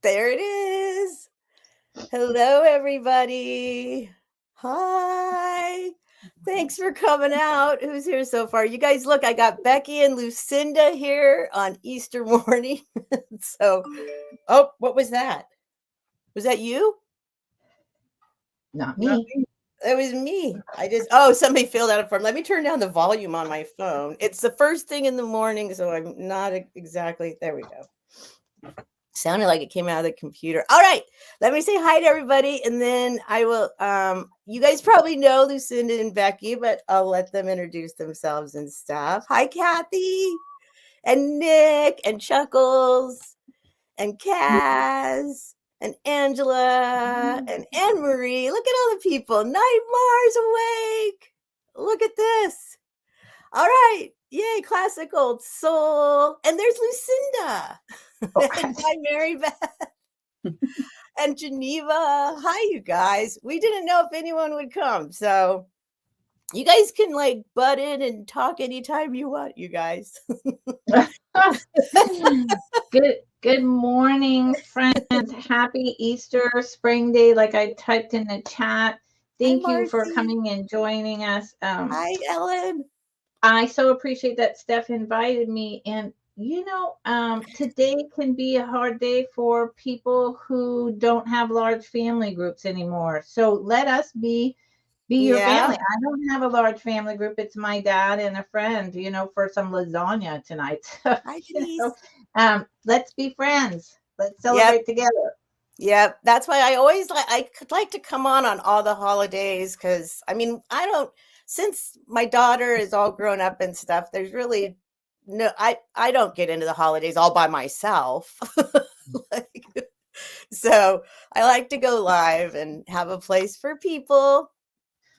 There it is. Hello, everybody. Hi. Thanks for coming out. Who's here so far? You guys, look, I got Becky and Lucinda here on Easter morning. So, oh, what was that? Was that you? Not me. It was me. Somebody filled out a form. Let me turn down the volume on my phone. It's the first thing in the morning, so I'm not exactly, there we go. Sounded like it came out of the computer. All right, let me say hi to everybody, and then I will, you guys probably know Lucinda and Becky, but I'll let them introduce themselves and stuff. Hi, Kathy, and Nick, and Chuckles, and Kaz, and Angela, and Anne-Marie. Look at all the people. Night Mars awake. Look at this. All right. Yay, classic old soul. And there's Lucinda. Oh, And hi, Mary Beth. And Geneva. Hi, you guys. We didn't know if anyone would come. So you guys can like butt in and talk anytime you want, you guys. Good morning, friends. Happy Easter spring day, like I typed in the chat. Thank you for coming and joining us. Hi, Ellen. I so appreciate that Steph invited me. And, you know, today can be a hard day for people who don't have large family groups anymore. So let us be your family. I don't have a large family group. It's my dad and a friend, you know, for some lasagna tonight. Hi, let's be friends. Let's celebrate together. Yeah, that's why I could like to come on all the holidays, because I mean, since my daughter is all grown up and stuff, there's really I don't get into the holidays all by myself. So I like to go live and have a place for people.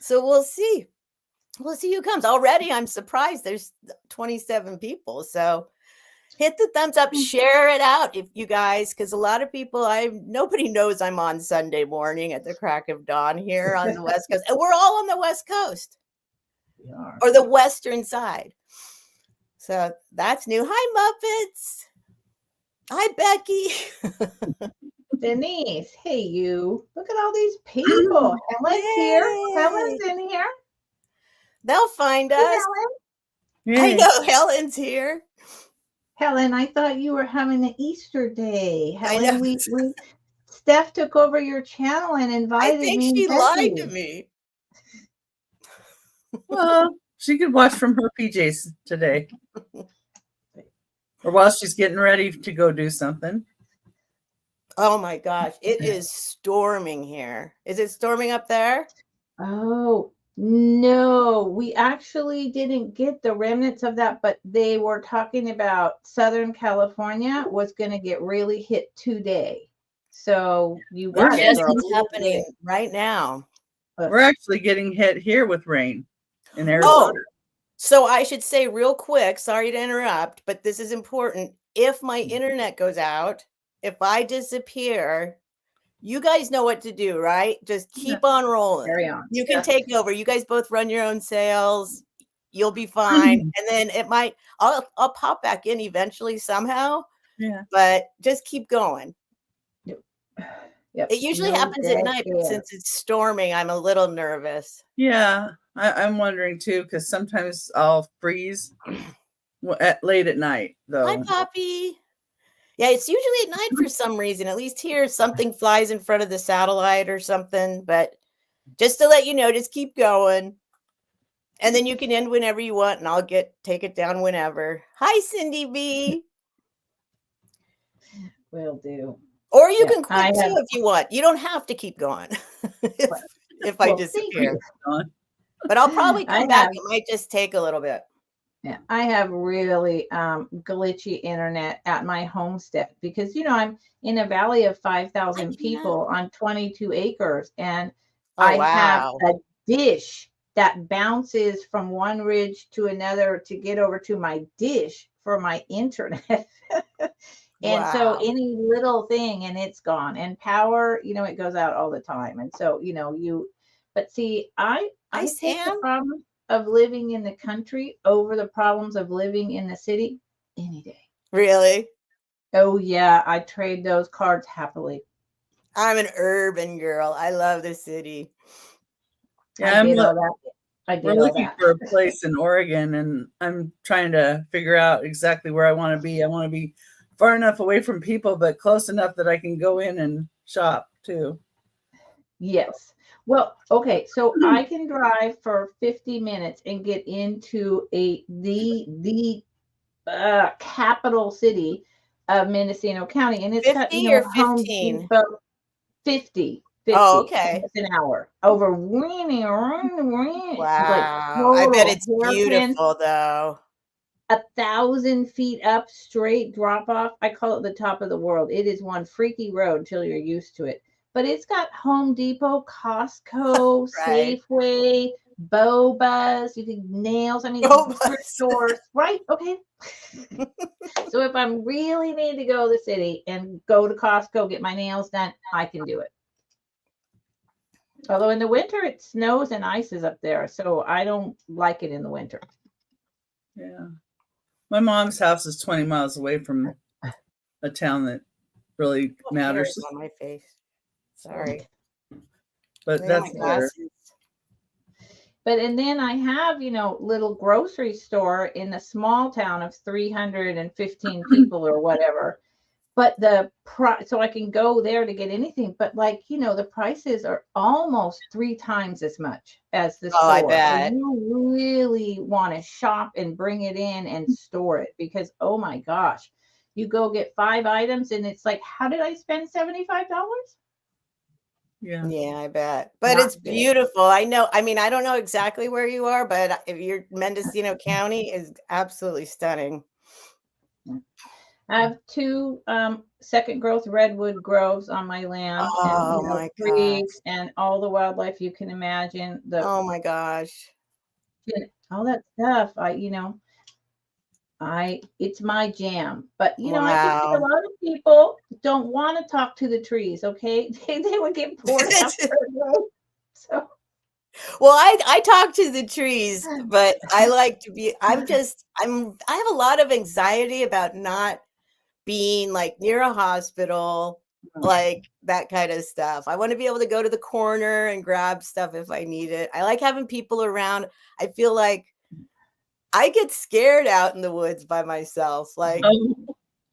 So we'll see who comes. Already I'm surprised there's 27 people. So hit the thumbs up, share it out if you guys, because a lot of people, nobody knows I'm on Sunday morning at the crack of dawn here on the West Coast. And we're all on the West Coast. We are. Or the Western side. So that's new. Hi, Muppets. Hi, Becky. Denise, hey you. Look at all these people. Helen's here. Helen's in here. They'll find us. Helen. I know Helen's here. Helen, I thought you were having an Easter day. Helen, I know. Steph took over your channel and invited me. I think she lied to me. Well, she could watch from her PJs today. Or while she's getting ready to go do something. Oh my gosh, it is storming here. Is it storming up there? Oh, no, we actually didn't get the remnants of that, but they were talking about Southern California was going to get really hit today. So you got it. It's happening right now. We're actually getting hit here with rain in Arizona. Oh, so I should say real quick, sorry to interrupt, but this is important. If my internet goes out, if I disappear, you guys know what to do, right? Just keep on rolling. Carry on. You can take over. You guys both run your own sales. You'll be fine. And then I'll pop back in eventually somehow. Yeah. But just keep going. Yep. It usually happens at night, but since it's storming, I'm a little nervous. Yeah, I'm wondering too, because sometimes I'll freeze late at night, though. Hi, Poppy. Yeah, it's usually at night for some reason. At least here, something flies in front of the satellite or something. But just to let you know, just keep going. And then you can end whenever you want, and I'll take it down whenever. Hi, Cindy B. Will do. Or you can quit too if you want. You don't have to keep going if I disappear. But I'll probably come back. It might just take a little bit. Yeah, I have really glitchy internet at my homestead because, you know, I'm in a valley of 5,000 people on 22 acres. And I have a dish that bounces from one ridge to another to get over to my dish for my internet. And so any little thing and it's gone. And power, you know, it goes out all the time. And so, you know, but see, I take the problem of living in the country over the problems of living in the city any day. Really? Oh yeah, I trade those cards happily. I'm an urban girl. I love the city. Yeah, I did all that. we're looking for a place in Oregon, and I'm trying to figure out exactly where I want to be. I want to be far enough away from people, but close enough that I can go in and shop too. Yes. Well, okay, so I can drive for 50 minutes and get into the capital city of Mendocino County, and it's got 50 or Home 15? Depot. 50. Oh, okay. It's an hour over like Wow. I bet total it's hairpin, beautiful though. 1,000 feet up, straight drop off. I call it the top of the world. It is one freaky road until you're used to it. But it's got Home Depot, Costco, Right. Safeway, Boba's, you can nails. I mean, thrift stores, right? Okay. So if I really need to go to the city and go to Costco, get my nails done, I can do it. Although in the winter it snows and ices up there, so I don't like it in the winter. Yeah. My mom's house is 20 miles away from a town that really matters. On my face. Sorry. But that's there. But and then I have, little grocery store in the small town of 315 people or whatever. But so I can go there to get anything. But the prices are almost 3 times as much as the store. I bet. So you really want to shop and bring it in and store it because, oh my gosh, you go get 5 items and it's like, how did I spend $75? Yeah. Yeah, I bet. But it's beautiful. I know. I mean, I don't know exactly where you are, but if you're Mendocino County is absolutely stunning. I have 2 second growth redwood groves on my land, and trees and all the wildlife you can imagine. Oh my gosh. All that stuff. It's my jam. But I can see a lot of people don't want to talk to the trees. Okay, they would get bored after a day. So. Well, I talk to the trees, but I like to be. I have a lot of anxiety about not being like near a hospital, like that kind of stuff. I want to be able to go to the corner and grab stuff if I need it. I like having people around. I feel like I get scared out in the woods by myself. Like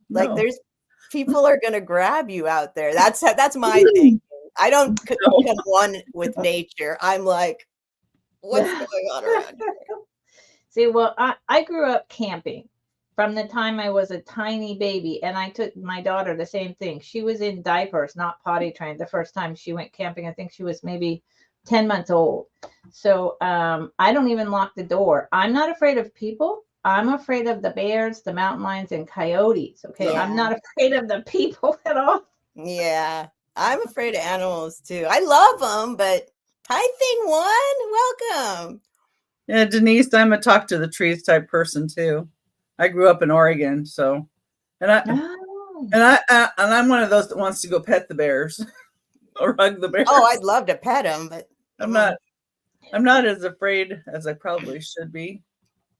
there's people are going to grab you out there. That's my thing. I don't become one with nature. I'm like, what's going on around here? See, well, I grew up camping from the time I was a tiny baby, and I took my daughter the same thing. She was in diapers, not potty trained, the first time she went camping. I think she was maybe 10 months old. So I don't even lock the door. I'm not afraid of people. I'm afraid of the bears, the mountain lions, and coyotes. Okay, yeah. I'm not afraid of the people at all. Yeah, I'm afraid of animals too. I love them, but hi, Thing One, welcome. Yeah, Denise, I'm a talk to the trees type person too. I grew up in Oregon, so and I'm one of those that wants to go pet the bears or hug the bears. Oh, I'd love to pet them, but I'm not as afraid as I probably should be.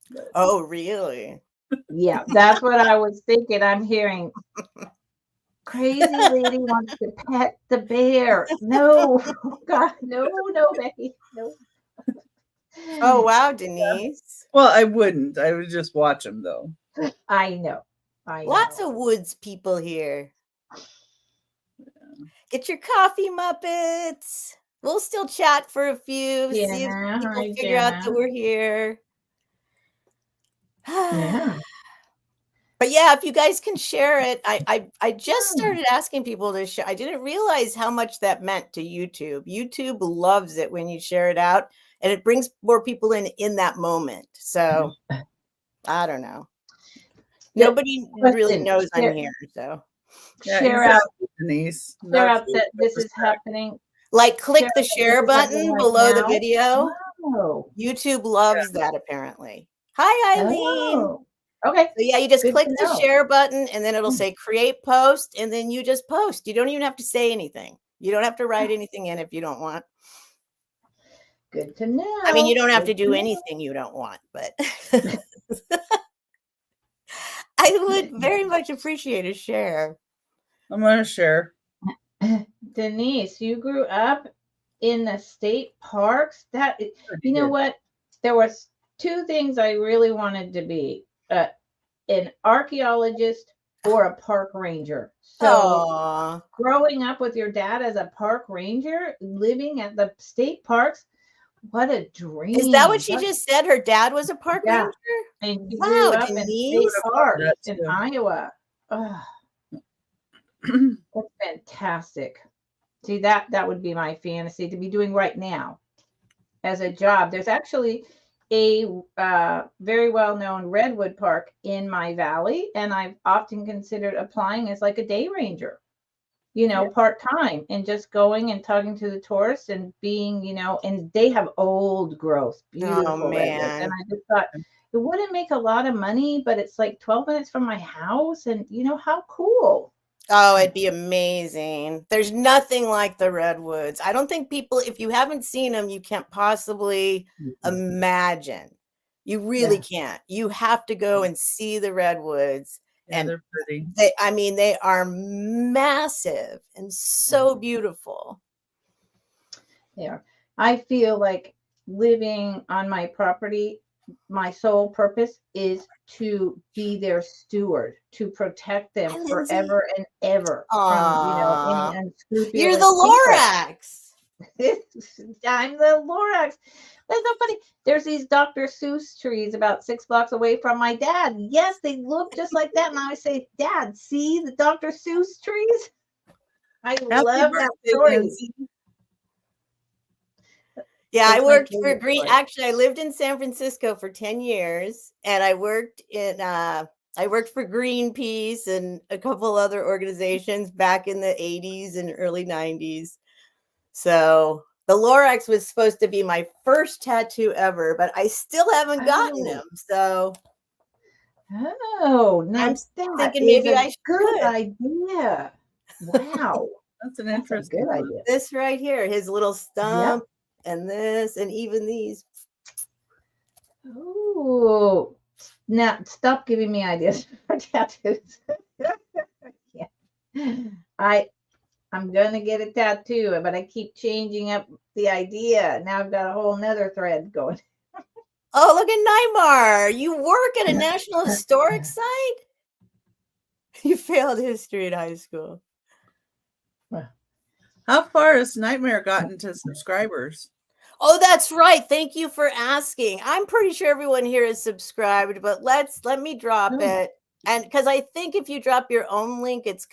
But. Oh, really? Yeah, that's what I was thinking. I'm hearing crazy lady wants to pet the bear. No, God, no, Becky, no. Oh, wow, Denise. Well, I wouldn't. I would just watch them, though. I know. Lots of woods people here. Yeah. Get your coffee, Muppets. We'll still chat for a few. See if people figure out that we're here. Yeah. But yeah, if you guys can share it. I just started asking people to share. I didn't realize how much that meant to YouTube. YouTube loves it when you share it out, and it brings more people in that moment. So I don't know. Nobody really knows I'm here. So share out, Denise. Share out that this is happening. Like click the share button below the video. Oh. YouTube loves that apparently. Hi, Eileen. Oh. Okay. So yeah, you just click the share button and then it'll say create post and then you just post. You don't even have to say anything. You don't have to write anything in if you don't want. Good to know. I mean, you don't have to do anything you don't want, but I would very much appreciate a share. I'm going to share. Denise, you grew up in the state parks. You know what? There was two things I really wanted to be: an archaeologist or a park ranger. So growing up with your dad as a park ranger, living at the state parks, what a dream. Is that what she just said? Her dad was a park ranger? And she grew up in state parks in Iowa. Oh, that's fantastic. See, that would be my fantasy to be doing right now as a job. There's actually a very well-known redwood park in my valley, and I've often considered applying as like a day ranger, part-time, and just going and talking to the tourists and being, and they have old growth, beautiful redwoods. And I just thought it wouldn't make a lot of money, but it's like 12 minutes from my house, and how cool. Oh, it'd be amazing. There's nothing like the redwoods. I don't think people, if you haven't seen them, you can't possibly imagine. You really can't. You have to go and see the redwoods. Yeah, and they're pretty. They are massive and so beautiful. They are. I feel like living on my property, my sole purpose is to be their steward, to protect them forever and ever from any unscrupulous You're the Lorax. I'm the Lorax. That's so funny. There's these Dr. Seuss trees about 6 blocks away from my dad. Yes, they look just like that. And I always say, Dad, see the Dr. Seuss trees? I love that story. Yeah, I worked for Green. Actually, I lived in San Francisco for 10 years, and I worked for Greenpeace and a couple other organizations back in the 80s and early 90s. So the Lorax was supposed to be my first tattoo ever, but I still haven't gotten him. So I'm thinking maybe I should. Good idea. Wow. That's an interesting good idea. This right here, his little stump. Yep. And this, and even these. Oh, now stop giving me ideas for tattoos. I'm gonna get a tattoo, but I keep changing up the idea. Now I've got a whole nother thread going. Oh, look at Neymar. You work at a National Historic Site? You failed history in high school. How far has Nightmare gotten to subscribers? Oh, that's right. Thank you for asking. I'm pretty sure everyone here is subscribed, but let me drop it. And because I think if you drop your own link, it's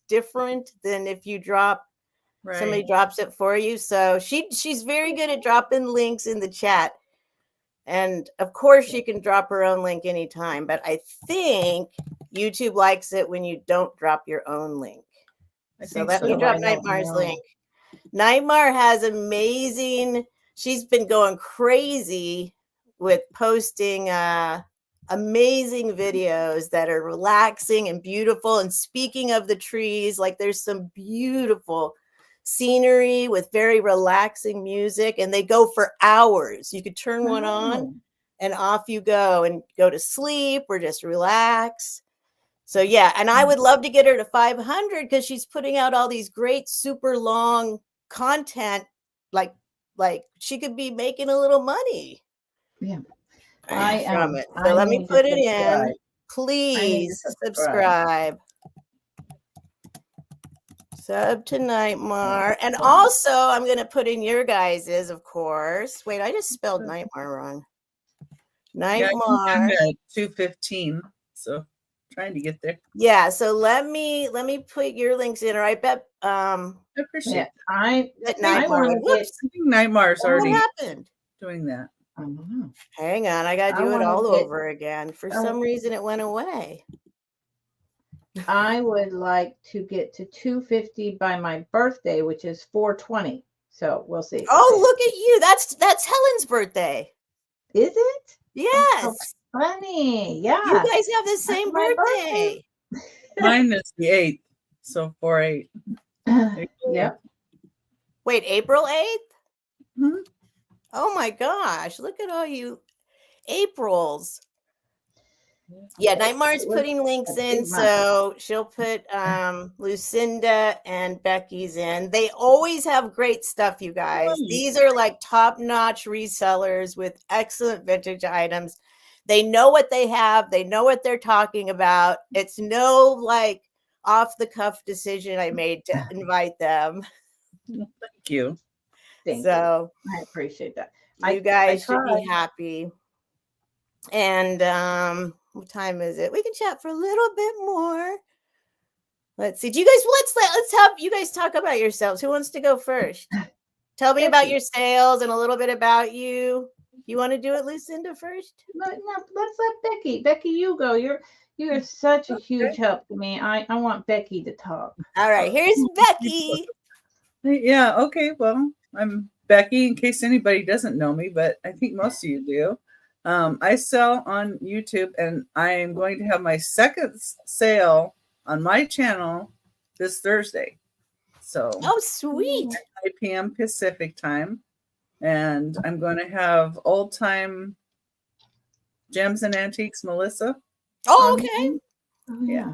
different than if you drop somebody drops it for you. So she's very good at dropping links in the chat. And of course she can drop her own link anytime, but I think YouTube likes it when you don't drop your own link. So let me drop Nightmar's link. Nightmar has amazing, she's been going crazy with posting amazing videos that are relaxing and beautiful. And speaking of the trees, like there's some beautiful scenery with very relaxing music, and they go for hours. You could turn one on and off you go and go to sleep or just relax. So yeah, and I would love to get her to 500 because she's putting out all these great, super long content. Like she could be making a little money. Yeah, from it. So let me put it in. Please subscribe. Sub to Nightmar, and also I'm going to put in your guys's, of course. Wait, I just spelled Nightmar wrong. Nightmar. Yeah, 215. So. Trying to get there. Yeah, so let me put your links in, or I bet I appreciate it. I think Nightmar's already doing that. I don't know. Hang on, I gotta do it all over again. For some reason it went away. I would like to get to 250 by my birthday, which is 420. So we'll see. Oh, look at you. That's Helen's birthday. Is it? Yes. Funny. Yeah. You guys have the same birthday. Mine is the 8th. So 4/8. Yeah. Wait, April 8th? Mm-hmm. Oh my gosh. Look at all you Aprils. Yeah, Nightmar's putting links in, so she'll put Lucinda and Becky's in. They always have great stuff, you guys. These are like top-notch resellers with excellent vintage items. They know what they have. They know what they're talking about. It's no like off-the-cuff decision I made to invite them. Thank you. Thank you. I appreciate that. You guys should be happy. And what time is it? We can chat for a little bit more. Let's see. Do you guys let's have you guys talk about yourselves. Who wants to go first? Tell me about your sales and a little bit about you. You want to do it, Lucinda, first? No, let's let Becky. Becky, you go. You're such a huge help to me. I want Becky to talk. All right, here's Becky. Yeah, okay. Well, I'm Becky, in case anybody doesn't know me, but I think most of you do. I sell on YouTube, and I am going to have my second sale on my channel this Thursday. So, sweet. 5 p.m. Pacific time. And I'm going to have old time gems and antiques, Melissa. Oh, okay. Yeah.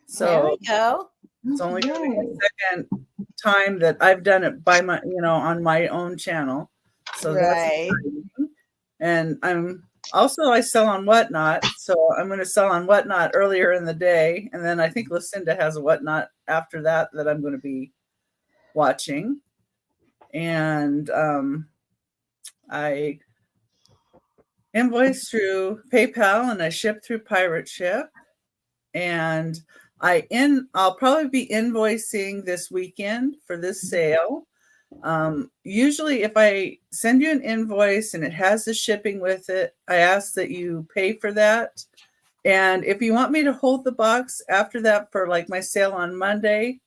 So there we go. It's only the second time that I've done it by my, on my own channel. So that's exciting. And I sell on Whatnot. So I'm going to sell on Whatnot earlier in the day. And then I think Lucinda has a Whatnot after that I'm going to be watching. And I invoice through PayPal and I ship through Pirate Ship. And I'll probably be invoicing this weekend for this sale. Usually if I send you an invoice and it has the shipping with it, I ask that you pay for that. And if you want me to hold the box after that for like my sale on Monday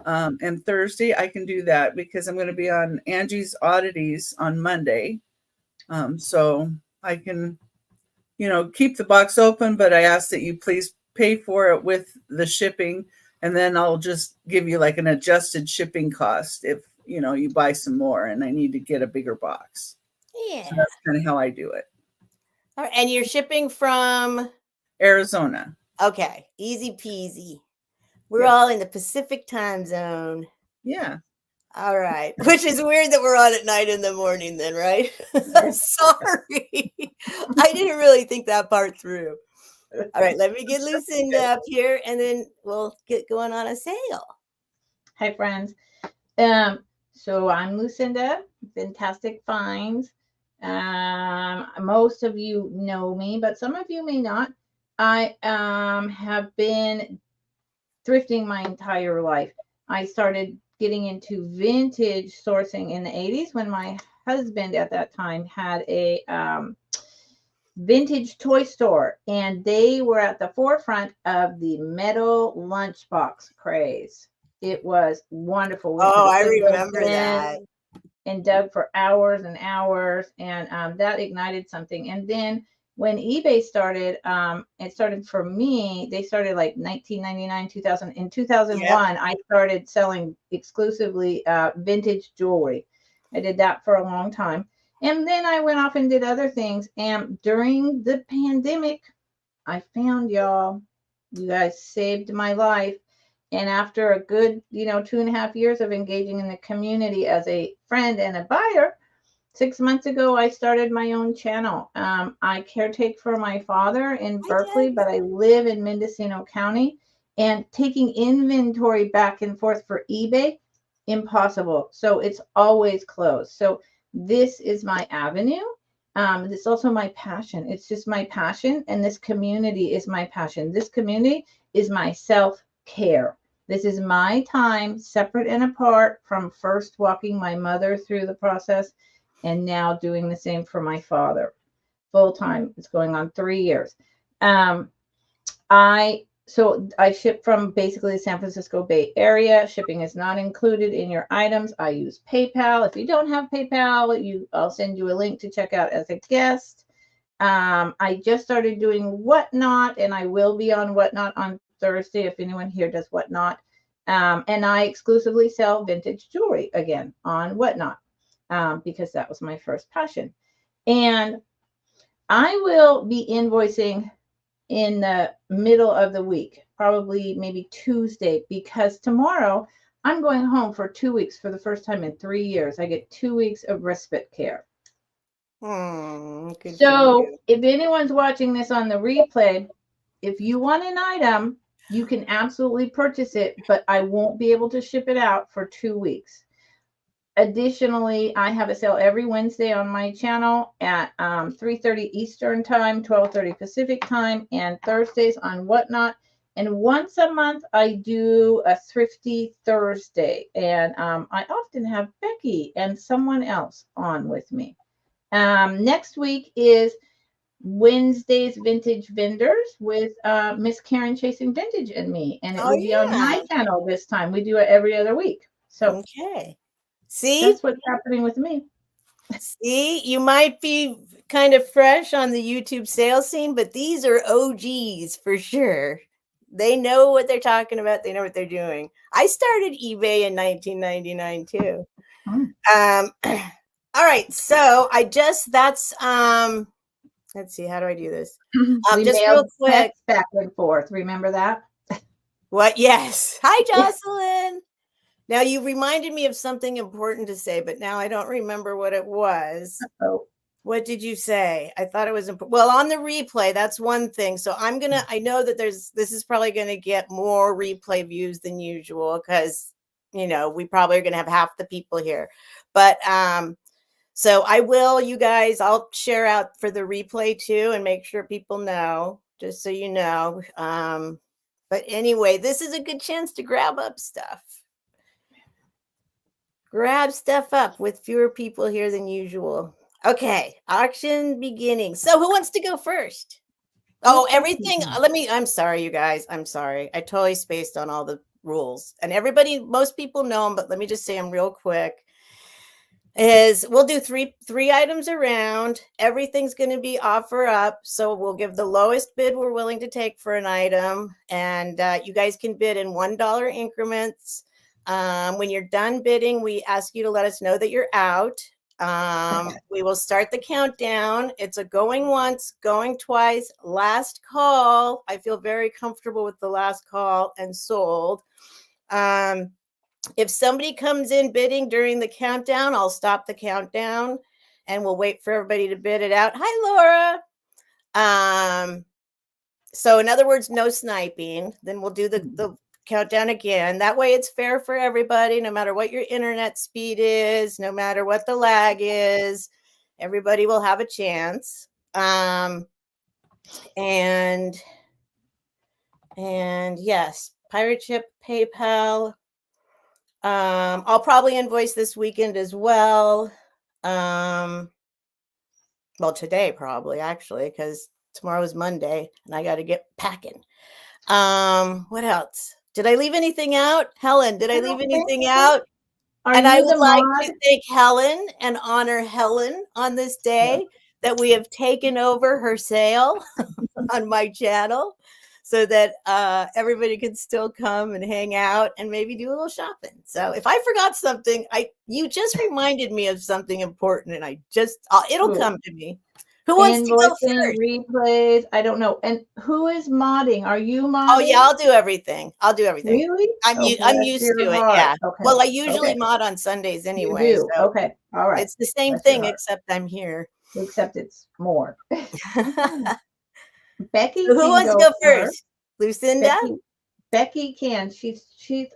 and Thursday, I can do that because I'm going to be on Angie's Oddities on Monday. So I can, keep the box open, but I ask that you please pay for it with the shipping. And then I'll just give you like an adjusted shipping cost if, you buy some more and I need to get a bigger box. Yeah. So that's kind of how I do it. All right. And you're shipping from Arizona. Okay. Easy peasy. We're all in the Pacific time zone. Yeah. All right. Which is weird that we're on at night in the morning then, right? I'm sorry. I didn't really think that part through. All right. Let me get Lucinda up here and then we'll get going on a sale. Hi, friends. So I'm Lucinda, Fantastic Finds. Most of you know me, but some of you may not. I have been thrifting my entire life. I started getting into vintage sourcing in the 80s when my husband at that time had a vintage toy store, and they were at the forefront of the metal lunchbox craze. It was wonderful. I remember that. And dug for hours and hours, and that ignited something. And then when eBay started, it started for me. They started like 1999, 2000. In 2001, I started selling exclusively vintage jewelry. I did that for a long time. And then I went off and did other things. And during the pandemic, I found y'all. You guys saved my life. And after a good, 2.5 years of engaging in the community as a friend and a buyer, 6 months ago, I started my own channel. I caretake for my father in Berkeley, but I live in Mendocino County. And taking inventory back and forth for eBay, impossible. So it's always closed. So this is my avenue. It's also my passion. It's just my passion. And this community is my passion. This community is my self-care. This is my time, separate and apart from first walking my mother through the process and now doing the same for my father. Full time. It's going on 3 years. I ship from basically the San Francisco Bay Area. Shipping is not included in your items. I use PayPal. If you don't have PayPal, I'll send you a link to check out as a guest. I just started doing Whatnot, and I will be on Whatnot on Thursday if anyone here does Whatnot. And I exclusively sell vintage jewelry again on Whatnot because that was my first passion. And I will be invoicing in the middle of the week, probably maybe Tuesday, because tomorrow I'm going home for 2 weeks for the first time in 3 years. I get 2 weeks of respite care. Good So if anyone's watching this on the replay, if you want an item, you can absolutely purchase it, but I won't be able to ship it out for 2 weeks. Additionally, I have a sale every Wednesday on my channel at 3:30 Eastern time, 12:30 Pacific time, and Thursdays on Whatnot. And once a month, I do a Thrifty Thursday. And I often have Becky and someone else on with me. Next week is Wednesday's Vintage Vendors with Miss Karen Chasing Vintage and me. And it will be on my channel this time. We do it every other week. So okay. See? That's what's happening with me. See, you might be kind of fresh on the YouTube sales scene, but these are OGs for sure. They know what they're talking about. They know what they're doing. I started eBay in 1999 too. All right. So let's see, how do I do this? Just real quick. Back and forth. Remember that? What? Yes. Hi, Jocelyn. Now, you reminded me of something important to say, but now I don't remember what it was. Oh. What did you say? I thought it was important. Well, on the replay, that's one thing. So I know that this is probably going to get more replay views than usual because, we probably are going to have half the people here. But so I will, you guys, I'll share out for the replay too and make sure people know, just so you know. But anyway, this is a good chance to grab up stuff. Grab stuff up with fewer people here than usual. Okay, auction beginning. So who wants to go first? Oh, everything. I'm sorry, you guys. I'm sorry. I totally spaced on all the rules. And most people know them, but let me just say them real quick. We'll do three items around. Everything's going to be offer up. So we'll give the lowest bid we're willing to take for an item. And you guys can bid in $1 increments. When you're done bidding, we ask you to let us know that you're out. We will start the countdown. It's a going once, going twice, last call. I feel very comfortable with the last call and sold. If somebody comes in bidding during the countdown, I'll stop the countdown and we'll wait for everybody to bid it out. Hi, Laura. So in other words, no sniping. Then we'll do the countdown again. That way it's fair for everybody, no matter what your internet speed is, no matter what the lag is, everybody will have a chance. And yes, Pirate Ship, PayPal. I'll probably invoice this weekend as well. Well, today probably actually, because tomorrow is Monday and I got to get packing. What else? Did I leave anything out? Helen, did I leave anything out? And I would like to thank Helen and honor Helen on this day that we have taken over her sale on my channel so that everybody can still come and hang out and maybe do a little shopping. So if I forgot something, you just reminded me of something important and it'll come to me. Who wants to go first? Replays. I don't know. And who is modding? Are you modding? Oh yeah, I'll do everything. Really? I'm used to it. Yeah. Okay. Well, I usually mod on Sundays anyway. You do. So okay. All right. It's the same thing, except I'm here. Except it's more. Becky. So who wants to go first? Lucinda? Becky can. She's.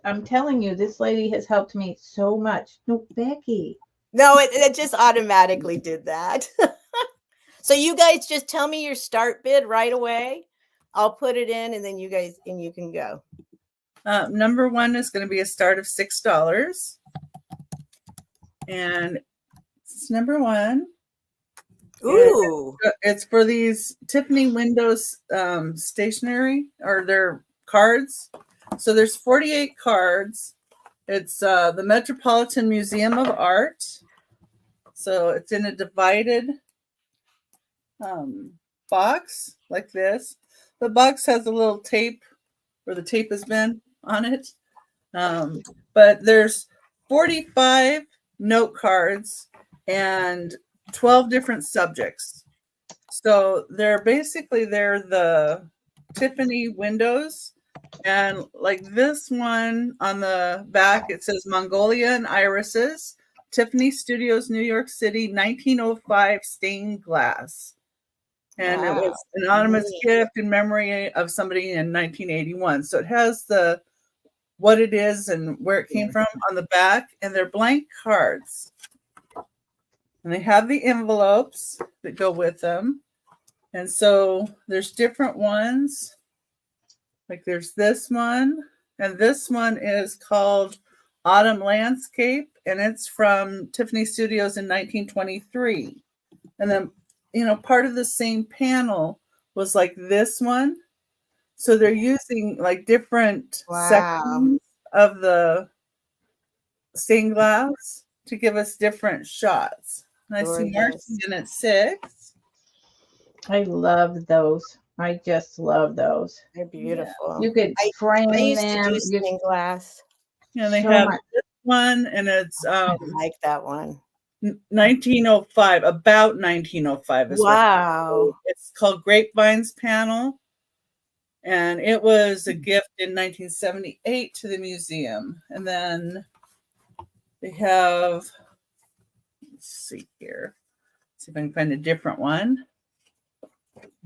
I'm telling you, this lady has helped me so much. No, Becky. No, it just automatically did that. So you guys just tell me your start bid right away. I'll put it in and then you can go. Number one is going to be a start of $6. And it's number one. Ooh. It's for these Tiffany windows stationery or their cards. So there's 48 cards. It's the Metropolitan Museum of Art. So it's in a divided box like this. The box has a little tape where the tape has been on it. But there's 45 note cards and 12 different subjects. So they're the Tiffany windows. And like this one on the back, it says Mongolian irises, Tiffany Studios, New York City, 1905 stained glass. And it was an anonymous gift in memory of somebody in 1981. So it has what it is and where it came from on the back, and they're blank cards. And they have the envelopes that go with them. And so there's different ones. Like there's this one, and this one is called Autumn Landscape, and it's from Tiffany Studios in 1923. And then, part of the same panel was like this one. So they're using like different sections of the stained glass to give us different shots. And I see Marcy in at 6. I love those. I just love those. They're beautiful. You could frame them. Stained glass. Yeah, they have this one, and it's I like that one. 1905, about 1905. Wow. It's called Grapevines Panel, and it was a gift in 1978 to the museum. And then they have, let's see here, see if I can find a different one.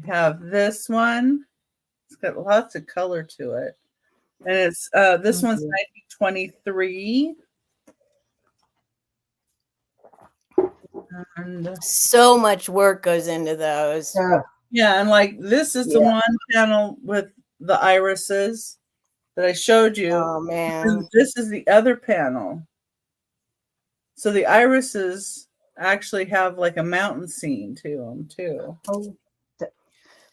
We have this one. It's got lots of color to it. And it's this one's 1923. And so much work goes into those. Yeah, and like this is the one panel with the irises that I showed you. Oh man. And this is the other panel. So the irises actually have like a mountain scene to them too. Oh.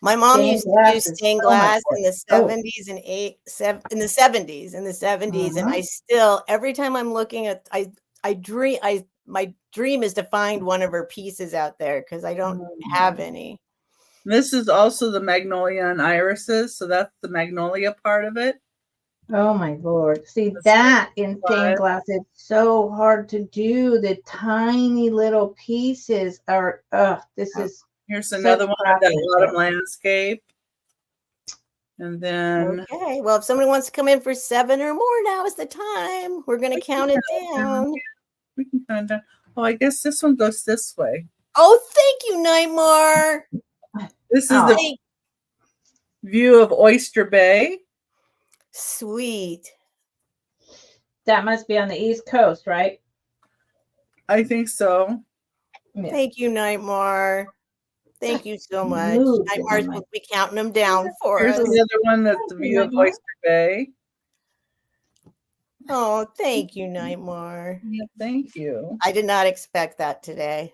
My mom used to use stained glass in the 70s and in the 70s, and I still, every time I'm looking at, my dream is to find one of her pieces out there because I don't have any. This is also the magnolia and irises, so that's the magnolia part of it. Oh my Lord! See that in stained glass, it's so hard to do. The tiny little pieces are. This is. Here's another one of that autumn landscape. And then okay, well, if somebody wants to come in for 7 or more, now is the time. We're going to count it down. We can count down. Oh, I guess this one goes this way. Oh, thank you, Nightmare. This is the view of Oyster Bay. Sweet. That must be on the East Coast, right? I think so. Yeah. Thank you, Nightmare. Thank you so much. Nightmares will be counting them down for us. Here's another one that's the view of Oyster Bay. Oh, thank you, Nightmare. Yeah, thank you. I did not expect that today.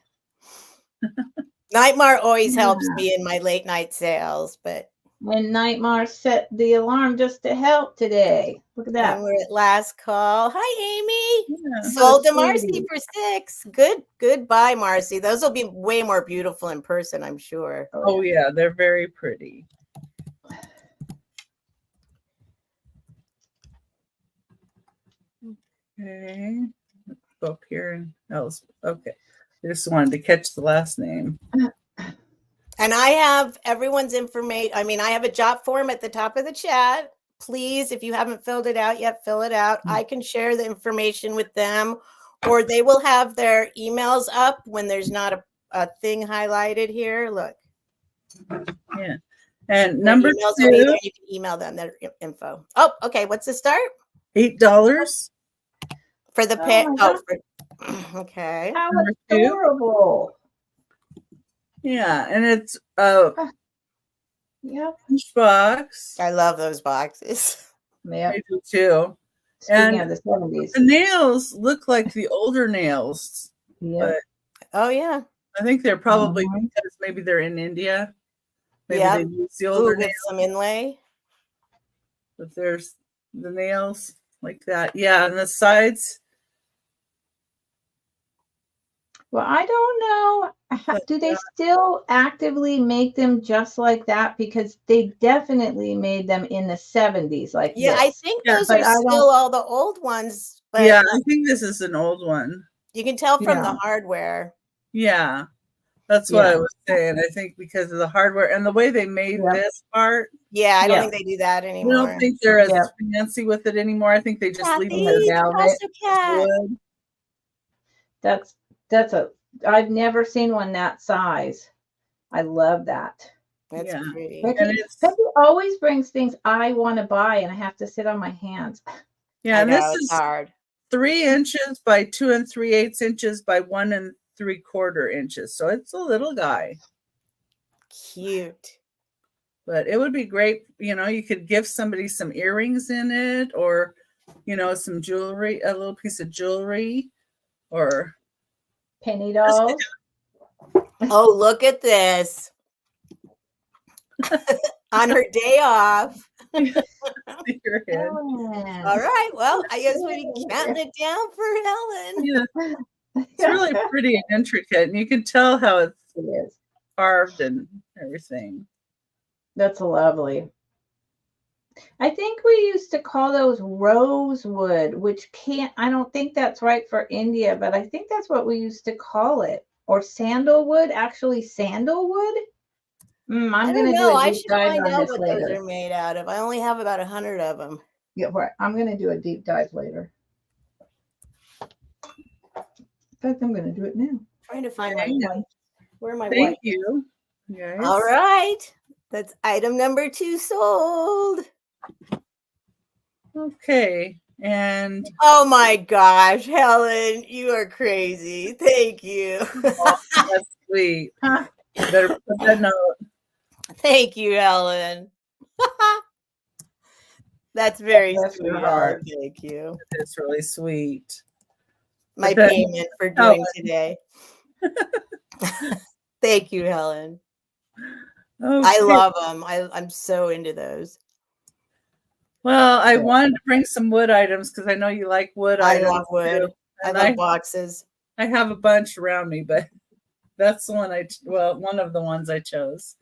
Nightmare always helps me in my late night sales, but and Nightmare set the alarm just to help today. Look at that. And we're at last call. Hi, Amy. Yeah. Sold to Marcy for 6. Goodbye, Marcy. Those will be way more beautiful in person, I'm sure. Oh yeah, they're very pretty. Okay, let's go up here and else. Okay, I just wanted to catch the last name. And I have everyone's information. I mean, I have a job form at the top of the chat. Please, if you haven't filled it out yet, fill it out. I can share the information with them, or they will have their emails up when there's not a thing highlighted here. Look. Yeah. And number 2. You can email them their info. Oh, okay. What's the start? $8 for the okay. How adorable. Yeah, and it's yeah, box. I love those boxes. Yeah, I do too. Speaking of the 70s, the nails look like the older nails. Yeah. Oh yeah. I think they're probably because maybe they're in India. Maybe they use the older nails. Some inlay. But there's the nails like that. Yeah, and the sides. Well, I don't know. Do they still actively make them just like that? Because they definitely made them in the 70s. Like this. I think those are still all the old ones. But yeah, I think this is an old one. You can tell from the hardware. Yeah. That's what I was saying. I think because of the hardware and the way they made this part. Yeah, I don't think they do that anymore. I don't think they're as fancy with it anymore. I think they just leave it velvet. That's I've never seen one that size. I love that. That's pretty. Becky always brings things I want to buy, and I have to sit on my hands. Yeah, and this is hard. 3 inches by 2 3/8 inches by 1 3/4 inches. So it's a little guy. Cute. But it would be great. You know, you could give somebody some earrings in it, or, you know, some jewelry, a little piece of jewelry, or penny dolls. Oh, look at this. On her day off. All right. Well, I guess we can count it down for Helen. Yeah. It's really pretty and intricate, and you can tell how it is carved and everything. That's lovely. I think we used to call those rosewood, which I don't think that's right for India, but I think that's what we used to call it. Or sandalwood, actually sandalwood. I'm going to do a deep dive on this later. Those are made out of. I only have about 100 of them. Yeah, right. I'm going to do a deep dive later. In fact, I'm going to do it now. I'm trying to find my white. Where are my white? Thank you. Yes. All right. That's item number 2 sold. Okay. And oh my gosh, Helen, you are crazy. Thank you. Oh, that's sweet. Better put that note. Thank you, Helen. That's very sweet. Helen. Thank you. It's really sweet. My payment for doing today. Thank you, Helen. Okay. I love them. I'm so into those. Well, I wanted to bring some wood items because I know you like wood items. I love wood. I love boxes. I have a bunch around me, but that's the one one of the ones I chose.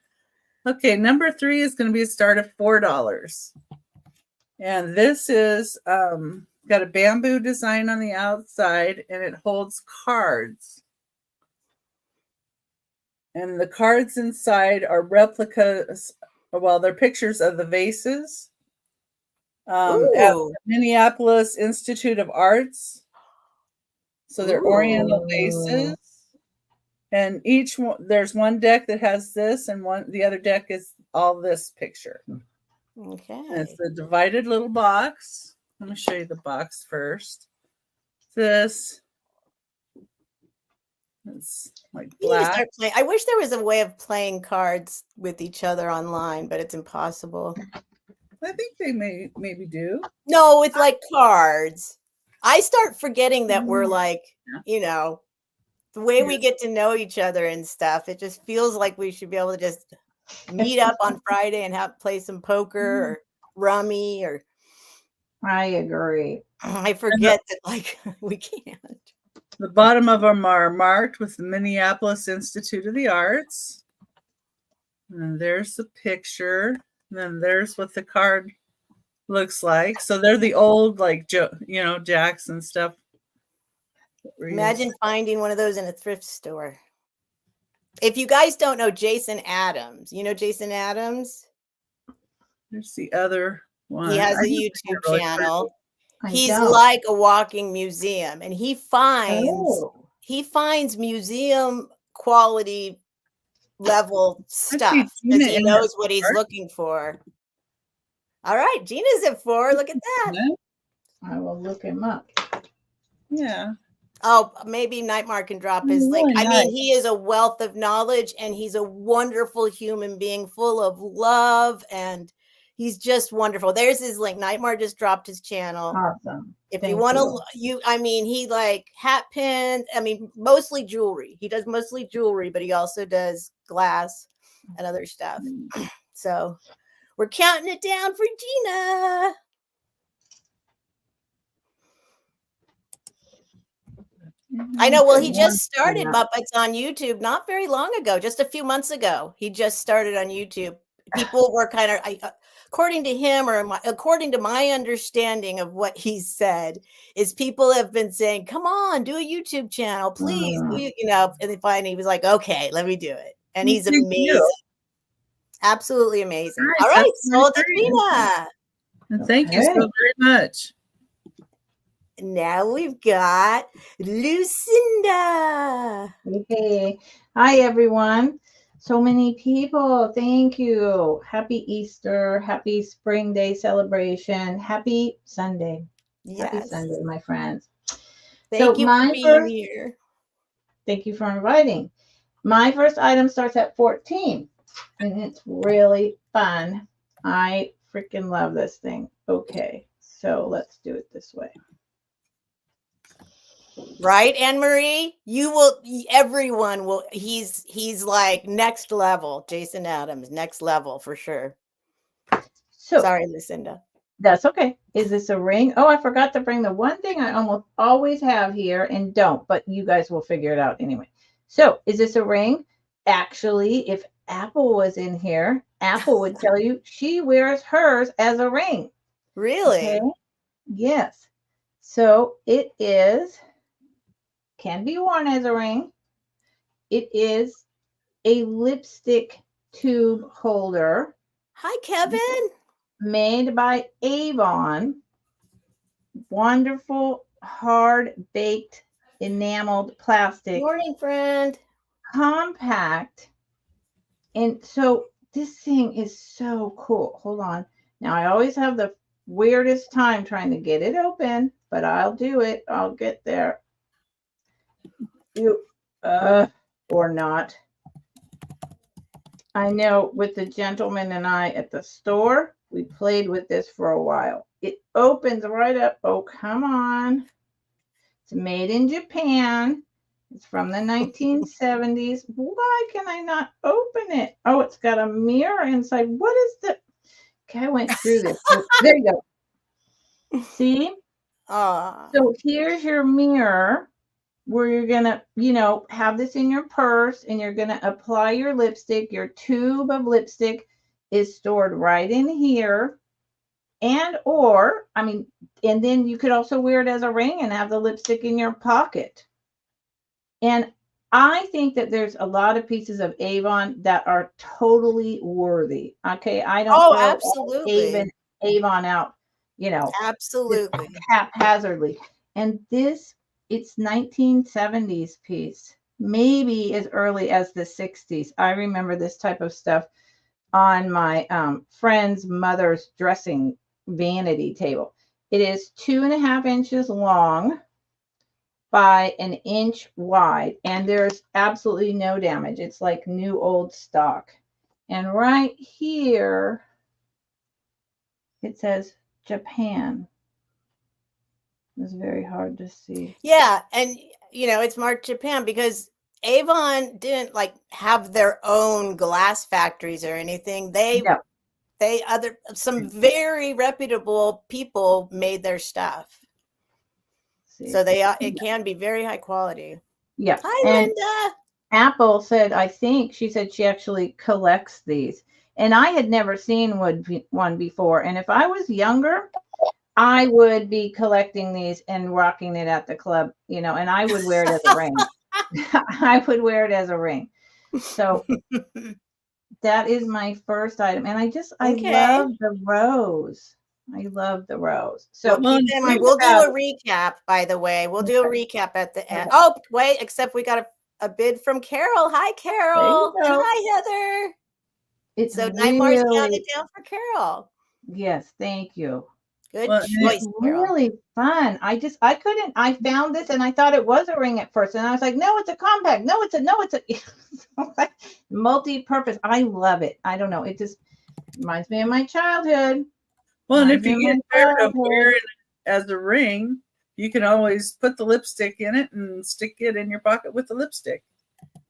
Okay, number 3 is going to be a start of $4. And this is got a bamboo design on the outside, and it holds cards. And the cards inside are replicas, well, they're pictures of the vases at the Minneapolis Institute of Arts. So they're Oriental vases. And each one, there's one deck that has this, and the other deck is all this picture. Okay. And it's a divided little box. Let me show you the box first. This. It's like black. I wish there was a way of playing cards with each other online, but it's impossible. I think they maybe do. No, it's like cards. I start forgetting that we're like, you know, the way we get to know each other and stuff. It just feels like we should be able to just meet up on Friday and play some poker or rummy or. I agree. I forget that like we can't. The bottom of them are marked with the Minneapolis Institute of the Arts. And there's the picture. And then there's what the card looks like. So they're the old, like, you know, jacks and stuff. Imagine finding one of those in a thrift store. If you guys don't know Jason Adams, you know Jason Adams? There's the other one. He has a YouTube channel. He's like a walking museum, and he finds museum quality level stuff because he knows what he's looking for. All right, Gina's at 4. Look at that. I will look him up. Yeah. Oh, maybe Nightmare can drop his link. I mean, he is a wealth of knowledge, and he's a wonderful human being full of love, and he's just wonderful. There's his link. Nightmare just dropped his channel. Awesome. If you want to, I mean, he like hat pins. I mean, mostly jewelry. He does mostly jewelry, but he also does glass and other stuff. So we're counting it down for Gina. I know. Well, he just started Muppets on YouTube not very long ago, just a few months ago. He just started on YouTube. People were kind of, according to him, or according to my understanding of what he said, is people have been saying, "Come on, do a YouTube channel, please." And then finally he was like, "Okay, let me do it." And he's amazing, absolutely amazing. Nice. All right, sold it, Rena. Thank you so very much. Now we've got Lucinda. Okay. Hi, everyone. So many people. Thank you. Happy Easter. Happy Spring Day celebration. Happy Sunday. Yes. Happy Sunday, my friends. Thank you for being here. Thank you for inviting. My first item starts at 14, and it's really fun. I freaking love this thing. Okay, so let's do it this way. Right, Anne-Marie? Everyone will, he's like next level. Jason Adams, next level for sure. So sorry, Lucinda. That's okay. Is this a ring? Oh, I forgot to bring the one thing I almost always have here and don't, but you guys will figure it out anyway. So is this a ring? Actually, if Apple was in here, Apple would tell you she wears hers as a ring. Really? Okay? Yes. So it can be worn as a ring. It is a lipstick tube holder. Hi, Kevin. Made by Avon. Wonderful, hard baked, enameled plastic. Morning, friend. Compact. And so this thing is so cool. Hold on. Now, I always have the weirdest time trying to get it open, but I'll do it. I'll get there. Or not. I know with the gentleman and I at the store, we played with this for a while. It opens right up. Oh, come on. It's made in Japan. It's from the 1970s. Why can I not open it? Oh, it's got a mirror inside. What is the... Okay, I went through this. Oh, there you go. See? So here's your mirror where you're going to, have this in your purse and you're going to apply your lipstick. Your tube of lipstick is stored right in here. And then you could also wear it as a ring and have the lipstick in your pocket. And I think that there's a lot of pieces of Avon that are totally worthy. Okay. I don't throw absolutely Avon out, absolutely haphazardly. And this, it's 1970s piece, maybe as early as the 60s. I remember this type of stuff on my friend's mother's dressing vanity table. It is 2.5 inches long by 1 inch wide, and there's absolutely no damage. It's like new old stock. And right here, it says Japan. It's very hard to see. Yeah, and it's marked Japan because Avon didn't have their own glass factories or anything. Some very reputable people made their stuff. So it can be very high quality. Yeah. Hi, and Linda. Apple said, she said she actually collects these. And I had never seen one before. And if I was younger, I would be collecting these and rocking it at the club, and I would wear it as a ring. I would wear it as a ring. So that is my first item. And I love the rose. I love the rose. So we'll do a recap, by the way. We'll do a recap at the end. Oh, wait, except we got a bid from Carol. Hi, Carol. And hi, Heather. So Nightmare's counted down for Carol. Yes, thank you. Good choice, Carol. Really fun. I found this and I thought it was a ring at first. And I was like, no, it's a compact. No, it's a multi-purpose. I love it. I don't know. It just reminds me of my childhood. Well, and if you get tired of wearing it as a ring, you can always put the lipstick in it and stick it in your pocket with the lipstick.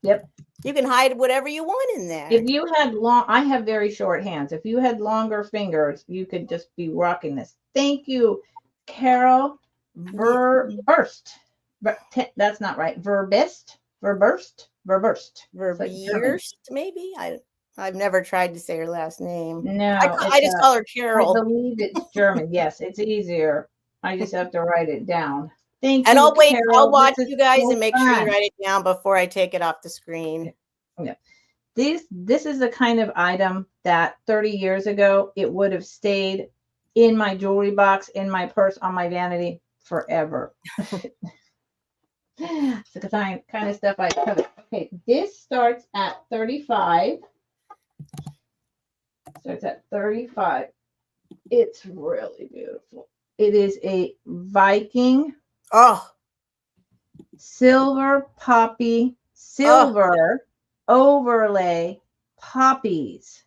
Yep. You can hide whatever you want in there. If you had I have very short hands. If you had longer fingers, you could just be rocking this. Thank you, Carol. Verburst. That's not right. Verburst, maybe. I've never tried to say her last name. No, I just call her I Carol. believe it's German. Yes, it's easier. I just have to write it down. Thank And you, I'll wait. Carol. I'll watch This is you guys so and make sure you fun. write it down before I take it off the screen. Yeah. This is the kind of item that 30 years ago, it would have stayed in my jewelry box, in my purse, on my vanity forever. It's the kind of stuff I covet. Okay, this starts at 35. Starts at 35. It's really beautiful. It is a Viking silver poppy, silver overlay poppies.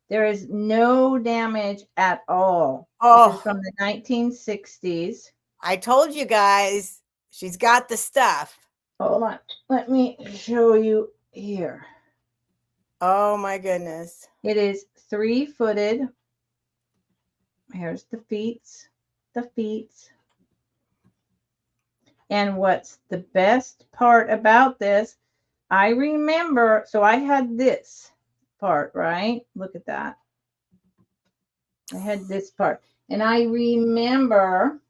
There is no damage at all. This is from the 1960s. I told you guys, she's got the stuff. Hold on. Let me show you here. Oh my goodness. It is 3-footed. Here's the feet. And what's the best part about this, I remember, so I had this part, right? Look at that. I had this part. And I remember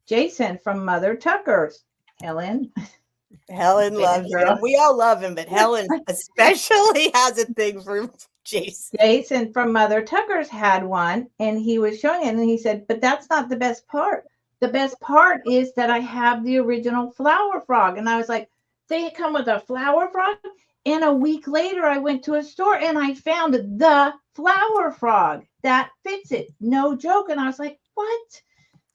Jason from Mother Tucker's. Helen loves him. We all love him, but Helen especially has a thing for Jason. Jason from Mother Tucker's had one, and he was showing it, and he said, but that's not the best part. The best part is that I have the original flower frog. And I was like, they come with a flower frog? And a week later, I went to a store and I found the flower frog that fits it. No joke. And I was like, what?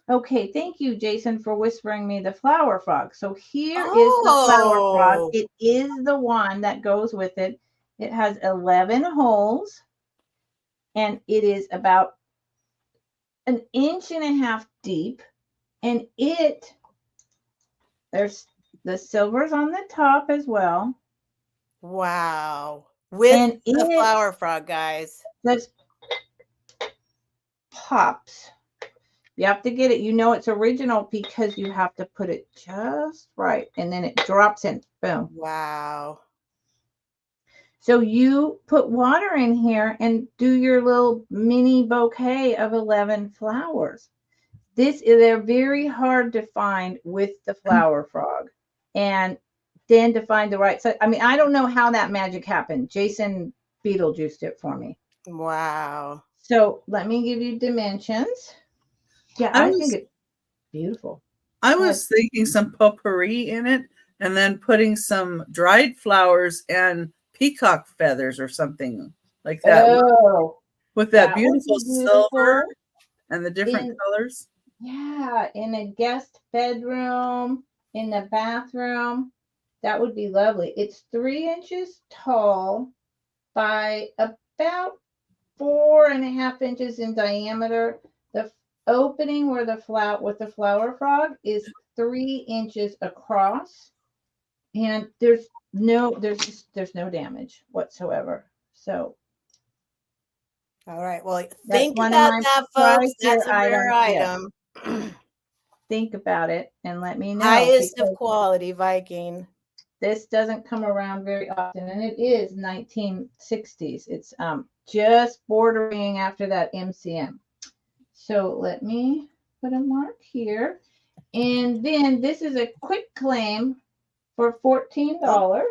Okay, thank you, Jason, for whispering me the flower frog. So here is the flower frog. It is the one that goes with it. It has 11 holes, and it is about 1.5 inches deep. And there's the silvers on the top as well. Wow. With the flower frog, guys. This pops. You have to get it. You know it's original because you have to put it just right. And then it drops in. Boom. Wow. So you put water in here and do your little mini bouquet of 11 flowers. They're very hard to find with the flower frog, and then to find the right size. I mean, I don't know how that magic happened. Jason Beetlejuiced it for me. Wow. So let me give you dimensions. Yeah, I think it's beautiful. I was thinking some potpourri in it, and then putting some dried flowers and peacock feathers or something like that. Oh, with that beautiful silver and the different colors. Yeah, in a guest bedroom, in the bathroom, that would be lovely. It's 3 inches tall by about 4.5 inches in diameter. The opening where the flower frog is 3 inches across, and there's no damage whatsoever. So. All right. Well, think about that, folks. That's a rare item. Yeah. Think about it and let me know. Highest of quality Viking. This doesn't come around very often, and it is 1960s. It's just bordering after that MCM. So let me put a mark here. And then this is a quick claim for $14.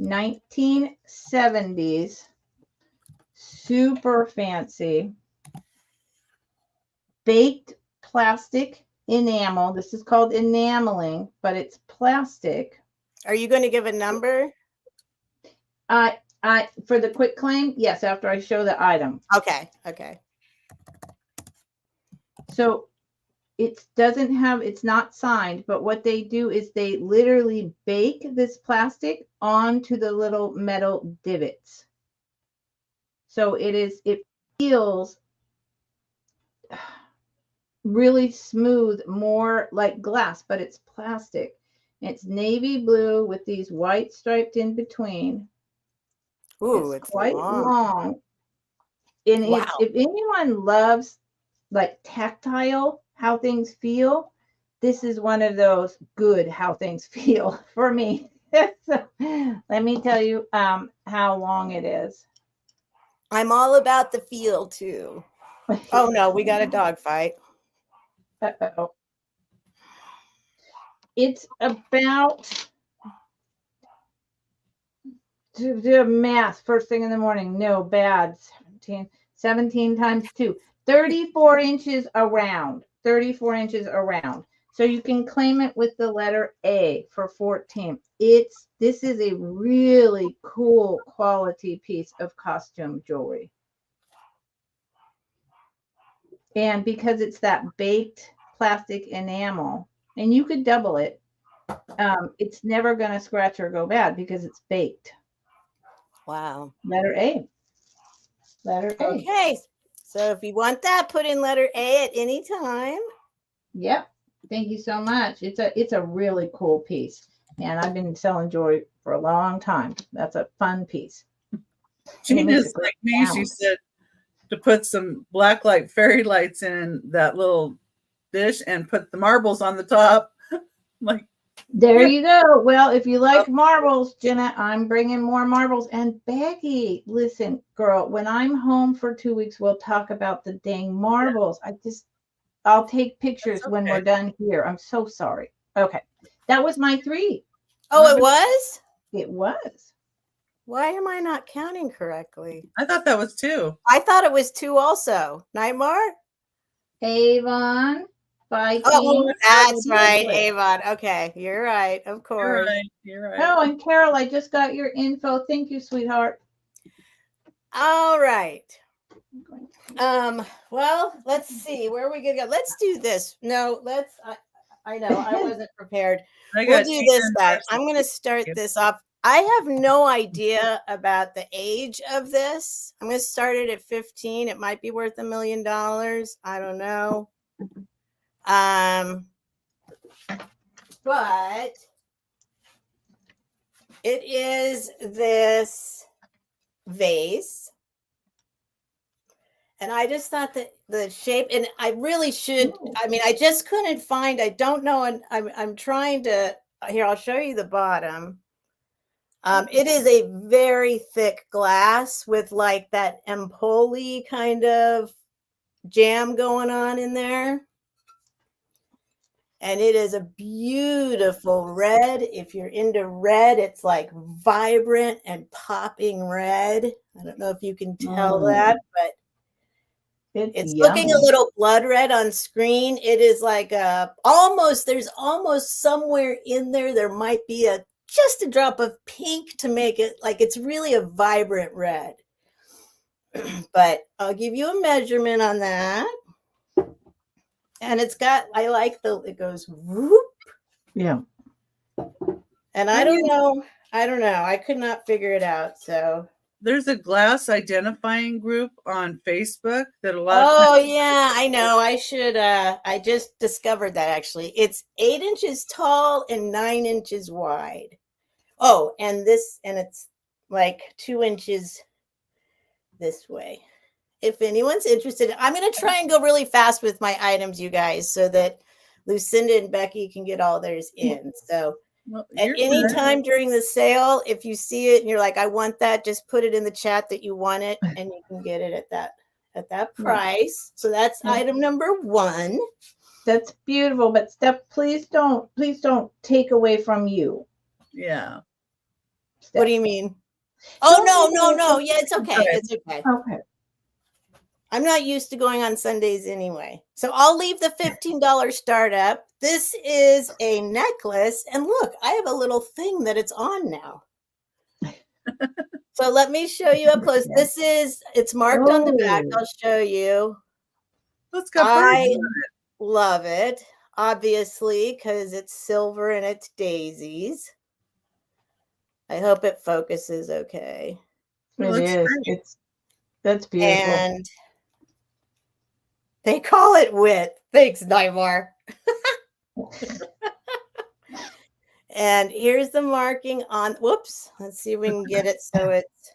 1970s, super fancy, baked plastic enamel. This is called enameling, but it's plastic. Are you going to give a number? For the quick claim, yes, after I show the item. Okay. So it's not signed, but what they do is they literally bake this plastic onto the little metal divots. So it feels really smooth, more like glass, but it's plastic. It's navy blue with these white striped in between. Ooh, it's quite long. And if anyone loves like tactile, how things feel, this is one of those good how things feel for me. So, let me tell you how long it is. I'm all about the feel too. Oh no, we got a dog fight. Uh-oh. It's about, to do math first thing in the morning. No, bad. 17 times 2. 34 inches around. 34 inches around. So you can claim it with the letter A for 14. This is a really cool quality piece of costume jewelry. And because it's that baked plastic enamel, and you could double it, it's never going to scratch or go bad because it's baked. Wow. Letter A. Letter A. Okay. So if you want that, put in letter A at any time. Yep. Thank you so much. It's a really cool piece. And I've been selling jewelry for a long time. That's a fun piece. She just like me, she said to put some black light fairy lights in that little dish and put the marbles on the top. Like, there you go. Well, if you like marbles, Jenna, I'm bringing more marbles. And Becky, listen, girl, when I'm home for 2 weeks, we'll talk about the dang marbles. I'll take pictures when we're done here. I'm so sorry. Okay. That was my 3. Oh, it was? It was. Why am I not counting correctly? I thought that was 2. I thought it was 2 also. Nightmare? Avon, Viking. Oh, that's right, Avon. Okay, you're right. Of course. You're right. Oh, and Carol, I just got your info. Thank you, sweetheart. All right. Well, let's see. Where are we gonna go? Let's do this. No, I know I wasn't prepared. We'll do this, guys. I'm gonna start this off. I have no idea about the age of this. I'm gonna start it at 15. It might be worth $1 million. I don't know. But it is this vase. And I just thought that the shape, and I really should, I mean, I just couldn't find, I don't know. And I'm trying to, here, I'll show you the bottom. It is a very thick glass with like that Empoli kind of jam going on in there. And it is a beautiful red. If you're into red, it's like vibrant and popping red. I don't know if you can tell that, but it's looking a little blood red on screen. It is like there's almost somewhere in there, there might be just a drop of pink to make it like it's really a vibrant red. But I'll give you a measurement on that. And it's got, it goes whoop. Yeah. And I don't know. I could not figure it out. So there's a glass identifying group on Facebook that a lot of yeah, I know. I should I just discovered that actually. It's 8 inches tall and 9 inches wide. Oh, and it's like 2 inches this way. If anyone's interested, I'm going to try and go really fast with my items, you guys, so that Lucinda and Becky can get all theirs in. So at any time during the sale, if you see it and you're like, I want that, just put it in the chat that you want it and you can get it at that price. So that's item number 1. That's beautiful. But Steph, please don't take away from you. Yeah. Steph. What do you mean? Oh, no. Yeah, it's okay. It's okay. Okay. I'm not used to going on Sundays anyway. So I'll leave the $15 startup. This is a necklace. And look, I have a little thing that it's on now. So let me show you up close. It's marked on the back. I'll show you. I love it, obviously, because it's silver and it's daisies. I hope it focuses okay. It is. That's beautiful. And they call it wit. Thanks, Nymar. And here's the marking on, whoops. Let's see if we can get it so it's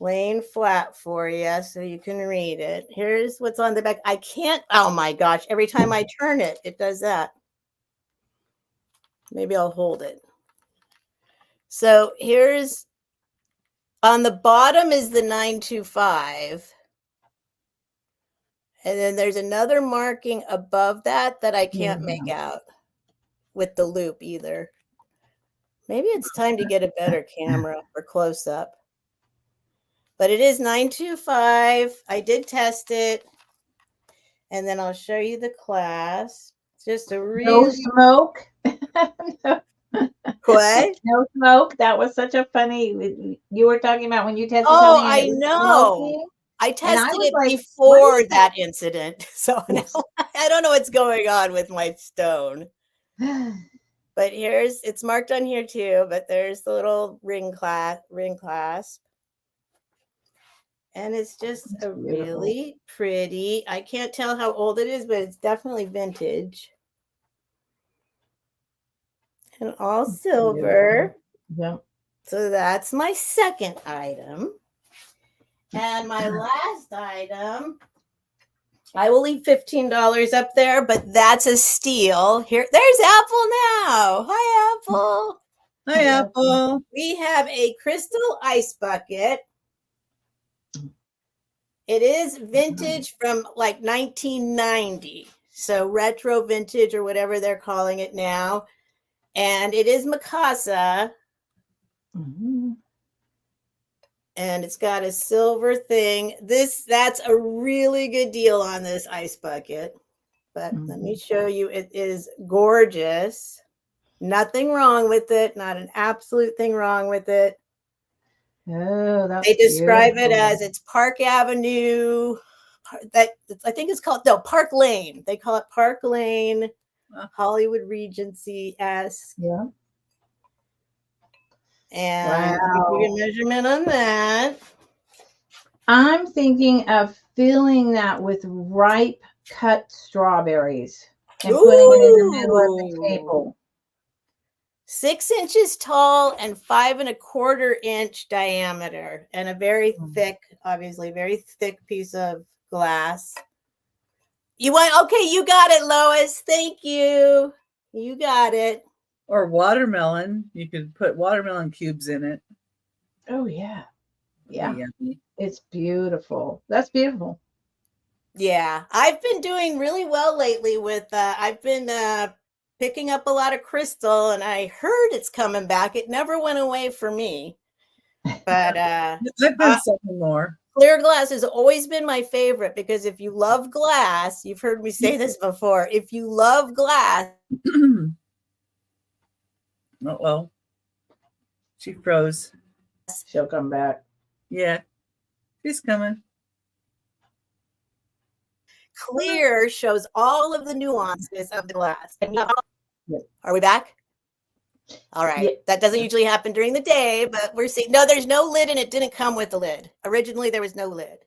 laying flat for you so you can read it. Here's what's on the back. I can't, oh my gosh. Every time I turn it, it does that. Maybe I'll hold it. So here's on the bottom is the 925. And then there's another marking above that I can't make out with the loop either. Maybe it's time to get a better camera for close up. But it is 925. I did test it. And then I'll show you the clasp. It's just a real no smoke. What? No smoke. That was such a funny. You were talking about when you tested Oh, something. I know. Smoking. I tested it like, before that incident. So Yes. now I don't know what's going on with my stone. But it's marked on here too, but there's the little ring clasp. And it's just That's a beautiful. really pretty, I can't tell how old it is, but it's definitely vintage. And all silver. Yeah. So that's my second item. And my last item, I will leave $15 up there, but that's a steal. Here, there's Apple now. Hi, Apple. Hi, Apple. We have a crystal ice bucket. It is vintage from like 1990. So retro vintage or whatever they're calling it now. And it is Mikasa. Mm-hmm. And it's got a silver thing. That's a really good deal on this ice bucket. But let me show you. It is gorgeous. Nothing wrong with it. Not an absolute thing wrong with it. Oh, that's They describe beautiful. it as it's Park Avenue. I think it's called Park Lane. They call it Park Lane, Hollywood Regency-esque. Yeah. And let me give you a measurement on that. I'm thinking of filling that with ripe cut strawberries and putting it in the middle of the table. 6 inches tall and 5 1/4 inch diameter, and a very thick, obviously very thick piece of glass. You got it, Lois. Thank you. You got it. Or watermelon. You could put watermelon cubes in it. Oh, yeah. Yeah. Yummy. It's beautiful. That's beautiful. Yeah. I've been doing really well lately with, I've been picking up a lot of crystal, and I heard it's coming back. It never went away for me. But I've been something more. Clear glass has always been my favorite, because if you love glass, you've heard me say this before, if you love glass. Oh, well. She froze. She'll come back. Yeah. She's coming. Clear shows all of the nuances of the glass. Are we back? All right. Yeah. That doesn't usually happen during the day, but we're seeing. No, there's no lid, and it didn't come with a lid. Originally, there was no lid.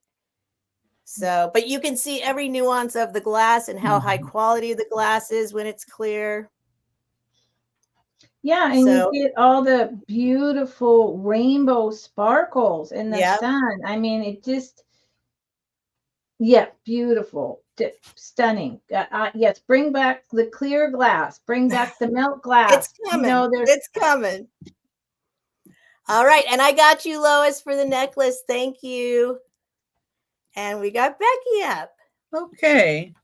So, but you can see every nuance of the glass and how high quality the glass is when it's clear. Yeah, and you get all the beautiful rainbow sparkles in the sun. I mean, it just, beautiful, stunning. Yes, bring back the clear glass. Bring back the milk glass. It's coming. It's coming. All right, and I got you, Lois, for the necklace. Thank you. And we got Becky up. Okay.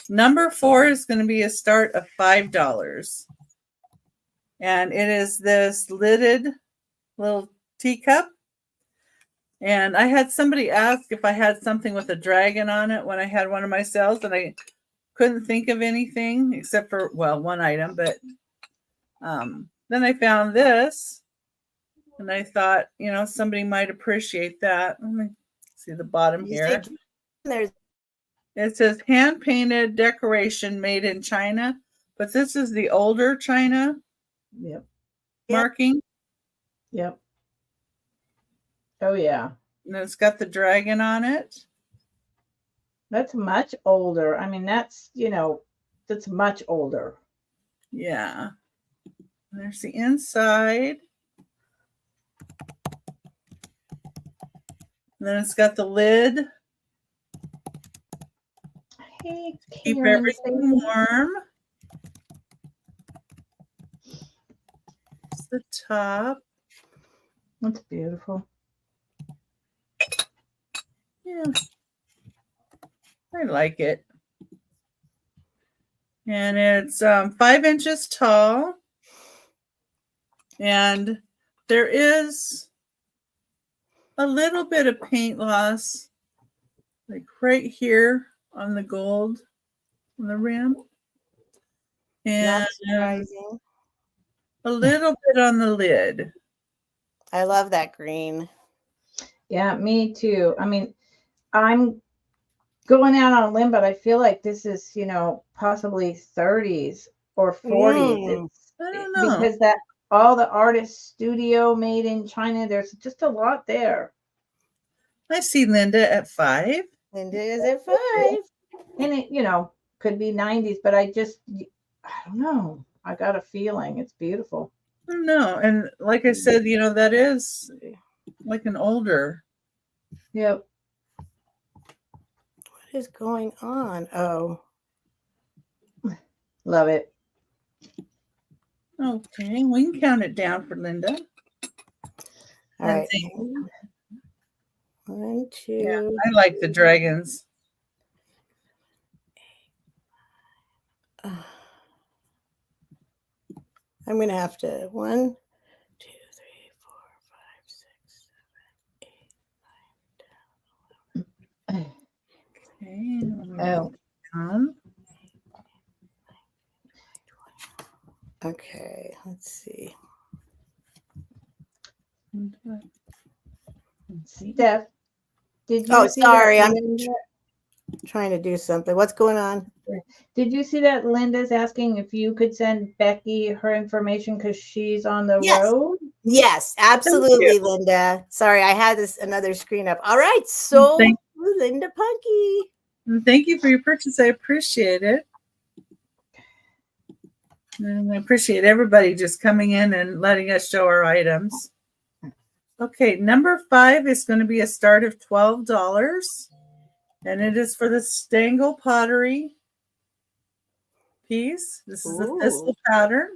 Number 4 is going to be a start of $5. And it is this lidded little teacup. And I had somebody ask if I had something with a dragon on it when I had one of my sales, and I couldn't think of anything except for, well, one item. But then I found this, and I thought, somebody might appreciate that. Let me see the bottom here. It says hand-painted decoration made in China, but this is the older China. Yep. Marking. Yep. Oh, yeah. And it's got the dragon on it. That's much older. I mean, that's much older. Yeah. There's the inside. And then it's got the lid. Hey, keep everything warm. The top. That's beautiful. Yeah, I like it. And it's 5 inches tall. And there is a little bit of paint loss, like right here on the gold on the rim. And Not surprising. a little bit on the lid. I love that green. Yeah, me too. I mean, I'm going out on a limb, but I feel like this is, possibly 30s or 40s. I don't know. Because that all the artist studio made in China, there's just a lot there. I see Linda at 5. Linda is at 5. And it, could be 90s, but I don't know. I got a feeling it's beautiful. I don't know. And like I said, that is like an older. Yep. What is going on? Oh. Love it. Okay, we can count it down for Linda. All right. 1, 2. Yeah, I like the dragons. I'm going to have to 1, 2, 3, 4, 5, 6, 7, 8, 9, 10. Oh. Okay, let's see. Steph, did you Oh, see sorry. I'm Linda, trying to do something. What's going on? did you see that Linda's asking if you could send Becky her information because she's on the Yes. road? Yes, absolutely, Linda. Sorry, I had another screen up. All right, so Linda Punky. Thank you for your purchase. I appreciate it. And I appreciate everybody just coming in and letting us show our items. Okay, number 5 is going to be a start of $12. And it is for the Stangle pottery piece. This is a thistle pattern.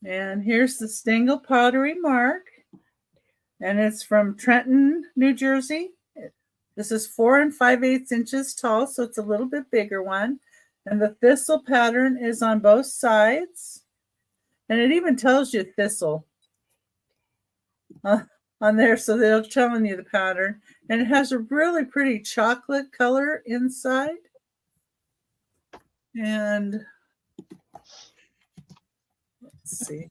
And here's the Stangle pottery mark. And it's from Trenton, New Jersey. This is 4 5/8 inches tall, so it's a little bit bigger one. And the thistle pattern is on both sides. And it even tells you thistle on there, so they're telling you the pattern. And it has a really pretty chocolate color inside. And let's see.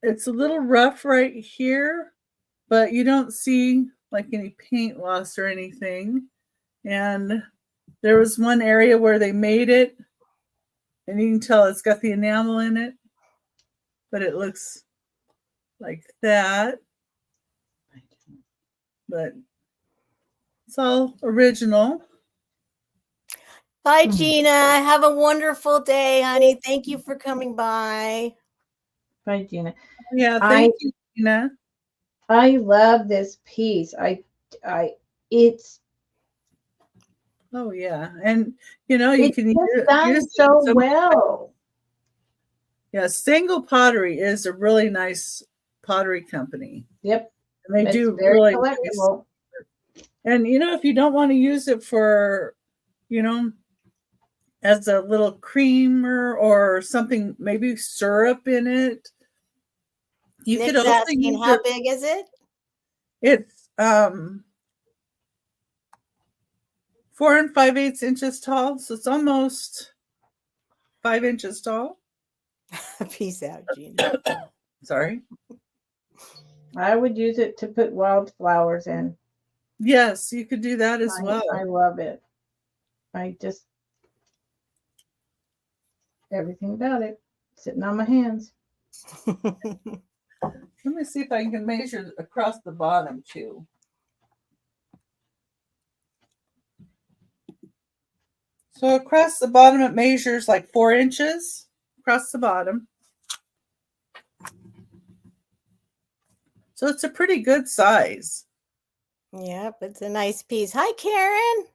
It's a little rough right here, but you don't see like any paint loss or anything. And there was one area where they made it, and you can tell it's got the enamel in it, but it looks like that. But it's all original. Bye, Gina. Have a wonderful day, honey. Thank you for coming by. Bye, Gina. Yeah, thank you, Gina. I love this piece. It's. Oh yeah, and you can use it so well. Yeah, Stangle Pottery is a really nice pottery company. Yep, and they do very really collectible. Nice. And if you don't want to use it for, as a little creamer or something, maybe syrup in it. You Nick's could also asking, use how big is it? It's 4 5/8 inches tall, so it's almost 5 inches tall. Peace out, Gina. Sorry. I would use it to put wildflowers in. Yes, you could do that as well. I love it. Everything about it sitting on my hands. Let me see if I can measure across the bottom too. So across the bottom, it measures like 4 inches across the bottom. So it's a pretty good size. Yep, it's a nice piece. Hi, Karen.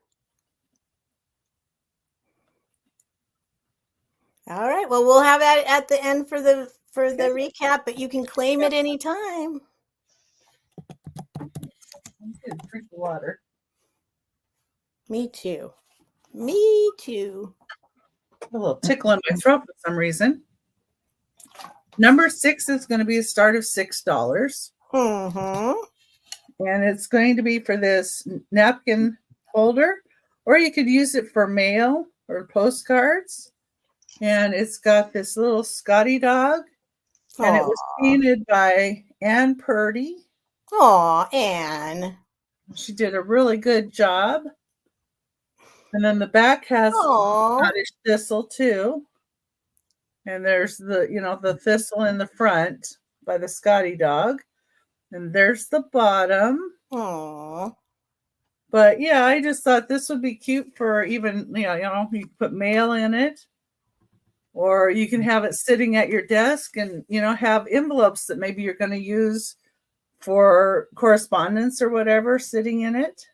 All right. Well, we'll have that at the end for the recap, but you can claim it anytime. Drink the water. Me too. Me too. A little tickle in my throat for some reason. Number 6 is going to be a start of $6. And it's going to be for this napkin holder, or you could use it for mail or postcards. And it's got this little Scotty dog. And it was painted by Ann Purdy. Aw, Ann. She did a really good job. And then the back has Scottish thistle too. And there's the thistle in the front by the Scotty dog. And there's the bottom. Aww. But yeah, I just thought this would be cute for even, you put mail in it. Or you can have it sitting at your desk and, have envelopes that maybe you're going to use for correspondence or whatever sitting in it.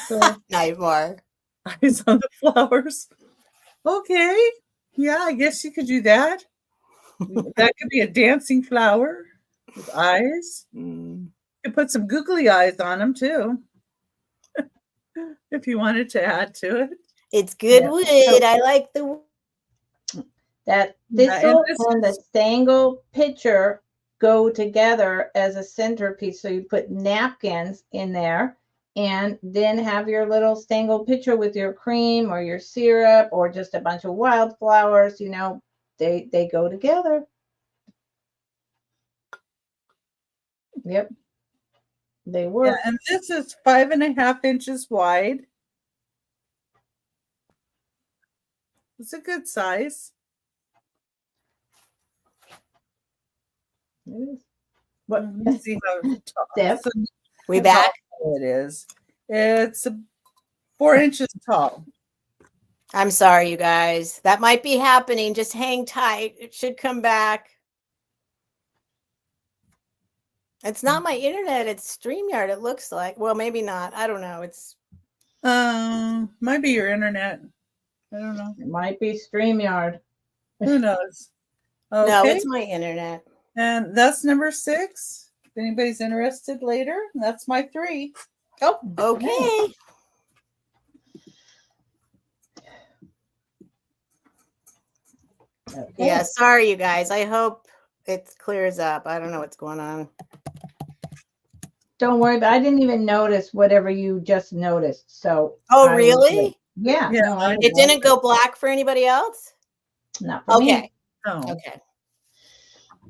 So nice more. Eyes on the flowers. Okay. Yeah, I guess you could do that. That could be a dancing flower with eyes. You could put some googly eyes on them too. If you wanted to add to it. It's good wood. I like the wood. That thistle and the Stangle picture go together as a centerpiece. So you put napkins in there and then have your little Stangle picture with your cream or your syrup or just a bunch of wildflowers. They go together. Yep. They work. Yeah, and this is 5.5 inches wide. It's a good size. Let's see how Steph, we back. It is. It's 4 inches tall. I'm sorry, you guys. That might be happening. Just hang tight. It should come back. It's not my internet. It's StreamYard. It looks like. Well, maybe not. I don't know. It's might be your internet. I don't know. It might be StreamYard. Who knows? Okay. No, it's my internet. And that's number 6. If anybody's interested later, that's my 3. Oh, okay. Yeah, sorry, you guys. I hope it clears up. I don't know what's going on. Don't worry, but I didn't even notice whatever you just noticed. So. Oh, really? Yeah. No, it didn't go black for anybody else? Not for me. Oh. Okay.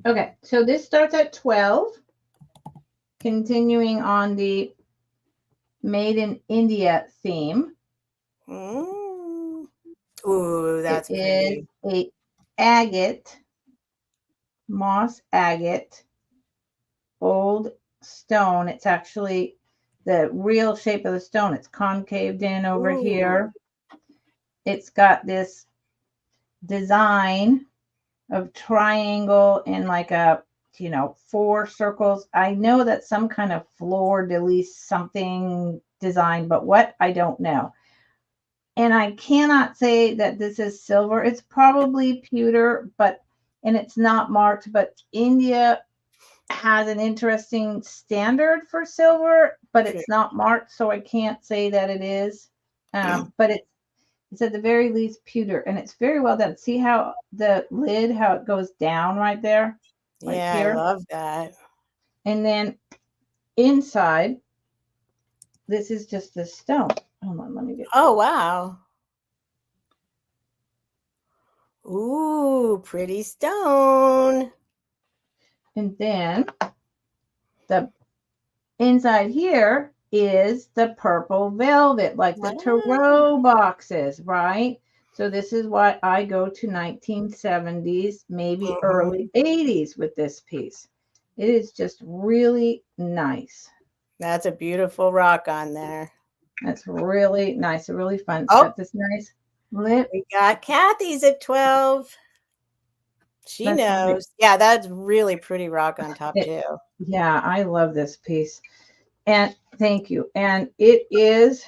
Okay, so this starts at 12. Continuing on the Made in India theme. Ooh, that's it pretty. Is a agate, moss agate, old stone. It's actually the real shape of the stone. It's concaved in over here. It's got this design of triangle and like a 4 circles. I know that's some kind of fleur-de-lis something design, but what, I don't know. And I cannot say that this is silver. It's probably pewter, and it's not marked, but India has an interesting standard for silver, but it's not marked, so I can't say that it is. But it's at the very least pewter, and it's very well done. See how the lid, how it goes down right there? Right here. I love that. And then inside, this is just the stone. Hold on, let me get. Oh, wow. Ooh, pretty stone. And then the inside here is the purple velvet, like the tarot boxes, right? So this is why I go to 1970s, maybe early 80s with this piece. It is just really nice. That's a beautiful rock on there. That's really nice. Really fun. It's Oh, got this nice lip. We got Kathy's at 12. She knows. Yeah, that's really pretty rock on top too. Yeah, I love this piece. And thank you. And it is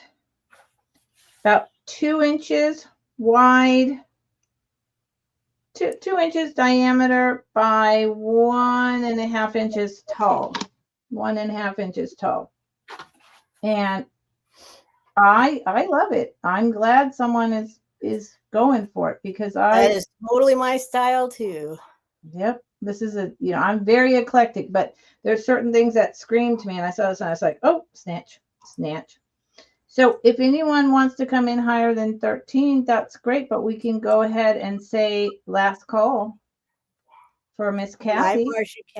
about 2 inches wide, two inches diameter by 1.5 inches tall. 1.5 inches tall. And I love it. I'm glad someone is going for it because that is totally my style too. Yep. This is I'm very eclectic, but there's certain things that scream to me. And I saw this and I was like, oh, snatch. So if anyone wants to come in higher than 13, that's great. But we can go ahead and say last call for Miss Kathy.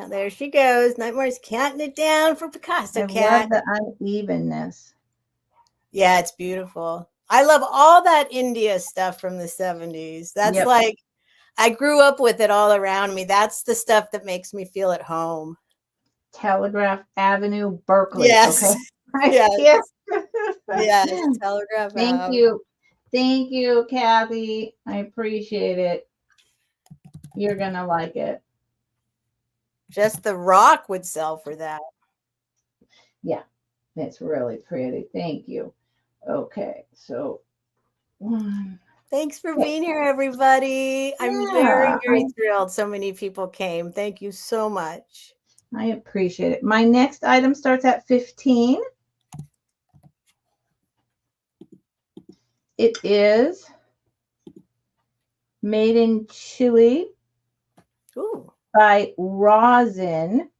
There she goes. Nightmare's counting it down for Picasso Cat. I love the unevenness. Yeah, it's beautiful. I love all that India stuff from the 70s. That's like, I grew up with it all around me. That's the stuff that makes me feel at home. Telegraph Avenue, Berkeley. Yes. Okay. Yes. Yes. Telegraph Thank you. Thank you, Kathy. I appreciate it. You're going to like it. Just the rock would sell for that. Yeah. It's really pretty. Thank you. Okay. So. Thanks for being here, everybody. I'm very, very thrilled so many people came. Thank you so much. I appreciate it. My next item starts at 15. It is made in Chile. Ooh. By Rosin.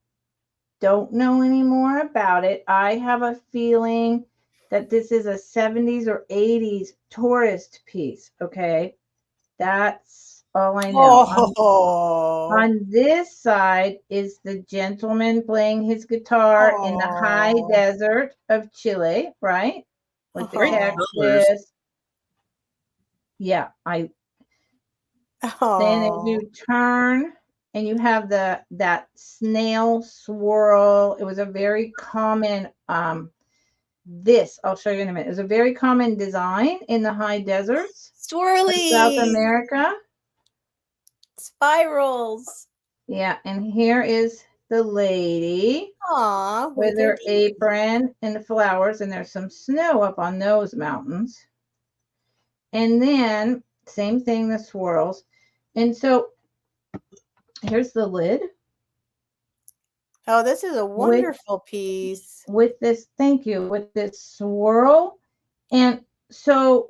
Don't know any more about it. I have a feeling that this is a 70s or 80s tourist piece. Okay. That's all I know. On this side is the gentleman playing his guitar in the high desert of Chile, right? With the cactus. Yeah. Then if you turn and you have that snail swirl, it was a very common I'll show you in a minute. It was a very common design in the high deserts. Swirly. South America. Spirals. Yeah, and here is the lady with her apron and the flowers, and there's some snow up on those mountains. And then same thing, the swirls. And so here's the lid. Oh, this is a wonderful piece. With this, thank you, with this swirl. And so,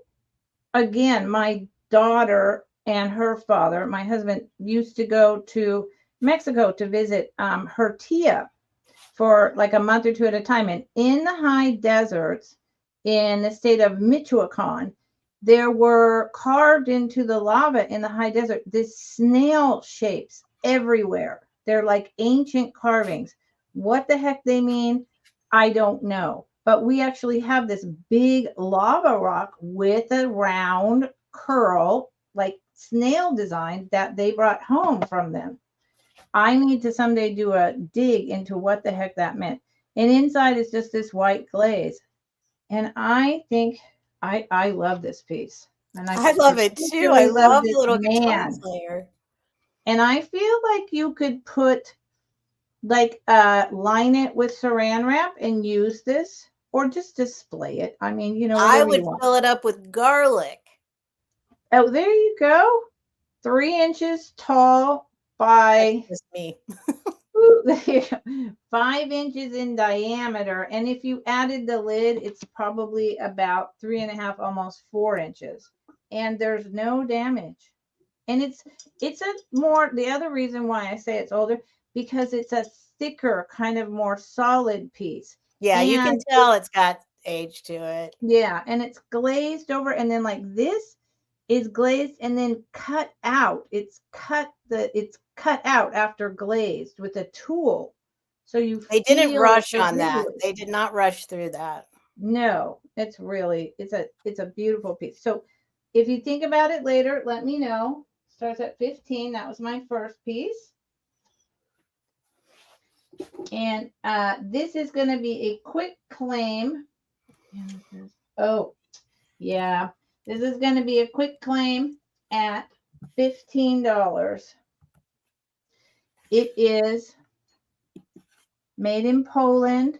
again, my daughter and her father, my husband, used to go to Mexico to visit her tia for like a month or two at a time. And in the high deserts in the state of Michoacan, there were carved into the lava in the high desert this snail shapes everywhere. They're like ancient carvings. What the heck they mean, I don't know. But we actually have this big lava rock with a round curl, like snail design that they brought home from them. I need to someday do a dig into what the heck that meant. And inside is just this white glaze. And I think I love this piece. And I love it too. I love the little guitar player. And I feel like you could put line it with saran wrap and use this, or just display it. I mean, I would fill it up with garlic. Oh, there you go. 3 inches tall by just me. 5 inches in diameter. And if you added the lid, it's probably about 3.5, almost 4 inches. And there's no damage. And it's the other reason why I say it's older, because it's a thicker, kind of more solid piece. Yeah, you can tell it's got age to it. Yeah, and it's glazed over, and then like this is glazed and then cut out. It's cut out after glazed with a tool. So they didn't rush on that. They did not rush through that. No, it's a beautiful piece. So if you think about it later, let me know. Starts at 15. That was my first piece. And this is going to be a quick claim. Oh, yeah. This is going to be a quick claim at $15. It is made in Poland.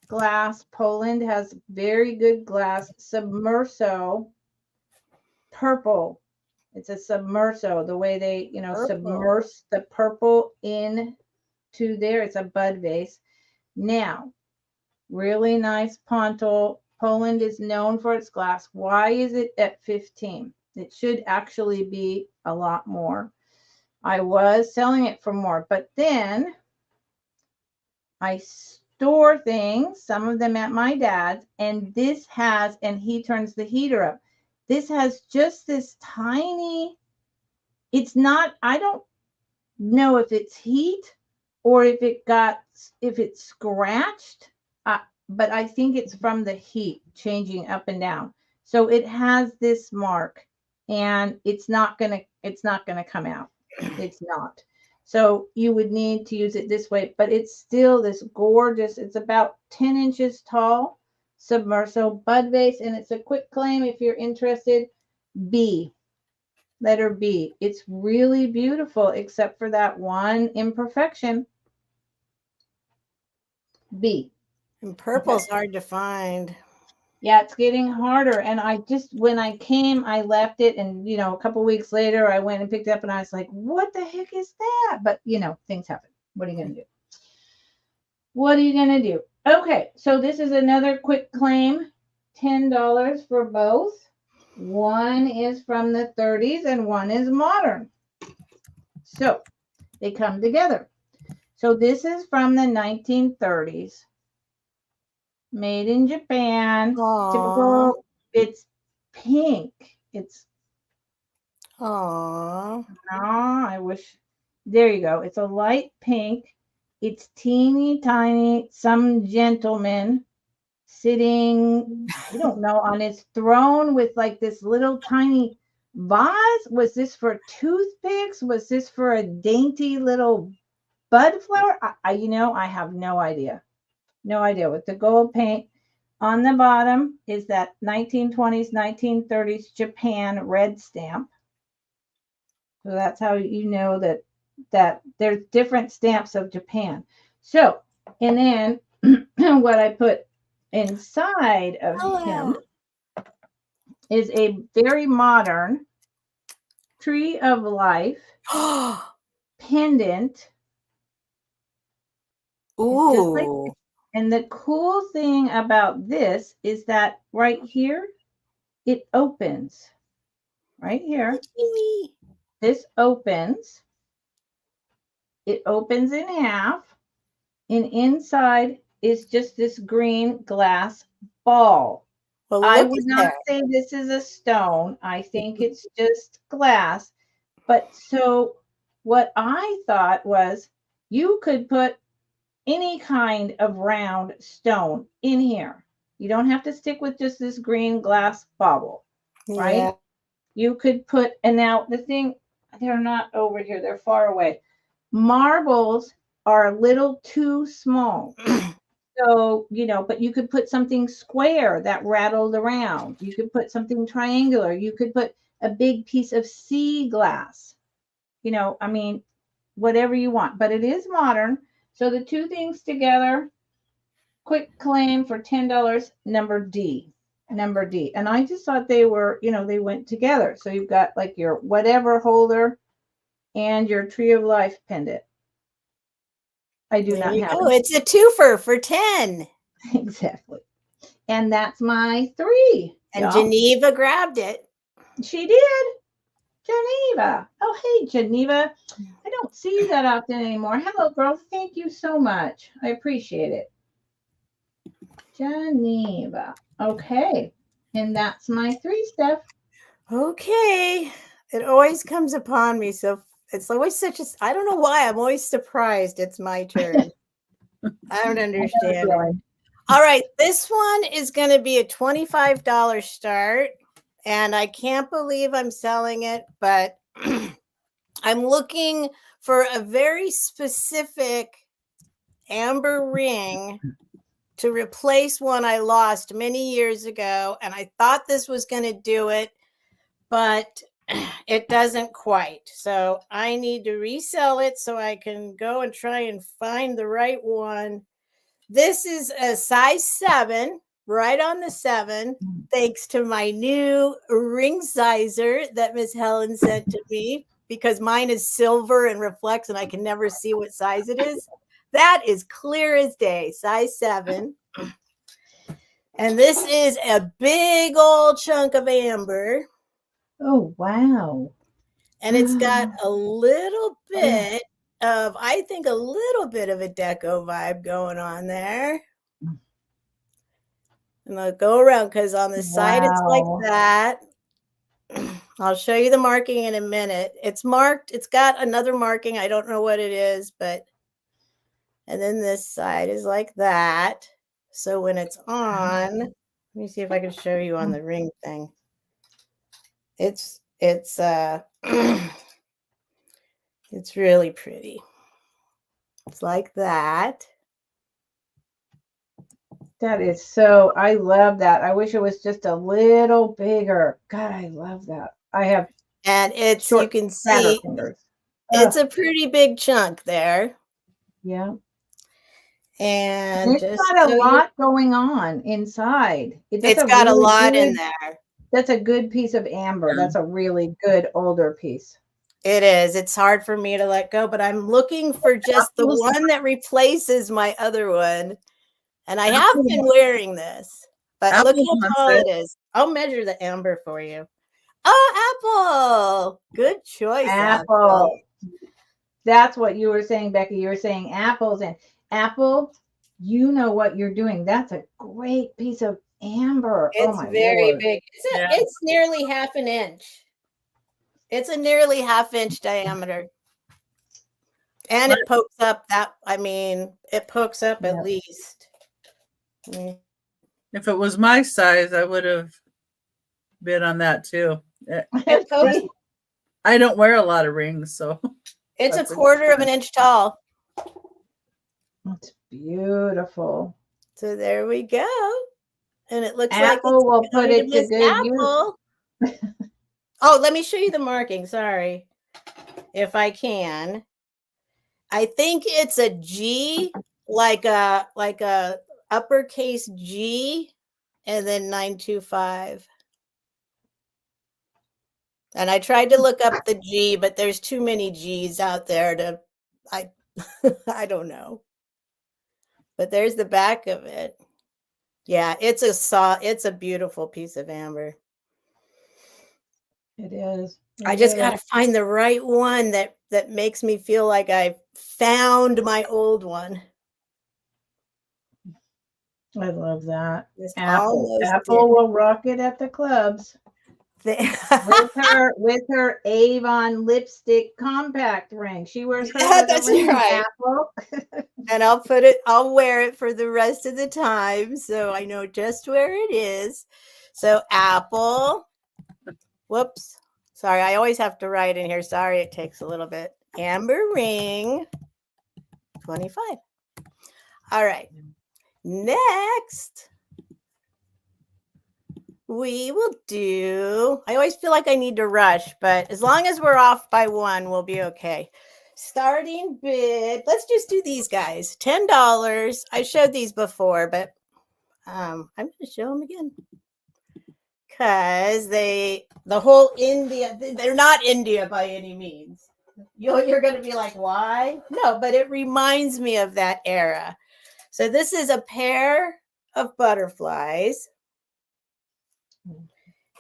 Glass. Poland has very good glass. Submerso. Purple. It's a Submerso, the way they, Purple. submerse the purple into there. It's a bud vase. Now, really nice pontal. Poland is known for its glass. Why is it at 15? It should actually be a lot more. I was selling it for more, but then I store things, some of them at my dad's, and this has, and he turns the heater up. This has just this tiny, it's not, I don't know if it's heat or if it's scratched, but I think it's from the heat changing up and down. So it has this mark, and it's not gonna come out. It's not. So you would need to use it this way, but it's still this gorgeous, it's about 10 inches tall, Submerso bud vase, and it's a quick claim if you're interested. B, letter B. It's really beautiful, except for that one imperfection. B. And purple's hard to find. Yeah, it's getting harder. And when I came, I left it. And, a couple weeks later, I went and picked it up and I was like, what the heck is that? But, things happen. What are you going to do? What are you going to do? Okay. So this is another quick claim. $10 for both. One is from the 30s and one is modern. So they come together. So this is from the 1930s. Made in Japan. Aww. Typical. It's pink. It's. Aww. Oh, I wish. There you go. It's a light pink. It's teeny tiny. Some gentleman sitting, I don't know, on his throne with like this little tiny vase. Was this for toothpicks? Was this for a dainty little bud flower? I have no idea. No idea. With the gold paint on the bottom is that 1920s, 1930s Japan red stamp. So that's how you know that there's different stamps of Japan. So, and then what I put inside of him is a very modern tree of life pendant. Ooh. And the cool thing about this is that right here, it opens. Right here. This opens. It opens in half. And inside is just this green glass ball. Well, I would not say this is a stone. I think it's just glass. But so what I thought was you could put any kind of round stone in here. You don't have to stick with just this green glass bauble, right? Yeah. You could put, and now the thing, they're not over here. They're far away. Marbles are a little too small. So, but you could put something square that rattled around. You could put something triangular. You could put a big piece of sea glass. Whatever you want. But it is modern. So the two things together, quick claim for $10, number D. And I just thought they were, they went together. So you've got like your whatever holder and your tree of life pendant. I do not have it. Oh, it's a twofer for 10. Exactly. And that's my 3. And Geneva grabbed it. She did. Geneva. Oh, hey, Geneva. I don't see you that often anymore. Hello, girl. Thank you so much. I appreciate it. Geneva. Okay. And that's my 3, Steph. Okay. It always comes upon me. So it's always I don't know why. I'm always surprised it's my turn. I don't understand. All right. This one is going to be a $25 start. And I can't believe I'm selling it, but I'm looking for a very specific amber ring to replace one I lost many years ago. And I thought this was going to do it, but it doesn't quite. So I need to resell it so I can go and try and find the right one. This is a size 7 right on the 7, thanks to my new ring sizer that Miss Helen sent to me, because mine is silver and reflects and I can never see what size it is. That is clear as day, size 7. And this is a big old chunk of amber. Oh, wow. And it's got a little bit of, I think, a little bit of a deco vibe going on there. And I'll go around because on the side it's like that. I'll show you the marking in a minute. It's marked. It's got another marking. I don't know what it is, but, and then this side is like that. So when it's on, let me see if I can show you on the ring thing. It's it's really pretty. It's like that. That is so, I love that. I wish it was just a little bigger. God, I love that. I have, and it's, you can see, it's a pretty big chunk there. Yeah. And it's got a lot going on inside. It's got a lot in there. That's a good piece of amber. That's a really good older piece. It is. It's hard for me to let go, but I'm looking for just the one that replaces my other one. And I have been wearing this, but look how tall it is. I'll measure the amber for you. Oh, Apple. Good choice. Apple. That's what you were saying, Becky. You were saying apples, and Apple, you know what you're doing. That's a great piece of amber. It's very big. It's nearly half an inch. It's a nearly half-inch diameter. And it pokes up that, I mean, it pokes up at least. If it was my size, I would have bid on that too. I don't wear a lot of rings, so. It's a quarter of an inch tall. That's beautiful. So there we go. And it looks Apple like will put it to good use. Oh, let me show you the marking. Sorry. If I can. I think it's a G, like a uppercase G, and then 925. And I tried to look up the G, but there's too many G's out there to, I don't know. But there's the back of it. Yeah, it's a beautiful piece of amber. It is. I just got to find the right one that makes me feel like I found my old one. I love that. It's Apple will rock it at the clubs. with her Avon lipstick compact ring. She wears her that's right. Apple. And I'll wear it for the rest of the time, so I know just where it is. So Apple. Whoops. Sorry, I always have to write in here. Sorry, it takes a little bit. Amber ring 25. All right. Next, we will do, I always feel like I need to rush, but as long as we're off by 1, we'll be okay. Starting bid, let's just do these guys. $10. I showed these before, but I'm going to show them again. Because the whole India, they're not India by any means. You're going to be like, why? No, but it reminds me of that era. So this is a pair of butterflies.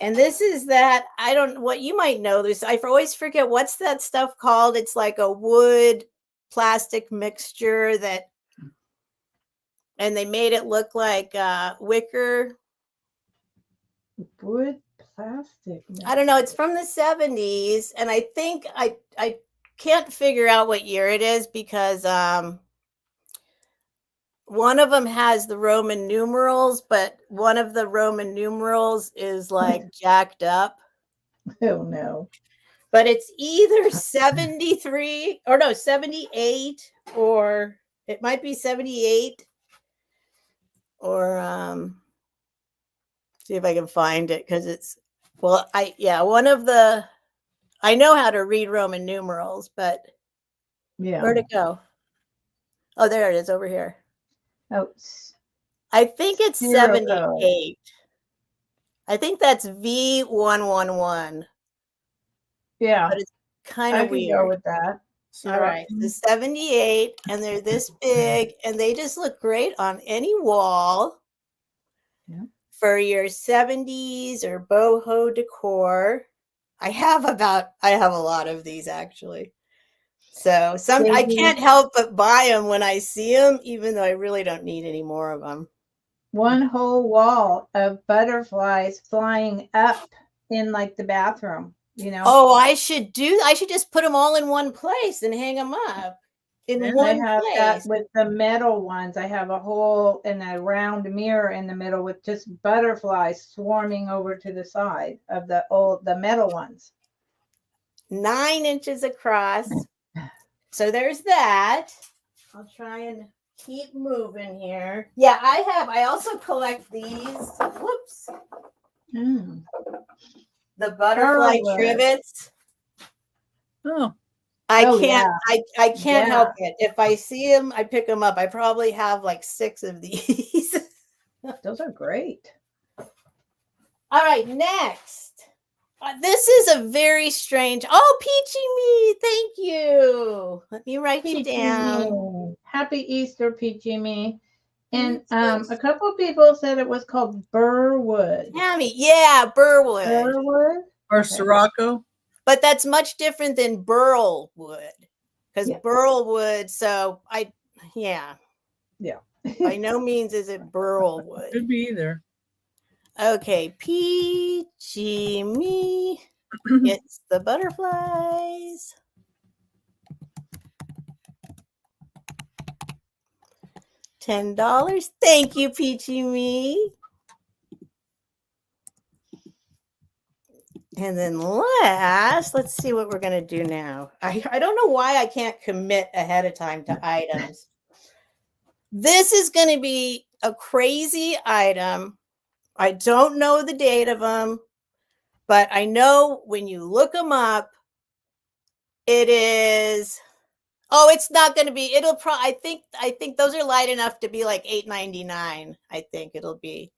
And this is that, I don't, what you might know this, I always forget, what's that stuff called? It's like a wood plastic mixture that, and they made it look like wicker. Wood plastic. I don't know. It's from the 70s. And I think I can't figure out what year it is because one of them has the Roman numerals, but one of the Roman numerals is like jacked up. Oh no. But it's either 73 or no, 78, or it might be 78, or see if I can find it, because it's, well, one of the, I know how to read Roman numerals, but yeah, where'd it go? Oh, there it is over here. Oh, I think it's Serial code. 78. I think that's V111. Yeah, But it's kind I of could weird. go with that. All right, the 78, and they're this big, and they just look great on any wall. Yeah. For your 70s or boho decor. I have a lot of these actually. So I can't help but buy them when I see them, even though I really don't need any more of them. One whole wall of butterflies flying up in like the bathroom, you know. Oh, I should just put them all in one place and hang them up in one I have place. that with the metal ones. I have a hole and a round mirror in the middle with just butterflies swarming over to the side of the metal ones. 9 inches across. So there's that. I'll try and keep moving here. Yeah, I also collect these. Whoops. The butterfly trivets. Oh. I can't help it. If I see them, I pick them up. I probably have like 6 of these. Those are great. All right, next. This is a very strange. Oh, Peachy Me, thank you. Let me write you down. Happy Easter, Peachy Me. And a couple of people said it was called burwood. Tammy, yeah, burwood. Burwood or Sirocco. But that's much different than burl wood, because burl wood. So yeah. By no means is it burl wood. Could be either. Okay, Peachy Me gets the butterflies. $10. Thank you, Peachy Me. And then let's see what we're going to do now. I don't know why I can't commit ahead of time to items. This is going to be a crazy item. I don't know the date of them, but I know when you look them up, it is. Oh, it's not going to be. It'll probably. I think those are light enough to be like $8.99. I think it'll be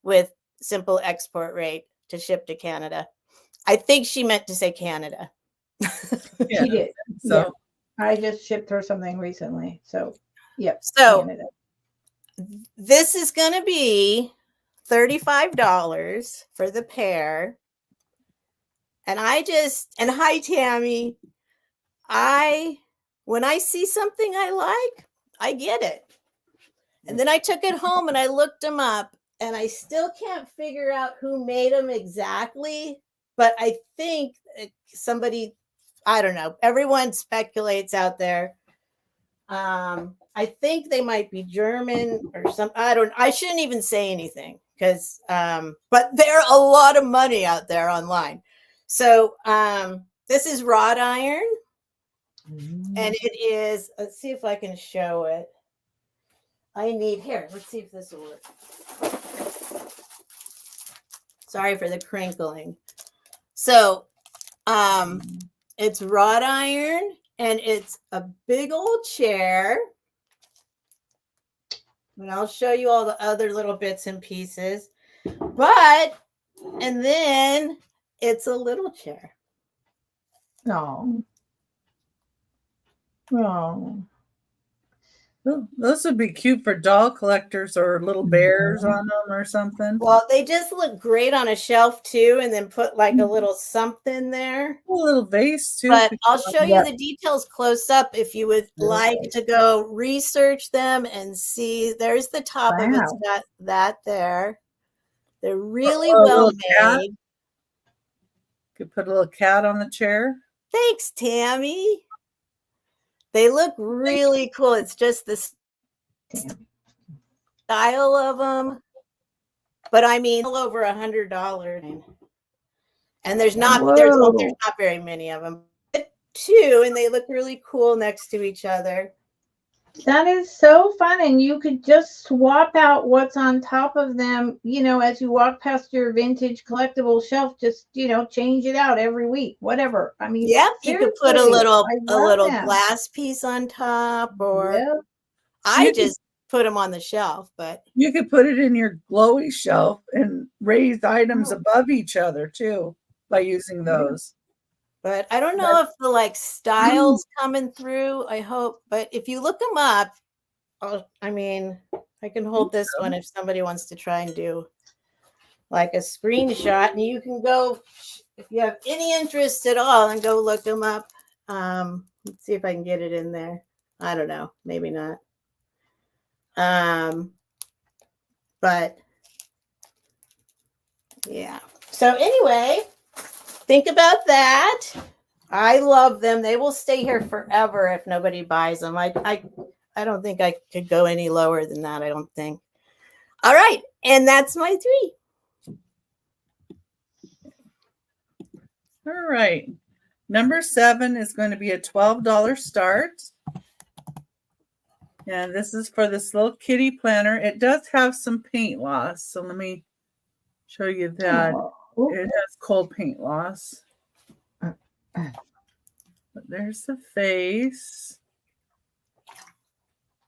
with simple export rate to ship to Canada. I think she meant to say Canada. She did. So I just shipped her something recently. So So Canada. This is going to be $35 for the pair. And hi, Tammy. When I see something I like, I get it. And then I took it home and I looked them up, and I still can't figure out who made them exactly. But I think somebody, I don't know. Everyone speculates out there. I think they might be German or something. I shouldn't even say anything because, but they're a lot of money out there online. So this is wrought iron, and it is. Let's see if I can show it. Let's see if this will work. Sorry for the crinkling. So it's wrought iron, and it's a big old chair. And I'll show you all the other little bits and pieces. And then it's a little chair. Oh. Those would be cute for doll collectors or little bears on them or something. Well, they just look great on a shelf too, and then put like a little something there. A little vase too. But I'll show you the details close up if you would like to go research them and see. There's the top of it's got that there. They're really well made. Could put a little cat on the chair. Thanks, Tammy. They look really cool. It's just the style of them. But I mean, all over $100. And there's not very many of them. But 2, and they look really cool next to each other. That is so fun. And you could just swap out what's on top of them, as you walk past your vintage collectible shelf, just, change it out every week, whatever. I mean, you could put a little glass piece on top, or I just put them on the shelf, but you could put it in your glowy shelf and raise items above each other too by using those. But I don't know if the like styles coming through. I hope, but if you look them up, I mean, I can hold this one if somebody wants to try and do like a screenshot, and you can go if you have any interest at all and go look them up. Let's see if I can get it in there. I don't know, maybe not. But yeah. So anyway, think about that. I love them. They will stay here forever if nobody buys them. I don't think I could go any lower than that. I don't think. All right, and that's my 3. All right. Number 7 is going to be a $12 start. And this is for this little kitty planner. It does have some paint loss. So let me show you that. It has cold paint loss. But there's the face.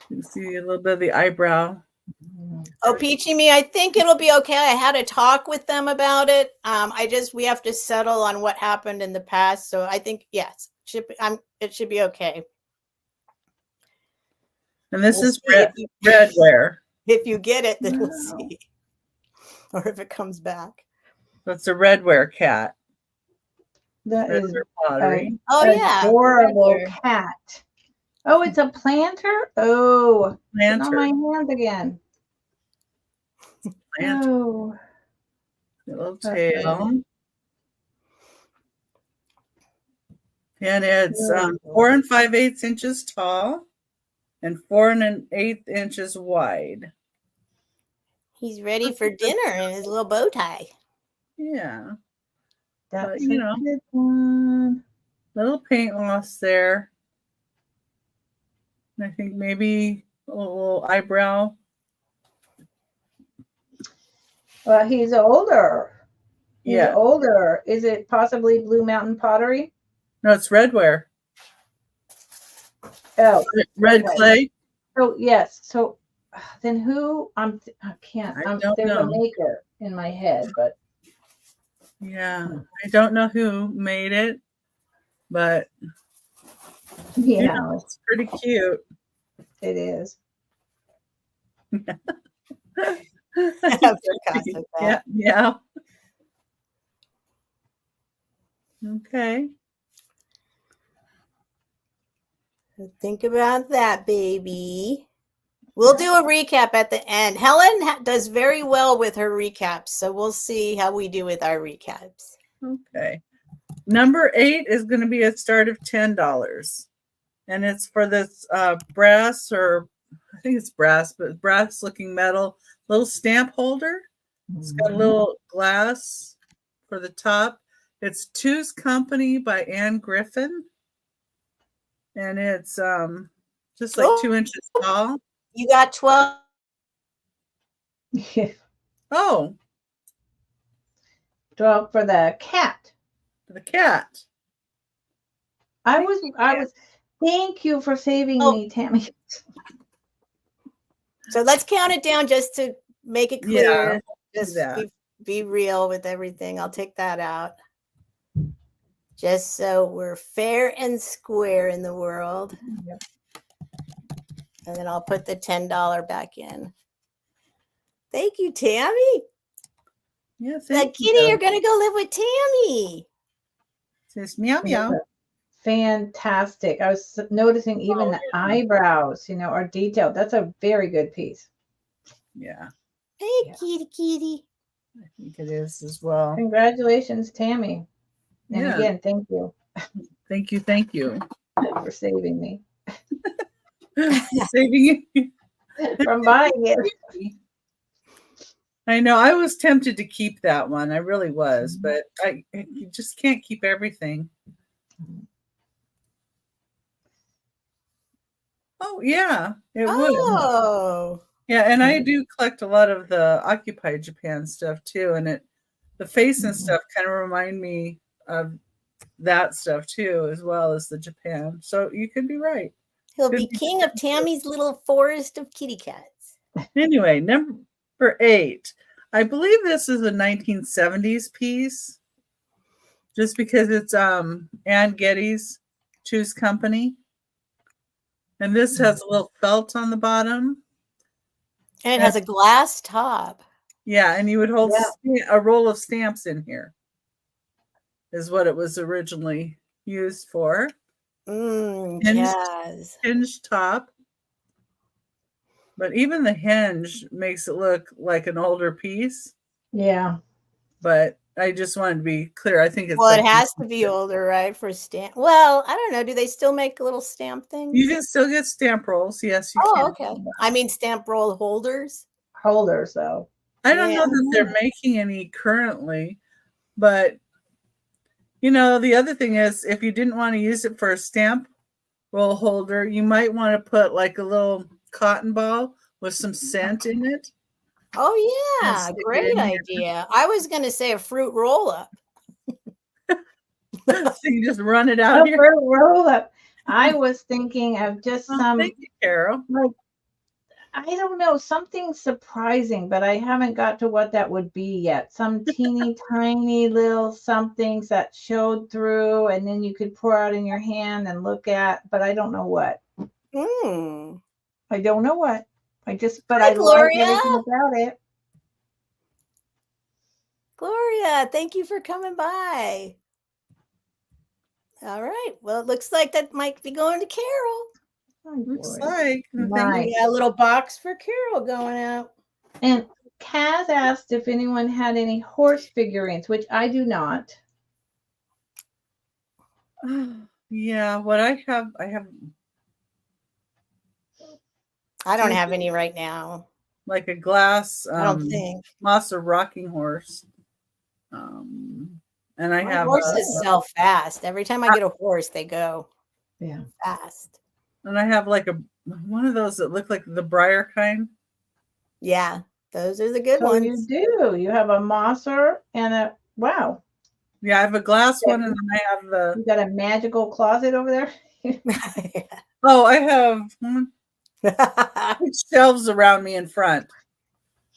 You can see a little bit of the eyebrow. Oh, Peachy Me, I think it'll be okay. I had a talk with them about it. We have to settle on what happened in the past. So I think, yes, it should be okay. And this is redware. If you get it, then we'll see. Or if it comes back. That's a redware cat. That is pottery. adorable cat. Oh, it's a planter? Oh, Planter. on my hand again. Planter. Oh. Little tail. And it's 4 5/8 inches tall and 4 1/8 inches wide. He's ready for dinner in his little bow tie. Yeah. That's a good one. Little paint loss there. I think maybe a little eyebrow. Well, he's older. He's Yeah. older. Is it possibly Blue Mountain Pottery? No, it's redware. Oh, Red clay. Oh, yes. So then who? I can't. don't there's know. a maker in my head, but Yeah, I don't know who made it, but yeah, it's pretty cute. it is. Yeah. Okay. Think about that, baby. We'll do a recap at the end. Helen does very well with her recaps, so we'll see how we do with our recaps. Okay. Number 8 is going to be a start of $10. And it's for this brass, or I think it's brass, but brass looking metal little stamp holder. It's got a little glass for the top. It's Two's Company by Anne Griffin. And it's just like 2 inches tall. You got 12. Oh. 12 for the cat. For the cat. I was thank you for saving me, Tammy. So let's count it down just to make it clear. Yeah, just be real with everything. I'll take that out. Just so we're fair and square in the world. Yep. And then I'll put the $10 back in. Thank you, Tammy. Yeah, that kitty, you're going to go live with Tammy. Says meow meow. Fantastic. I was noticing even the eyebrows, are detailed. That's a very good piece. Yeah. Hey, kitty. I think it is as well. Congratulations, Tammy. And again, thank you. Thank you. For saving me. Saving you. From buying it. I know. I was tempted to keep that one. I really was, but you just can't keep everything. Oh, yeah. It would. Yeah, and I do collect a lot of the Occupy Japan stuff too, and the face and stuff kind of remind me of that stuff too, as well as the Japan. So you could be right. He'll be king of Tammy's little forest of kitty cats. Anyway, number 8. I believe this is a 1970s piece. Just because it's Ann Getty's Choose Company. And this has a little felt on the bottom. And it has a glass top. Yeah, and you would hold a roll of stamps in here. Is what it was originally used for. Yes. Hinge top. But even the hinge makes it look like an older piece. Yeah. But I just wanted to be clear. I think it's it has to be older, right? For stamp. Well, I don't know. Do they still make little stamp things? You can still get stamp rolls. Yes, you can. Okay. I mean, stamp roll holders. Holders, though. I don't know that they're making any currently, but the other thing is, if you didn't want to use it for a stamp roll holder, you might want to put like a little cotton ball with some scent in it. Oh yeah, great idea. I was going to say a fruit roll up. So you just run it out here. Fruit roll up. I was thinking of just some. Thank you, Carol. Like, I don't know, something surprising, but I haven't got to what that would be yet. Some teeny tiny little somethings that showed through, and then you could pour out in your hand and look at, but I don't know what. I don't know what. But I like everything about it. Gloria, thank you for coming by. All right. Well, it looks like that might be going to Carol. Looks like nice. A little box for Carol going out. And Kaz asked if anyone had any horse figurines, which I do not. Yeah, what I have. I don't have any right now. Like a glass. I don't think. Monster rocking horse. And I have horses sell fast. Every time I get a horse, they go fast. And I have like one of those that look like the briar kind. Yeah, those are the good ones. You do. You have a mosser and a wow. Yeah, I have a glass one, and then I have the. You got a magical closet over there. Oh, I have shelves around me in front.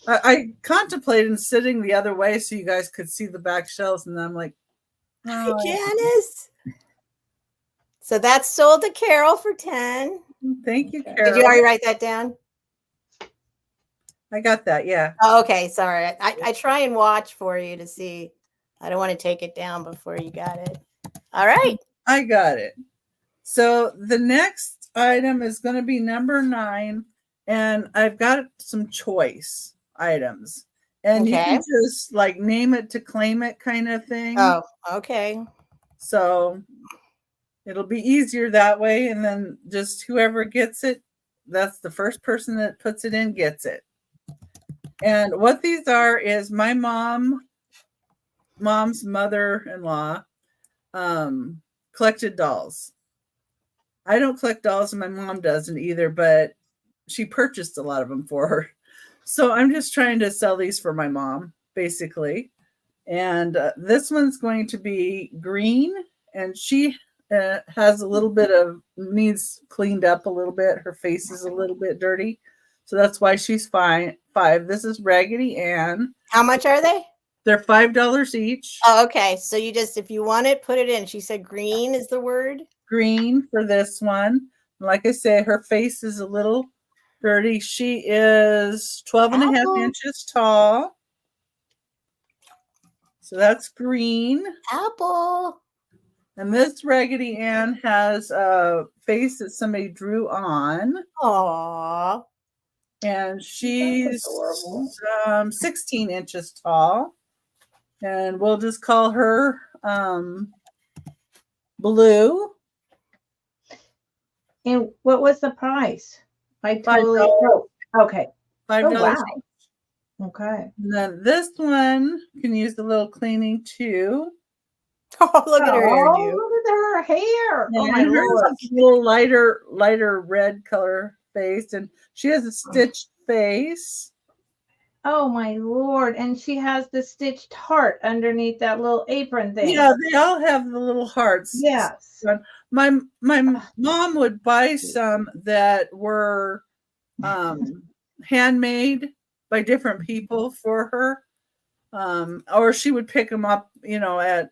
I contemplated sitting the other way so you guys could see the back shelves, and I'm like, hi, Janice. So that's sold to Carol for 10. Thank you, Carol. Did you already write that down? I got that, yeah. Oh, okay, sorry. I try and watch for you to see. I don't want to take it down before you got it. All right. I got it. So the next item is going to be number 9, and I've got some choice items. And you can just like name it to claim it kind of thing. Oh, okay. So it'll be easier that way, and then just whoever gets it, that's the first person that puts it in gets it. And what these are is my mom's mother-in-law collected dolls. I don't collect dolls, and my mom doesn't either, but she purchased a lot of them for her. So I'm just trying to sell these for my mom, basically. And this one's going to be green, and she has a little bit of needs cleaned up a little bit. Her face is a little bit dirty, so that's why she's 5. This is Raggedy Ann. How much are they? They're $5 each. Oh, okay. So you just, if you want it, put it in. She said green is the word. Green for this one. Like I said, her face is a little dirty. She is 12.5 inches tall. So that's green. Apple. And this Raggedy Ann has a face that somebody drew on. Aww. And she's 16 inches tall. And we'll just call her Blue. And what was the price? I totally okay. $5. Oh, wow. Okay. And then this one can use a little cleaning too. Oh, look at her hairdo. Look at her hair. Oh my Lord. A little lighter red color face, and she has a stitched face. Oh my Lord. And she has the stitched heart underneath that little apron thing. Yeah, they all have the little hearts. Yes. My mom would buy some that were handmade by different people for her. Or she would pick them up, at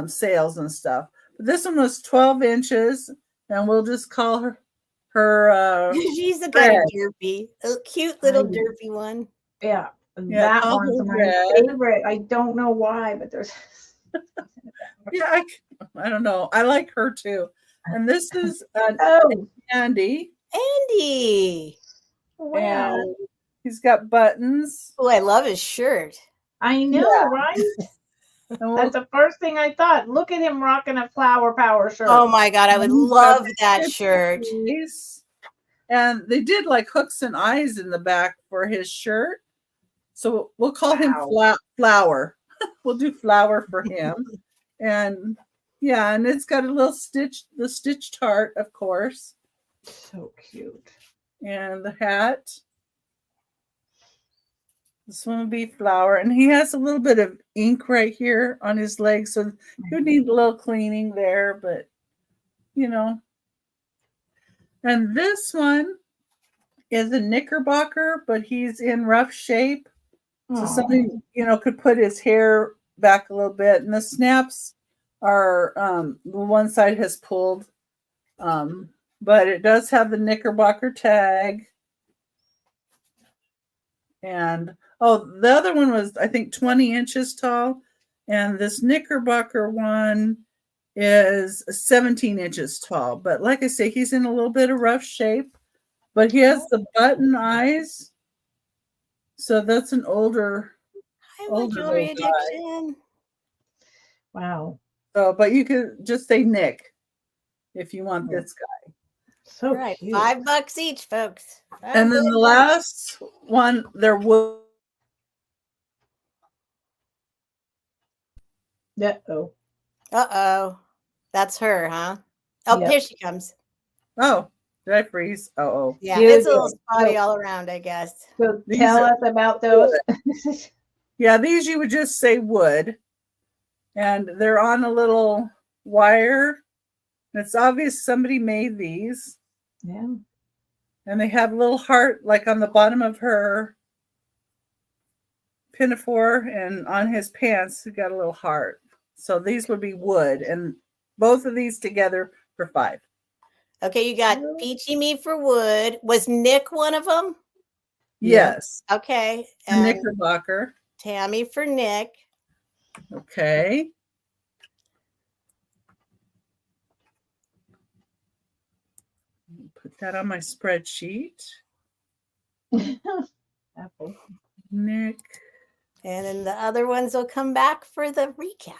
sales and stuff. But this one was 12 inches, and we'll just call her she's the kind of derpy, a cute little derpy one. Yeah, that one's my favorite. I don't know why, but there's yeah, I don't know. I like her too. And this is Andy. Wow. And he's got buttons. Oh, I love his shirt. I know, right? That's the first thing I thought. Look at him rocking a flower power shirt. Oh my God, I would love that shirt. And they did like hooks and eyes in the back for his shirt. So we'll call him Flower. We'll do Flower for him. And and it's got a little the stitched heart, of course. So cute. And the hat. This one will be Flower. And he has a little bit of ink right here on his leg. So you need a little cleaning there, but And this one is a Knickerbocker, but he's in rough shape. So somebody, could put his hair back a little bit. And the snaps are, one side has pulled. But it does have the Knickerbocker tag. And, the other one was, I think, 20 inches tall. And this Knickerbocker one is 17 inches tall. But like I say, he's in a little bit of rough shape. But he has the button eyes. So that's an older jewelry addiction. Wow. So, but you could just say Nick if you want this guy. So right, cute. $5 each, folks. And then the last one, there would. Uh-oh. That's her, huh? Oh, here she comes. Oh, did I freeze? Oh. Yeah, it's a little spotty all around, I guess. So tell us about those. Yeah, these you would just say wood. And they're on a little wire. It's obvious somebody made these. Yeah. And they have a little heart like on the bottom of her pinafore, and on his pants he got a little heart. So these would be wood, and both of these together for $5. Okay, you got Peachy Me for wood. Was Nick one of them? Yes. Okay. And Knickerbocker. Tammy for Nick. Okay. Put that on my spreadsheet. Apple. Nick. And then the other ones will come back for the recap.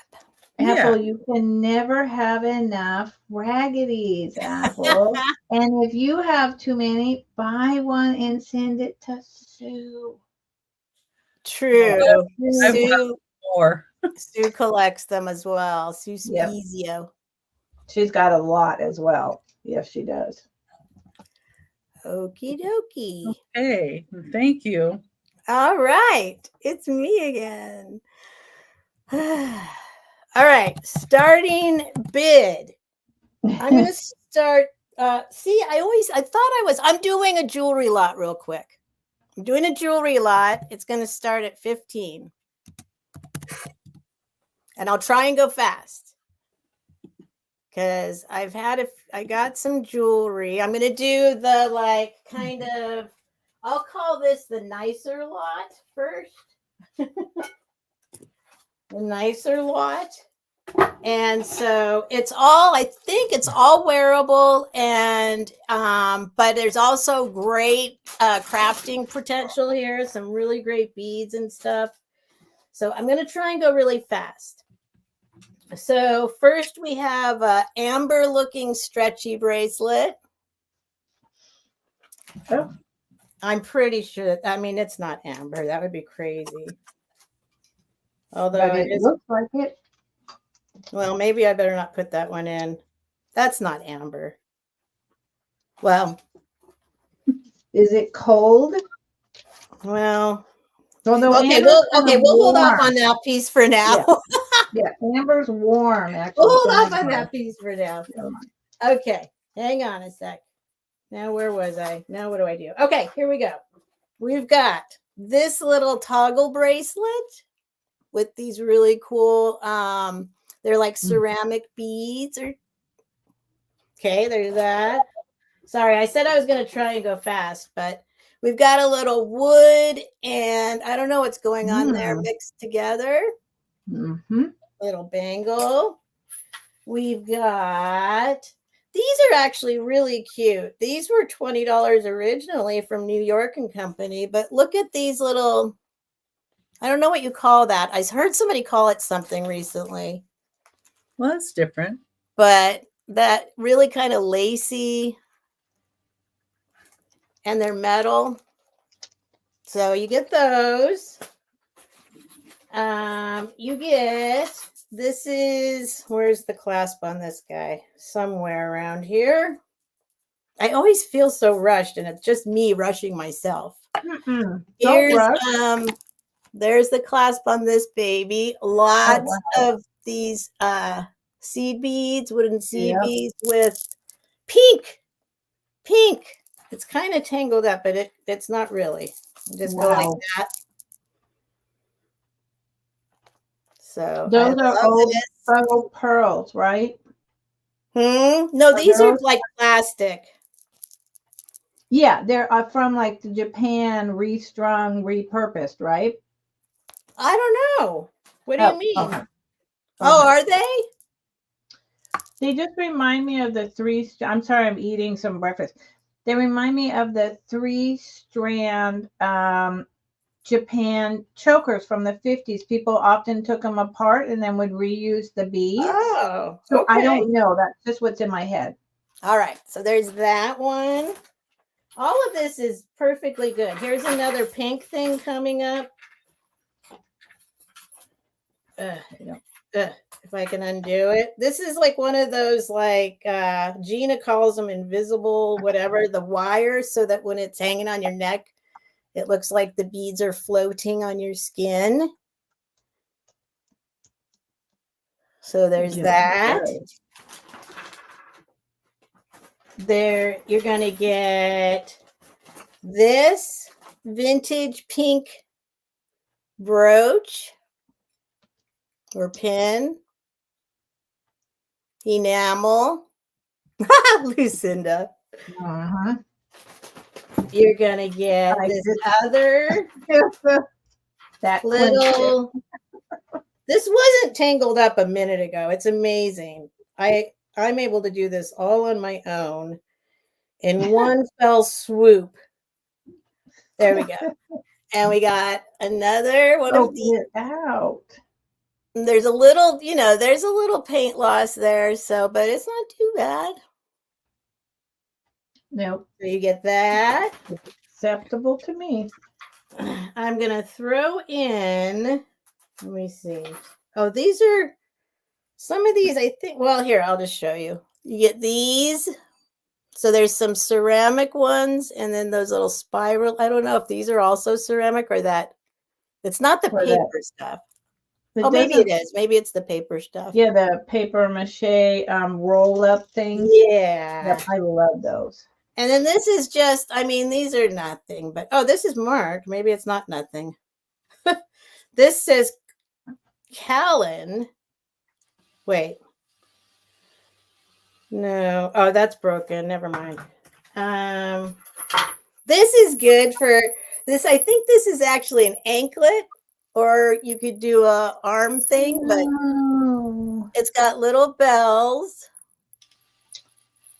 Apple, you can never have enough Raggedy's, Apple. And if you have too many, buy one and send it to Sue. True. Sue collects them as well. Sue Spezio. She's got a lot as well. Yes, she does. Okie dokie. Okay, thank you. All right, it's me again. All right, starting bid. I'm going to start. I'm doing a jewelry lot real quick. I'm doing a jewelry lot. It's going to start at 15. And I'll try and go fast. Because I got some jewelry. I'm going to do the I'll call this the nicer lot first. The nicer lot. And so I think it's all wearable, and but there's also great crafting potential here, some really great beads and stuff. So I'm going to try and go really fast. So first we have a amber looking stretchy bracelet. Oh. I'm pretty sure, it's not amber. That would be crazy. Although it looks like it. Well, maybe I better not put that one in. That's not amber. Well. Is it cold? Well. We'll hold off on that piece for now. Yeah, amber's warm, actually. We'll hold off on that piece for now. Okay, hang on a sec. Now, where was I? Now, what do I do? Okay, here we go. We've got this little toggle bracelet with these really cool, they're like ceramic beads. Okay, there's that. Sorry, I said I was going to try and go fast, but we've got a little wood and I don't know what's going on there mixed together. Little bangle. We've got, these are actually really cute. These were $20 originally from New York and Company, but look at these little, I don't know what you call that. I heard somebody call it something recently. Well, that's different. But that really kind of lacy, and they're metal. So you get those. You get, this is, where's the clasp on this guy? Somewhere around here. I always feel so rushed, and it's just me rushing myself. Here's, there's the clasp on this baby. Lots of these seed beads, wooden seed beads with pink. It's kind of tangled up, but it's not really. Just go like that. So those are old pearls, right? No, these are like plastic. Yeah, they're from like Japan, restrung, repurposed, right? I don't know. What do you mean? Okay. Oh, are they? They just remind me of the I'm sorry, I'm eating some breakfast. They remind me of the 3-strand Japan chokers from the 50s. People often took them apart and then would reuse the beads. Oh, so okay. I don't know. That's just what's in my head. All right. So there's that one. All of this is perfectly good. Here's another pink thing coming up. If I can undo it. This is like one of those, like Gina calls them invisible, whatever, the wires, so that when it's hanging on your neck, it looks like the beads are floating on your skin. So there's that. There, you're going to get this vintage pink brooch or pin. Enamel. Lucinda. You're going to get this other that little. This wasn't tangled up a minute ago. It's amazing. I'm able to do this all on my own in one fell swoop. There we go. And we got another one of these. Out. There's a little, there's a little paint loss there, but it's not too bad. Nope. So you get that. Acceptable to me. I'm going to throw in, let me see. Oh, these are, some of these, I think, well, here, I'll just show you. You get these. So there's some ceramic ones, and then those little spiral. I don't know if these are also ceramic or that. It's not the paper stuff. Maybe it is. Maybe it's the paper stuff. Yeah, the paper mache roll-up things. Yeah. Yep, I love those. And then this is just, these are nothing. But, this is marked. Maybe it's not nothing. This says Callan. Wait. No. Oh, that's broken. Never mind. This is good for this. I think this is actually an anklet, or you could do a arm thing, but it's got little bells.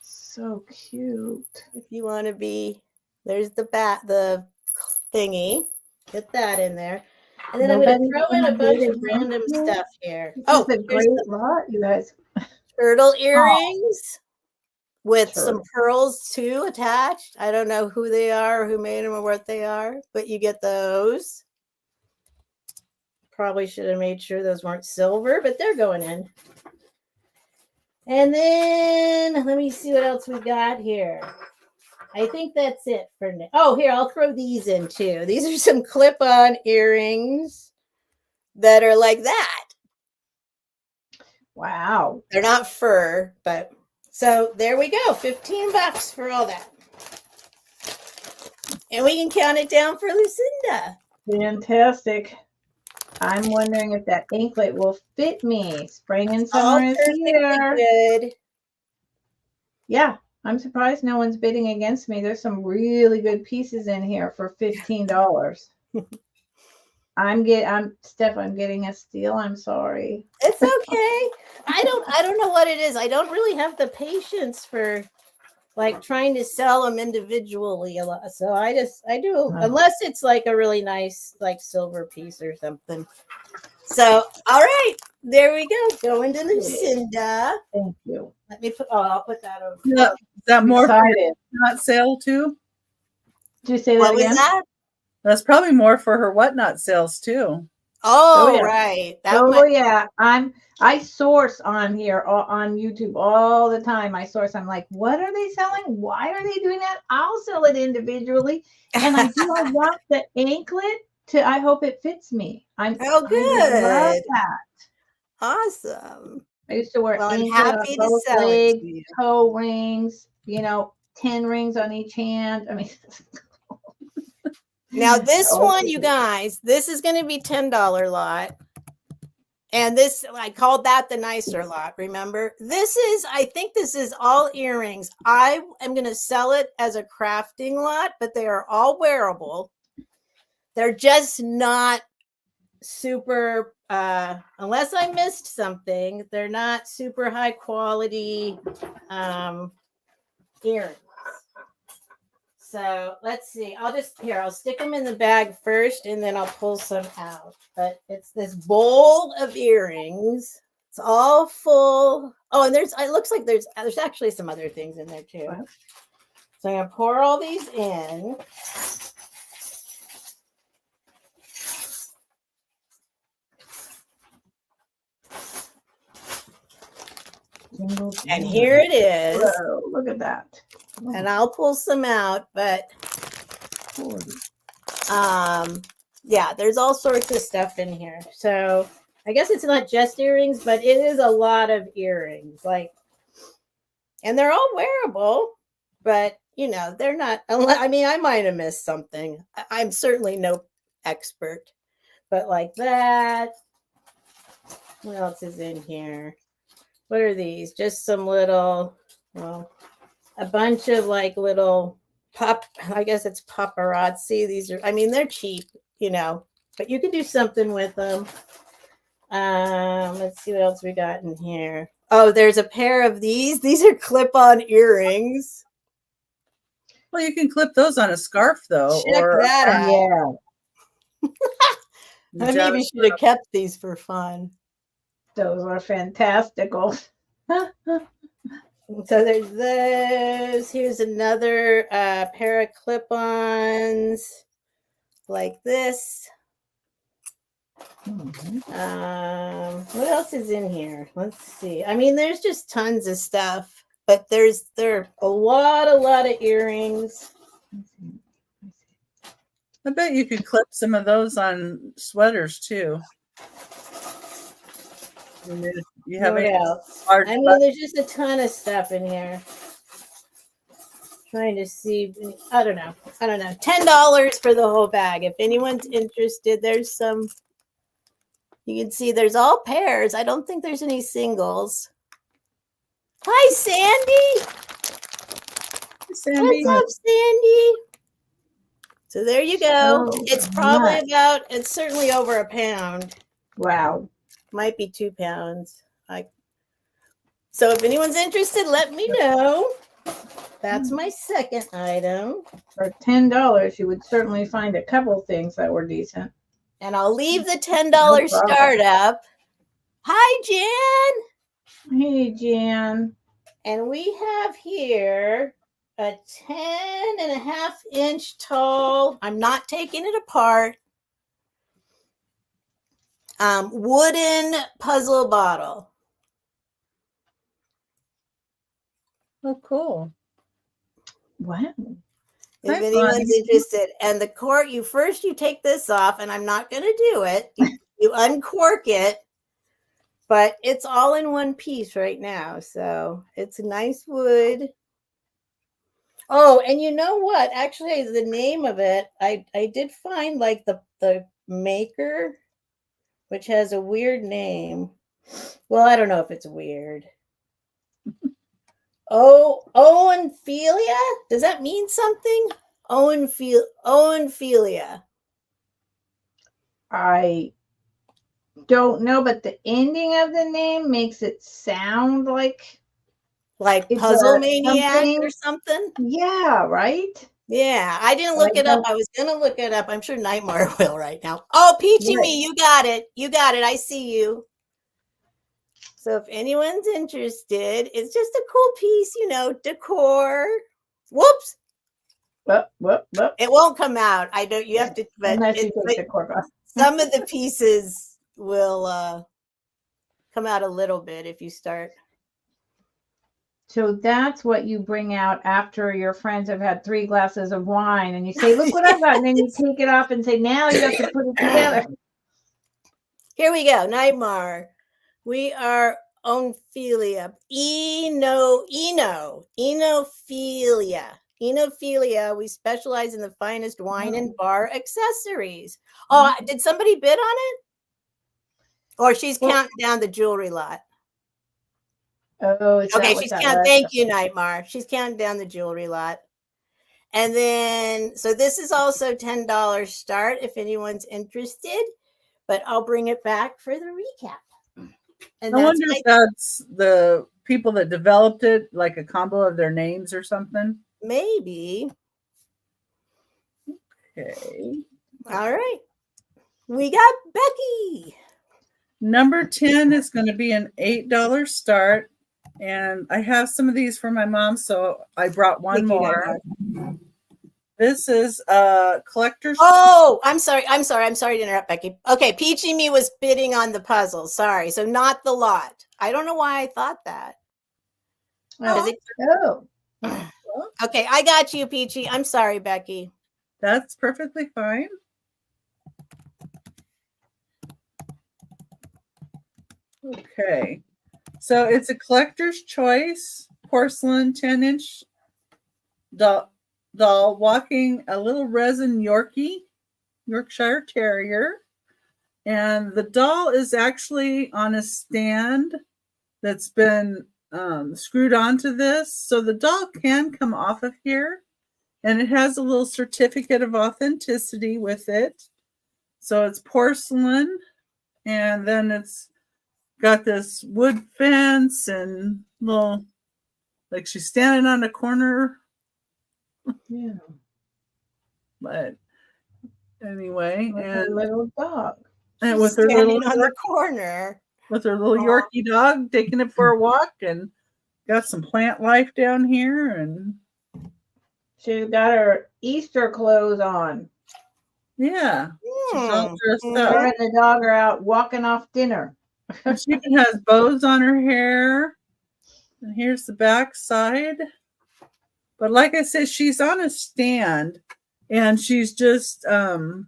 So cute. If you want to be, there's the thingy. Get that in there. And then I'm going to throw in a bunch of random stuff here. Oh, it's a great lot, you guys. Turtle earrings with some pearls too attached. I don't know who they are, or who made them, or what they are, but you get those. Probably should have made sure those weren't silver, but they're going in. And then let me see what else we got here. I think that's it for now. Oh, here, I'll throw these in too. These are some clip-on earrings that are like that. Wow. They're not fur, but so there we go. $15 for all that. And we can count it down for Lucinda. Fantastic. I'm wondering if that inklet will fit me. Spring and All summer is perfectly here. good. Yeah, I'm surprised no one's bidding against me. There's some really good pieces in here for $15. I'm Steph, I'm getting a steal. I'm sorry. It's okay. I don't know what it is. I don't really have the patience for like trying to sell them individually a lot. So I do, unless it's like a really nice like silver piece or something. So all right, there we go. Going to Lucinda. Thank you. Let me put. Oh, I'll put that over. Yeah, is that more for Excited. not sale too? Did you say that What again? was that? That's probably more for her whatnot sales too. Oh, yeah. right. Yeah. I source on here on YouTube all the time. I'm like, what are they selling? Why are they doing that? I'll sell it individually. And I want the anklet I hope it fits me. good. I love that. Awesome. I used to wear I'm anklet happy on to both sell legs, it to you. toe rings, 10 rings on each hand. I mean, now this one, you guys, this is going to be $10 lot. And this, I called that the nicer lot, remember? I think this is all earrings. I am going to sell it as a crafting lot, but they are all wearable. They're just not super, unless I missed something, they're not super high quality earrings. So let's see. I'll stick them in the bag first and then I'll pull some out. But it's this bowl of earrings. It's all full. Oh, and it looks like there's actually some other things in there too. So I'm going to pour all these in. And here it is. Whoa, look at that. And I'll pull some out, but yeah, there's all sorts of stuff in here. So I guess it's not just earrings, but it is a lot of earrings. And they're all wearable, but they're not. I mean, I might have missed something. I'm certainly no expert, but like that. What else is in here? What are these? Just some little, a bunch of like little I guess it's paparazzi. These are, I mean, they're cheap, but you can do something with them. Let's see what else we got in here. Oh, there's a pair of these. These are clip-on earrings. Well, you can clip those on a scarf though. Check that out. Yeah. I maybe should have kept these for fun. Those are fantastical. So there's those. Here's another pair of clip-ons like this. What else is in here? Let's see. I mean, there's just tons of stuff, but there are a lot of earrings. I bet you could clip some of those on sweaters too. You have what else? I mean, there's just a ton of stuff in here. Trying to see. I don't know. $10 for the whole bag. If anyone's interested, there's some. You can see there's all pairs. I don't think there's any singles. Hi, Sandy. Sandy. What's up, Sandy? So there you go. It's probably it's certainly over a pound. Wow. Might be 2 pounds. So if anyone's interested, let me know. That's my second item. For $10, you would certainly find a couple things that were decent. And I'll leave the $10 startup. Hi, Jan. Hey, Jan. And we have here a 10.5-inch tall. I'm not taking it apart. Wooden puzzle bottle. Oh, cool. Wow. If anyone's interested. And the cork, you take this off, and I'm not going to do it. You uncork it, but it's all in one piece right now. So it's nice wood. Oh, and you know what? Actually, the name of it, I did find like the maker, which has a weird name. Well, I don't know if it's weird. Oh, Owenphilia? Does that mean something? Owenphilia. I don't know, but the ending of the name makes it sound like it's Puzzle maniac something. or something. Yeah, right. Yeah, I didn't look it up. I was gonna look it up. I'm sure Nightmare will right now. Oh, Peachy Right. Me, you got it. You got it. I see you. So if anyone's interested, it's just a cool piece, decor. Whoops. It won't come out. I don't. You have to. But Unless you take the cork off. Some of the pieces will come out a little bit if you start. So that's what you bring out after your friends have had 3 glasses of wine, and you say, "Look what I've got," and then you take it off and say, "Now you have to put it together." Here we go. Nightmare. We are Onphilia. Enophilia. We specialize in the finest wine and bar accessories. Oh, did somebody bid on it? Or she's counting down the jewelry lot. Oh, okay. She's counting. Thank you, Nightmare. She's counting down the jewelry lot. And then, so this is also $10 start if anyone's interested, but I'll bring it back for the recap. And I wonder if that's the people that developed it, like a combo of their names or something. Maybe. Okay. All right. We got Becky. Number 10 is going to be an $8 start. And I have some of these for my mom, so I brought one more. This is a collector's. Oh, I'm sorry to interrupt, Becky. Okay, Peachy Me was bidding on the puzzle. Sorry, so not the lot. I don't know why I thought that. Oh. Okay, I got you, Peachy. I'm sorry, Becky. That's perfectly fine. Okay, so it's a collector's choice porcelain 10-inch doll walking a little resin Yorkshire Terrier. And the doll is actually on a stand that's been screwed onto this. So the doll can come off of here. And it has a little certificate of authenticity with it. So it's porcelain. And then it's got this wood fence and little, like she's standing on a corner. Yeah. But anyway, with and her little dog. And with her little on the corner. With her little Yorkie dog, taking it for a walk, and got some plant life down here, and she's got her Easter clothes on. Yeah. She's all dressed up. Her and the dog are out walking off dinner. She even has bows on her hair. And here's the back side. But like I said, she's on a stand, and she's just got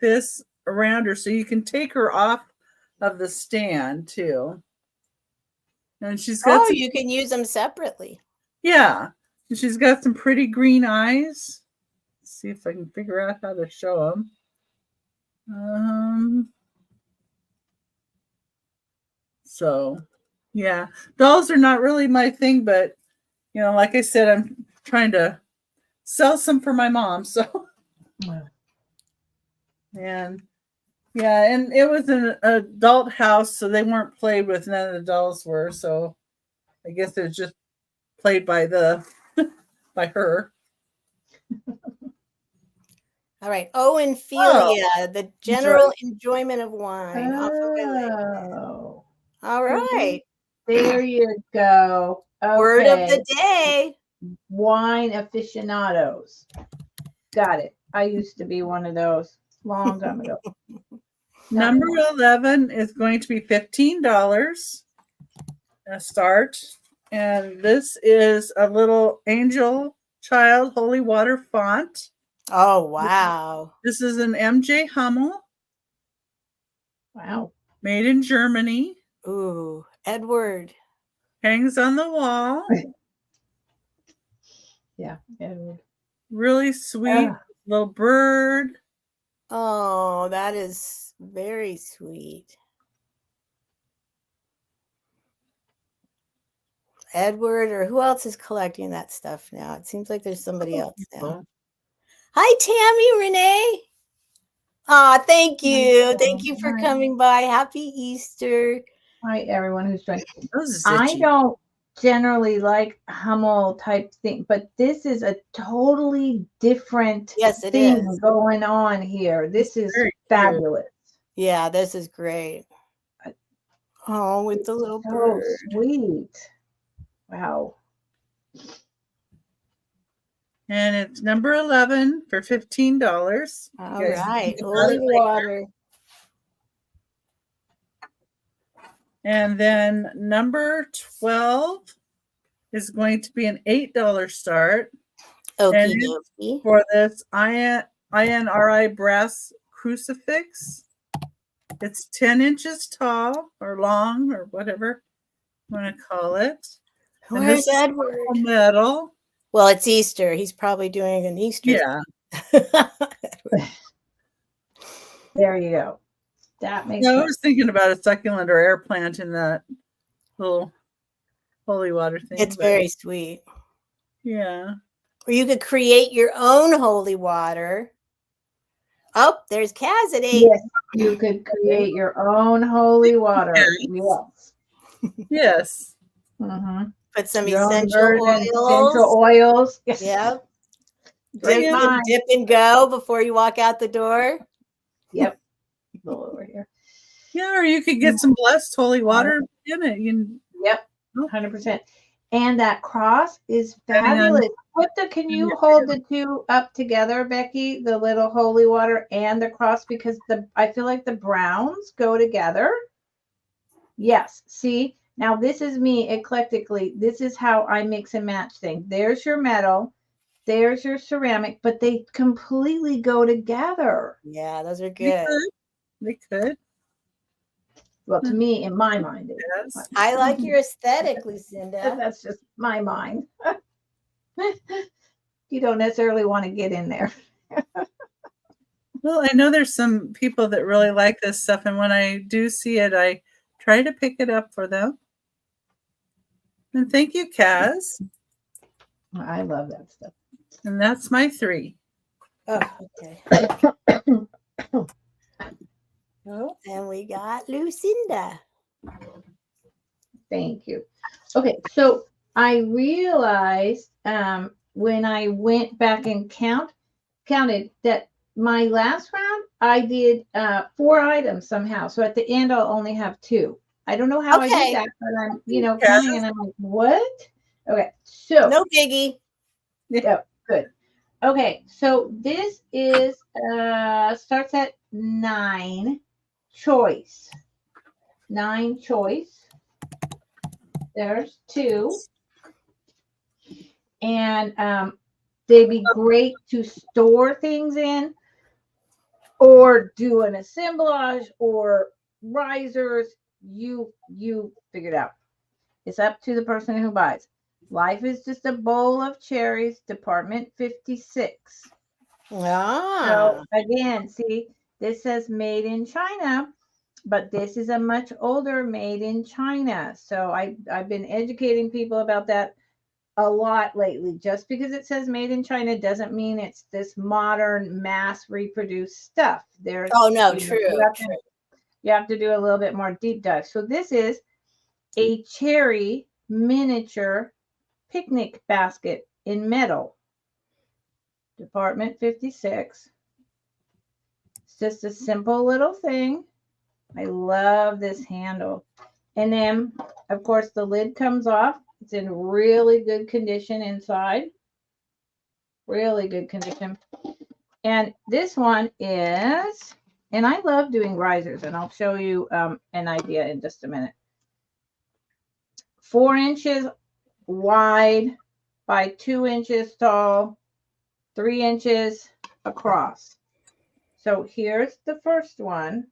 this around her, so you can take her off of the stand too. And she's got you can use them separately. Yeah. And she's got some pretty green eyes. Let's see if I can figure out how to show them. So yeah, dolls are not really my thing, but like I said, I'm trying to sell some for my mom. So and yeah, and it was an adult house, so they weren't played with. None of the dolls were. So I guess it was just played by by her. All right. Owenphilia, the general enjoyment of wine. Oh. All right. There you go. Okay. Word of the day. Wine aficionados. Got it. I used to be one of those long time ago. Number 11 is going to be $15 a start. And this is a little angel child holy water font. Oh, wow. This is an MJ Hummel. Wow. Made in Germany. Ooh, Edward. Hangs on the wall. Yeah. Edward. Really sweet little bird. Oh, that is very sweet. Edward, or who else is collecting that stuff now? It seems like there's somebody else now. Hi, Tammy, Renee. Thank you. Thank you for coming by. Happy Easter. Hi, everyone who's joined. I don't generally like Hummel type thing, but this is a totally different thing going on here. This is fabulous. Yeah, this is great. Oh, with the little bird. Sweet. Wow. And it's number 11 for $15. All right. Holy water. And then number 12 is going to be an $8 start. Okay. For this INRI brass crucifix. It's 10 inches tall or long or whatever you want to call it. Where's Edward? Metal. Well, it's Easter. He's probably doing an Easter. Yeah. There you go. That makes sense. I was thinking about a succulent or air plant in that little holy water thing. It's very sweet. Yeah. Or you could create your own holy water. Oh, there's Cassidy. Yes, you could create your own holy water. Yes. Yes. Mm-hmm. Put some essential oils. Yep. Dip and go before you walk out the door. Yep. A little over here. Yeah, or you could get some blessed holy water in it. Yep. 100%. And that cross is fabulous. Can you hold the two up together, Becky? The little holy water and the cross, because I feel like the browns go together. Yes. See, now this is me eclectically. This is how I mix and match things. There's your metal, there's your ceramic, but they completely go together. Yeah, those are good. They could. Well, to me, in my mind, yes. I like your aesthetic, Lucinda. That's just my mind. You don't necessarily want to get in there. Well, I know there's some people that really like this stuff, and when I do see it, I try to pick it up for them. And thank you, Kaz. I love that stuff. And that's my 3. Oh, okay. And we got Lucinda. Thank you. Okay, so I realized when I went back and counted that my last round I did 4 items somehow. So at the end I'll only have 2. I don't know how I did that, but I'm counting and I'm like, what? Okay, so no biggie. Yeah, good. Okay, so this is starts at 9 choice. 9 choice. There's 2. And they'd be great to store things in or do an assemblage or risers. You figure it out. It's up to the person who buys. Life is just a bowl of cherries, department 56. So again, see, this says made in China, but this is a much older made in China. So I've been educating people about that a lot lately. Just because it says made in China doesn't mean it's this modern mass reproduced stuff. There's true. You have to do a little bit more deep dive. So this is a cherry miniature picnic basket in metal. Department 56. It's just a simple little thing. I love this handle. And then, of course, the lid comes off. It's in really good condition inside. Really good condition. And this one is, and I love doing risers, and I'll show you an idea in just a minute. 4 inches wide by 2 inches tall, 3 inches across. So here's the first one.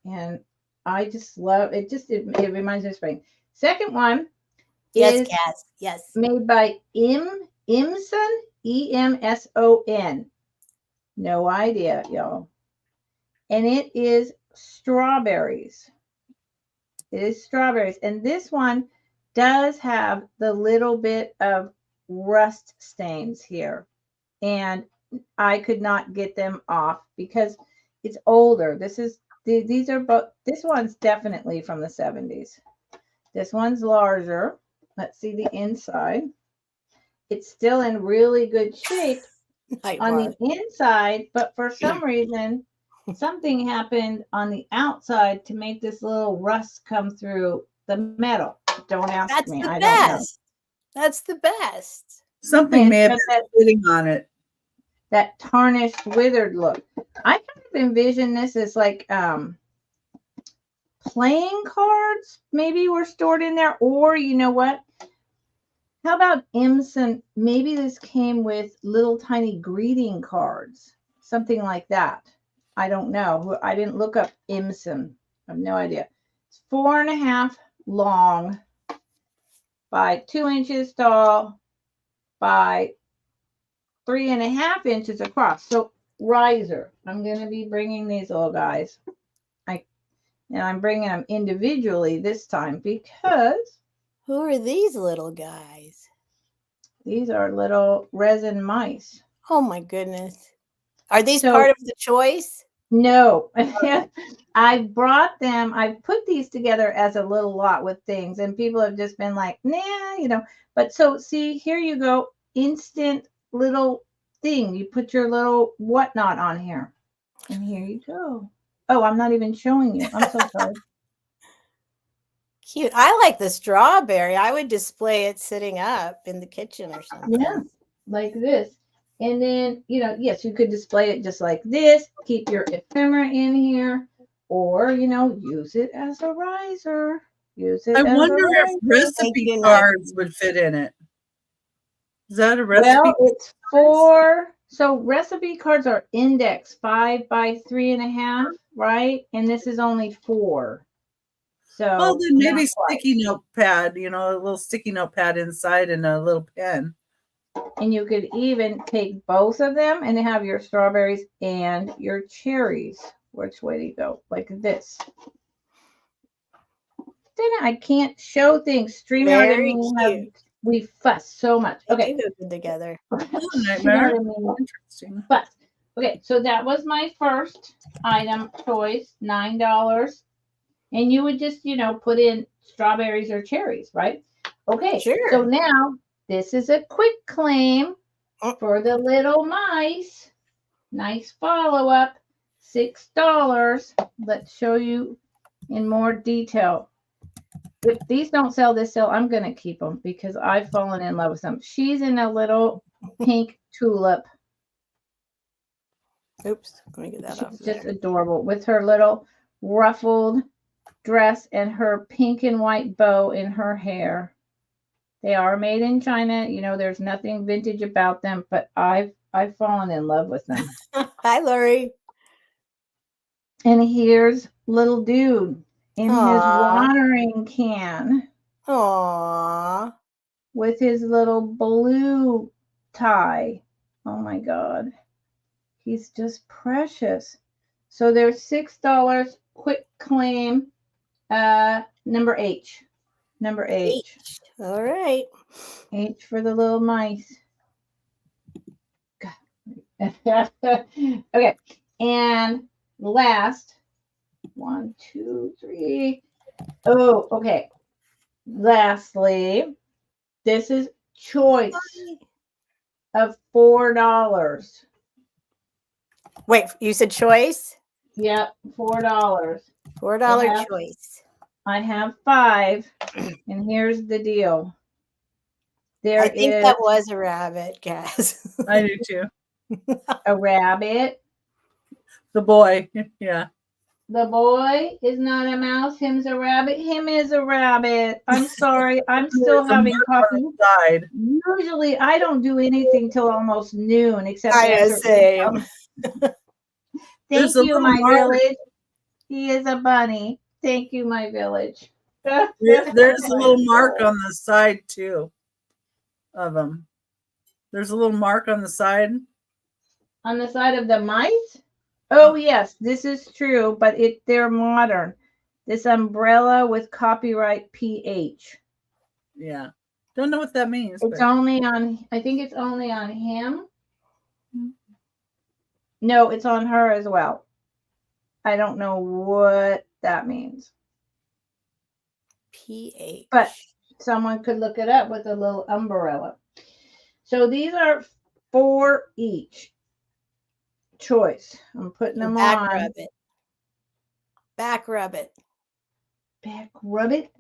And I just love it. It reminds me of spring. Second one is Cass. Yes. Made by Emson, Emson. No idea, y'all. And it is strawberries. It is strawberries. And this one does have the little bit of rust stains here. And I could not get them off because it's older. These are both, this one's definitely from the 70s. This one's larger. Let's see the inside. It's still in really good shape on the inside, but for some reason, something happened on the outside to make this little rust come through the metal. Don't ask me. I don't know. That's the best. Something may have been sitting on it. That tarnished, withered look. I kind of envision this as like playing cards maybe were stored in there, or you know what? How about Emson? Maybe this came with little tiny greeting cards, something like that. I don't know. I didn't look up Emson. I have no idea. It's 4.5 long by 2 inches tall by 3.5 inches across. So riser. I'm going to be bringing these little guys. And I'm bringing them individually this time because. Who are these little guys? These are little resin mice. Oh my goodness. Are these part of the choice? No. I brought them. I put these together as a little lot with things. And people have just been like, nah, you know. But so see, here you go. Instant little thing. You put your little whatnot on here. And here you go. Oh, I'm not even showing you. I'm so sorry. Cute. I like the strawberry. I would display it sitting up in the kitchen or something. Yeah, like this. And then, you know, yes, you could display it just like this. Keep your ephemera in here. Or, you know, use it as a riser. Use it I wonder if recipe cards would fit in it. Is that a recipe? Well, it's 4. So recipe cards are index 5 by 3.5, right? And this is only 4. So well, then maybe sticky notepad, you know, a little sticky notepad inside and a little pen. And you could even take both of them and have your strawberries and your cherries. Which way do you go? Like this. Then I can't show things. StreamYard and me we fuss so much. Okay. They do good together. Interesting. But okay, so that was my first item choice, $9. And you would just, you know, put in strawberries or cherries, right? Okay. Sure. So now this is a quick claim for the little mice. Nice follow-up. $6. Let's show you in more detail. If these don't sell this sale, I'm going to keep them because I've fallen in love with them. She's in a little pink tulip. Oops. Let me get that off. She's just adorable with her little ruffled dress and her pink and white bow in her hair. They are made in China. You know, there's nothing vintage about them, but I've fallen in love with them. Hi, Lori. And here's little dude in his watering can. Aww. With his little blue tie. Oh my God. He's just precious. So there's $6. Quick claim. Number H. Number H. All right. H for the little mice. Okay. And last 1, 2, 3. Oh, okay. Lastly, this is choice of $4. Wait, you said choice? Yep, $4. $4 choice. I have 5, and here's the deal. I think that was a rabbit, guys. I do too. A rabbit. The boy, yeah. The boy is not a mouse. Him's a rabbit. Him is a rabbit. I'm sorry. I'm still having coffee. Usually, I don't do anything till almost noon, except same. Thank you, my village. He is a bunny. Thank you, my village. There's a little mark on the side too of him. There's a little mark on the side. On the side of the mice? Oh yes, this is true, but they're modern. This umbrella with copyright PH. Yeah. Don't know what that means. It's only on, I think it's only on him. No, it's on her as well. I don't know what that means. PH. But someone could look it up with a little umbrella. So these are 4 each. Choice. I'm putting them back on. Rub it. Back rub it. Back rub it.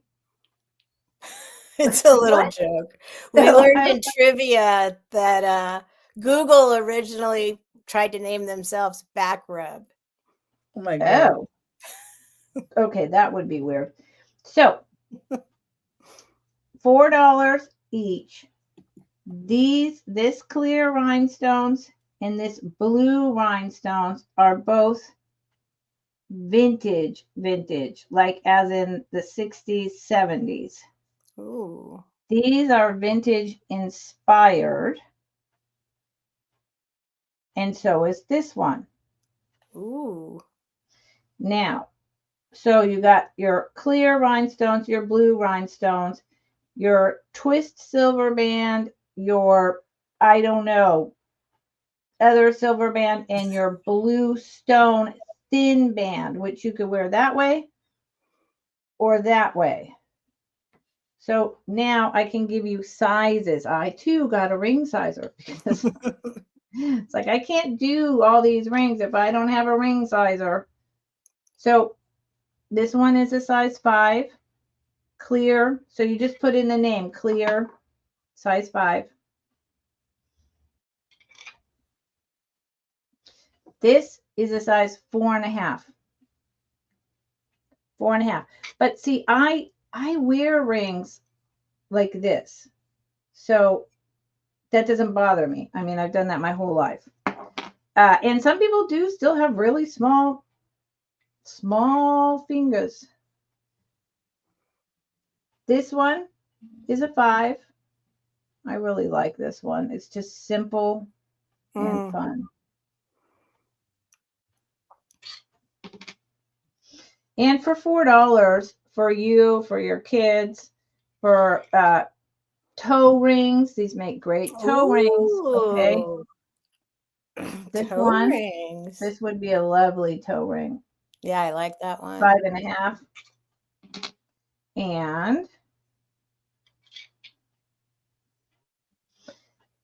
It's a little What? joke. We learned in trivia that Google originally tried to name themselves Back Rub. Oh my God. Oh. Okay, that would be weird. So $4 each. This clear rhinestones and this blue rhinestones are both vintage, like as in the 60s, 70s. Ooh. These are vintage inspired. And so is this one. Ooh. Now, so you got your clear rhinestones, your blue rhinestones, your twist silver band, your, I don't know, other silver band, and your blue stone thin band, which you could wear that way or that way. So now I can give you sizes. I too got a ring sizer because it's like I can't do all these rings if I don't have a ring sizer. So this one is a size 5, clear. So you just put in the name, clear, size 5. This is a size 4.5. 4.5. But see, I wear rings like this. So that doesn't bother me. I mean, I've done that my whole life. And some people do still have really small fingers. This one is a 5. I really like this one. It's just simple and fun. And for $4 for you, for your kids, for toe rings. These make great toe rings. Okay. This toe one, rings. This would be a lovely toe ring. Yeah, I like that one. 5.5. And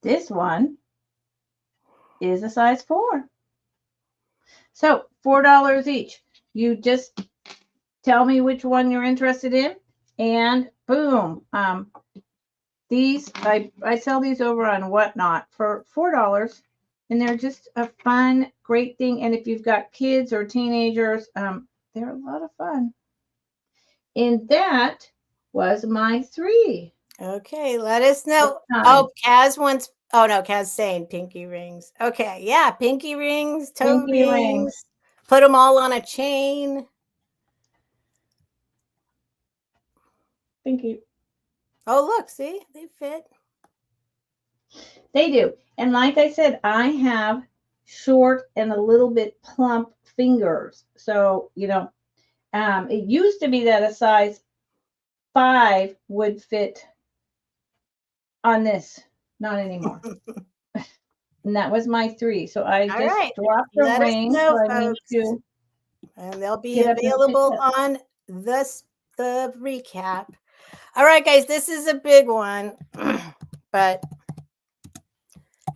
this one is a size 4. So $4 each. You just tell me which one you're interested in, and boom. These I sell these over on Whatnot for $4, and they're just a fun, great thing. And if you've got kids or teenagers, they're a lot of fun. And that was my 3. Okay, let us know. Oh, Kaz wants. Oh no, Kaz saying pinky rings. Okay, yeah, pinky rings, toe rings. Put them all on a chain. Thank you. Oh, look, see, they fit. They do. And like I said, I have short and a little bit plump fingers. So, you know, it used to be that a size 5 would fit on this. Not anymore. And that was my 3. So I just dropped the ring. So I need to, and they'll be available on the recap. All right, guys, this is a big one, but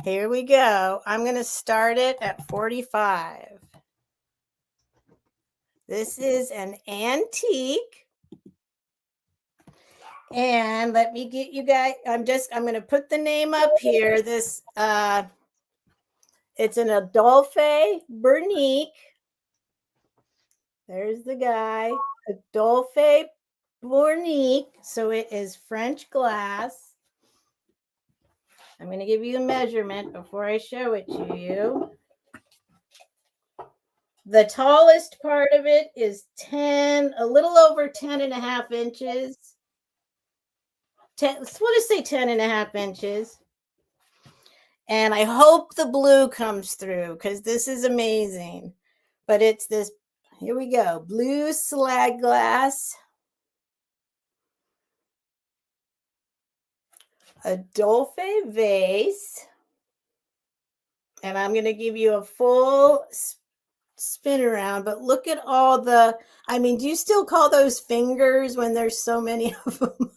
here we go. I'm going to start it at 45. This is an antique. And let me get you guys, I'm going to put the name up here. This, it's an Adolphe Bernique. There's the guy, Adolphe Bernique. So it is French glass. I'm going to give you a measurement before I show it to you. The tallest part of it is a little over 10.5 inches. We'll just say 10.5 inches. And I hope the blue comes through because this is amazing. But it's this, here we go, blue slag glass, a Dolphin vase, and I'm going to give you a full spin around, but look at all the, I mean, do you still call those fingers when there's so many of them?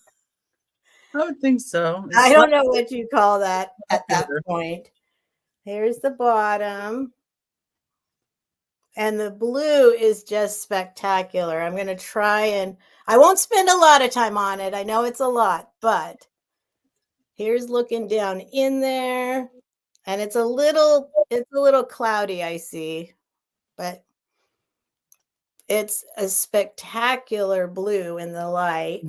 I would think so. It's I don't know what you call that at that popular. point. Here's the bottom. And the blue is just spectacular. I'm going to try and I won't spend a lot of time on it. I know it's a lot, but here's looking down in there. And it's a little cloudy, I see, but it's a spectacular blue in the light.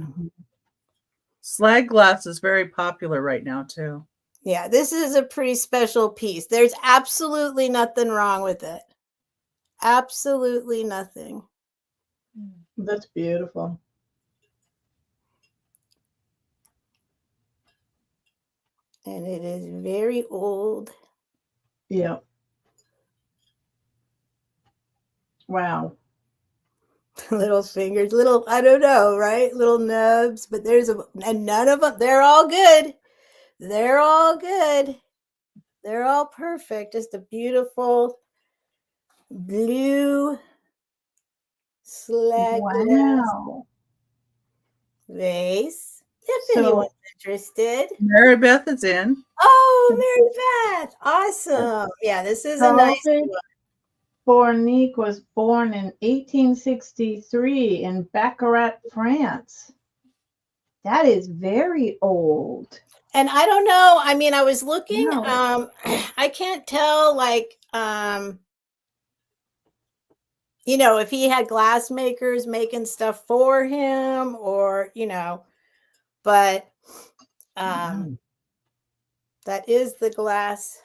Slag glass is very popular right now too. Yeah, this is a pretty special piece. There's absolutely nothing wrong with it. Absolutely nothing. That's beautiful. And it is very old. Yeah. Wow. Little fingers, little, I don't know, right? Little nubs, but and none of them, they're all good. They're all good. They're all perfect. Just a beautiful blue slag glass vase. If anyone's interested. Mary Beth is in. Oh, Mary Beth. Awesome. Yeah, this is a nice one. Bornique was born in 1863 in Baccarat, France. That is very old. And I don't know. I mean, I was looking, I can't tell, like, you know, if he had glass makers making stuff for him or, you know, but that is the glass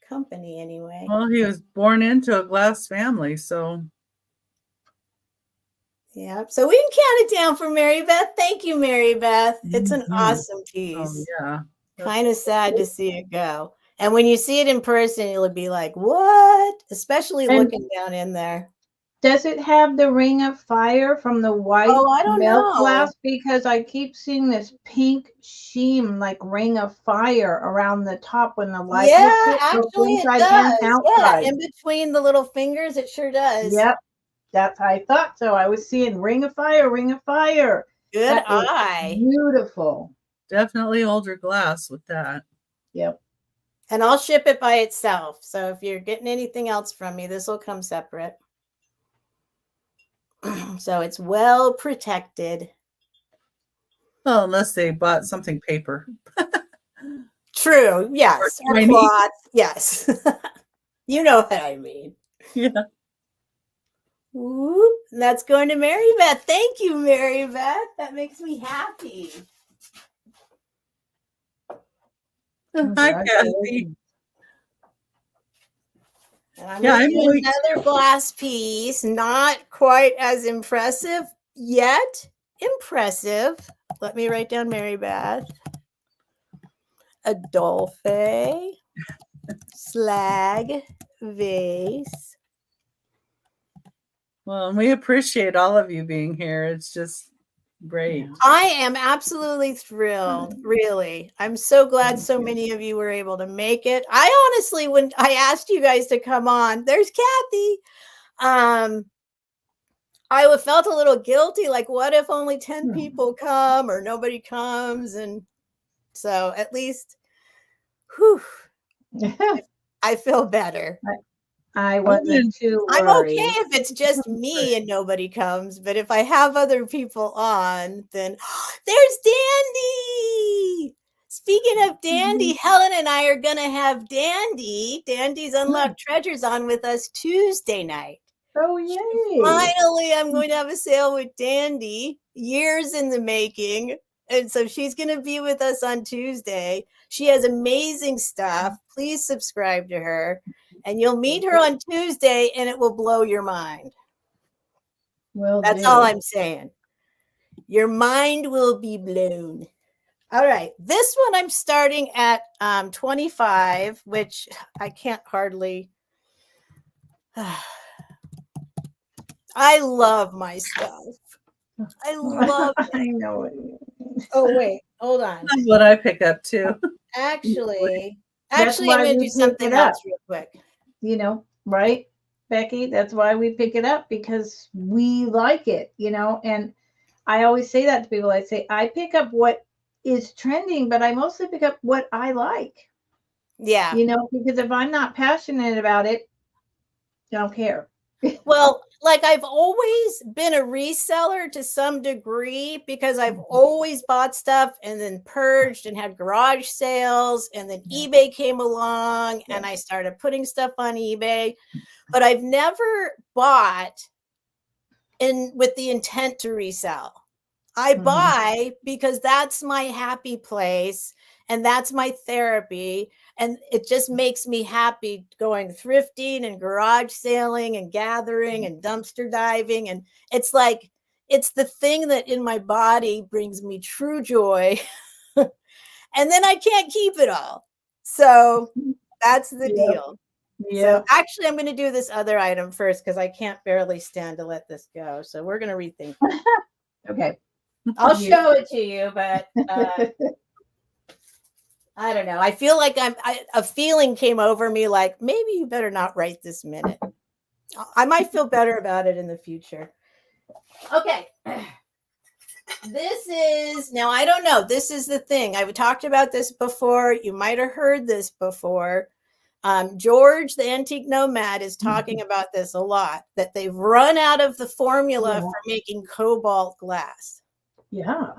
company anyway. Well, he was born into a glass family, so. Yeah. So we can count it down for Mary Beth. Thank you, Mary Beth. It's an awesome piece. Oh, yeah. Kind of sad to see it go. And when you see it in person, you'll be like, what? Especially looking down in there. Does it have the ring of fire from the white milk glass? Because I keep seeing this pink sheen, like ring of fire around the top when the light hits it. Actually it does. Yeah, in between the little fingers, it sure does. Yep. That's I thought so. I was seeing ring of fire, ring of fire. Good eye. Beautiful. Definitely older glass with that. Yep. And I'll ship it by itself. So if you're getting anything else from me, this will come separate. So it's well protected. Well, unless they bought something paper. True. Yes. Or cloth. Yes. You know what I mean. Yeah. Whoop. That's going to Mary Beth. Thank you, Mary Beth. That makes me happy. Hi, Kathy. And I'm doing another glass piece. Not quite as impressive yet. Impressive. Let me write down Mary Beth. Adolphe slag vase. Well, and we appreciate all of you being here. It's just great. I am absolutely thrilled. Really. I'm so glad so many of you were able to make it. I honestly, when I asked you guys to come on, there's Kathy. I felt a little guilty. Like, what if only 10 people come or nobody comes? And so at least, whew, I feel better. I wasn't too worried. I'm okay if it's just me and nobody comes, but if I have other people on, then there's Dandy. Speaking of Dandy, Helen and I are going to have Dandy's Unlocked Treasures on with us Tuesday night. Oh, yay. Finally, I'm going to have a sale with Dandy, years in the making. And so she's going to be with us on Tuesday. She has amazing stuff. Please subscribe to her. And you'll meet her on Tuesday and it will blow your mind. That's all I'm saying. Your mind will be blown. All right. This one I'm starting at 25, which I can't hardly. I love my stuff. I love it. I know it. Oh, wait. Hold on. That's what I pick up too. Actually, That's I'm why going to we do pick something it up. else real quick. You know, right, Becky? That's why we pick it up, because we like it, you know. And I always say that to people. I say, I pick up what is trending, but I mostly pick up what I like. Yeah. You know, because if I'm not passionate about it, I don't care. Well, like I've always been a reseller to some degree because I've always bought stuff and then purged and had garage sales, and then eBay came along and I started putting stuff on eBay, but I've never bought with the intent to resell. I buy because that's my happy place and that's my therapy. And it just makes me happy going thrifting and garage sailing and gathering and dumpster diving. And it's like, it's the thing that in my body brings me true joy. And then I can't keep it all. So that's the deal. Yeah. So actually, I'm going to do this other item first because I can't barely stand to let this go. So we're going to rethink it. Okay. I'll show it to you, but I don't know. I feel like a feeling came over me like, maybe you better not right this minute. I might feel better about it in the future. Okay. This is, now I don't know. This is the thing. I've talked about this before. You might have heard this before. George, the antique nomad, is talking about this a lot, that they've run out of the formula for making cobalt glass. Yeah.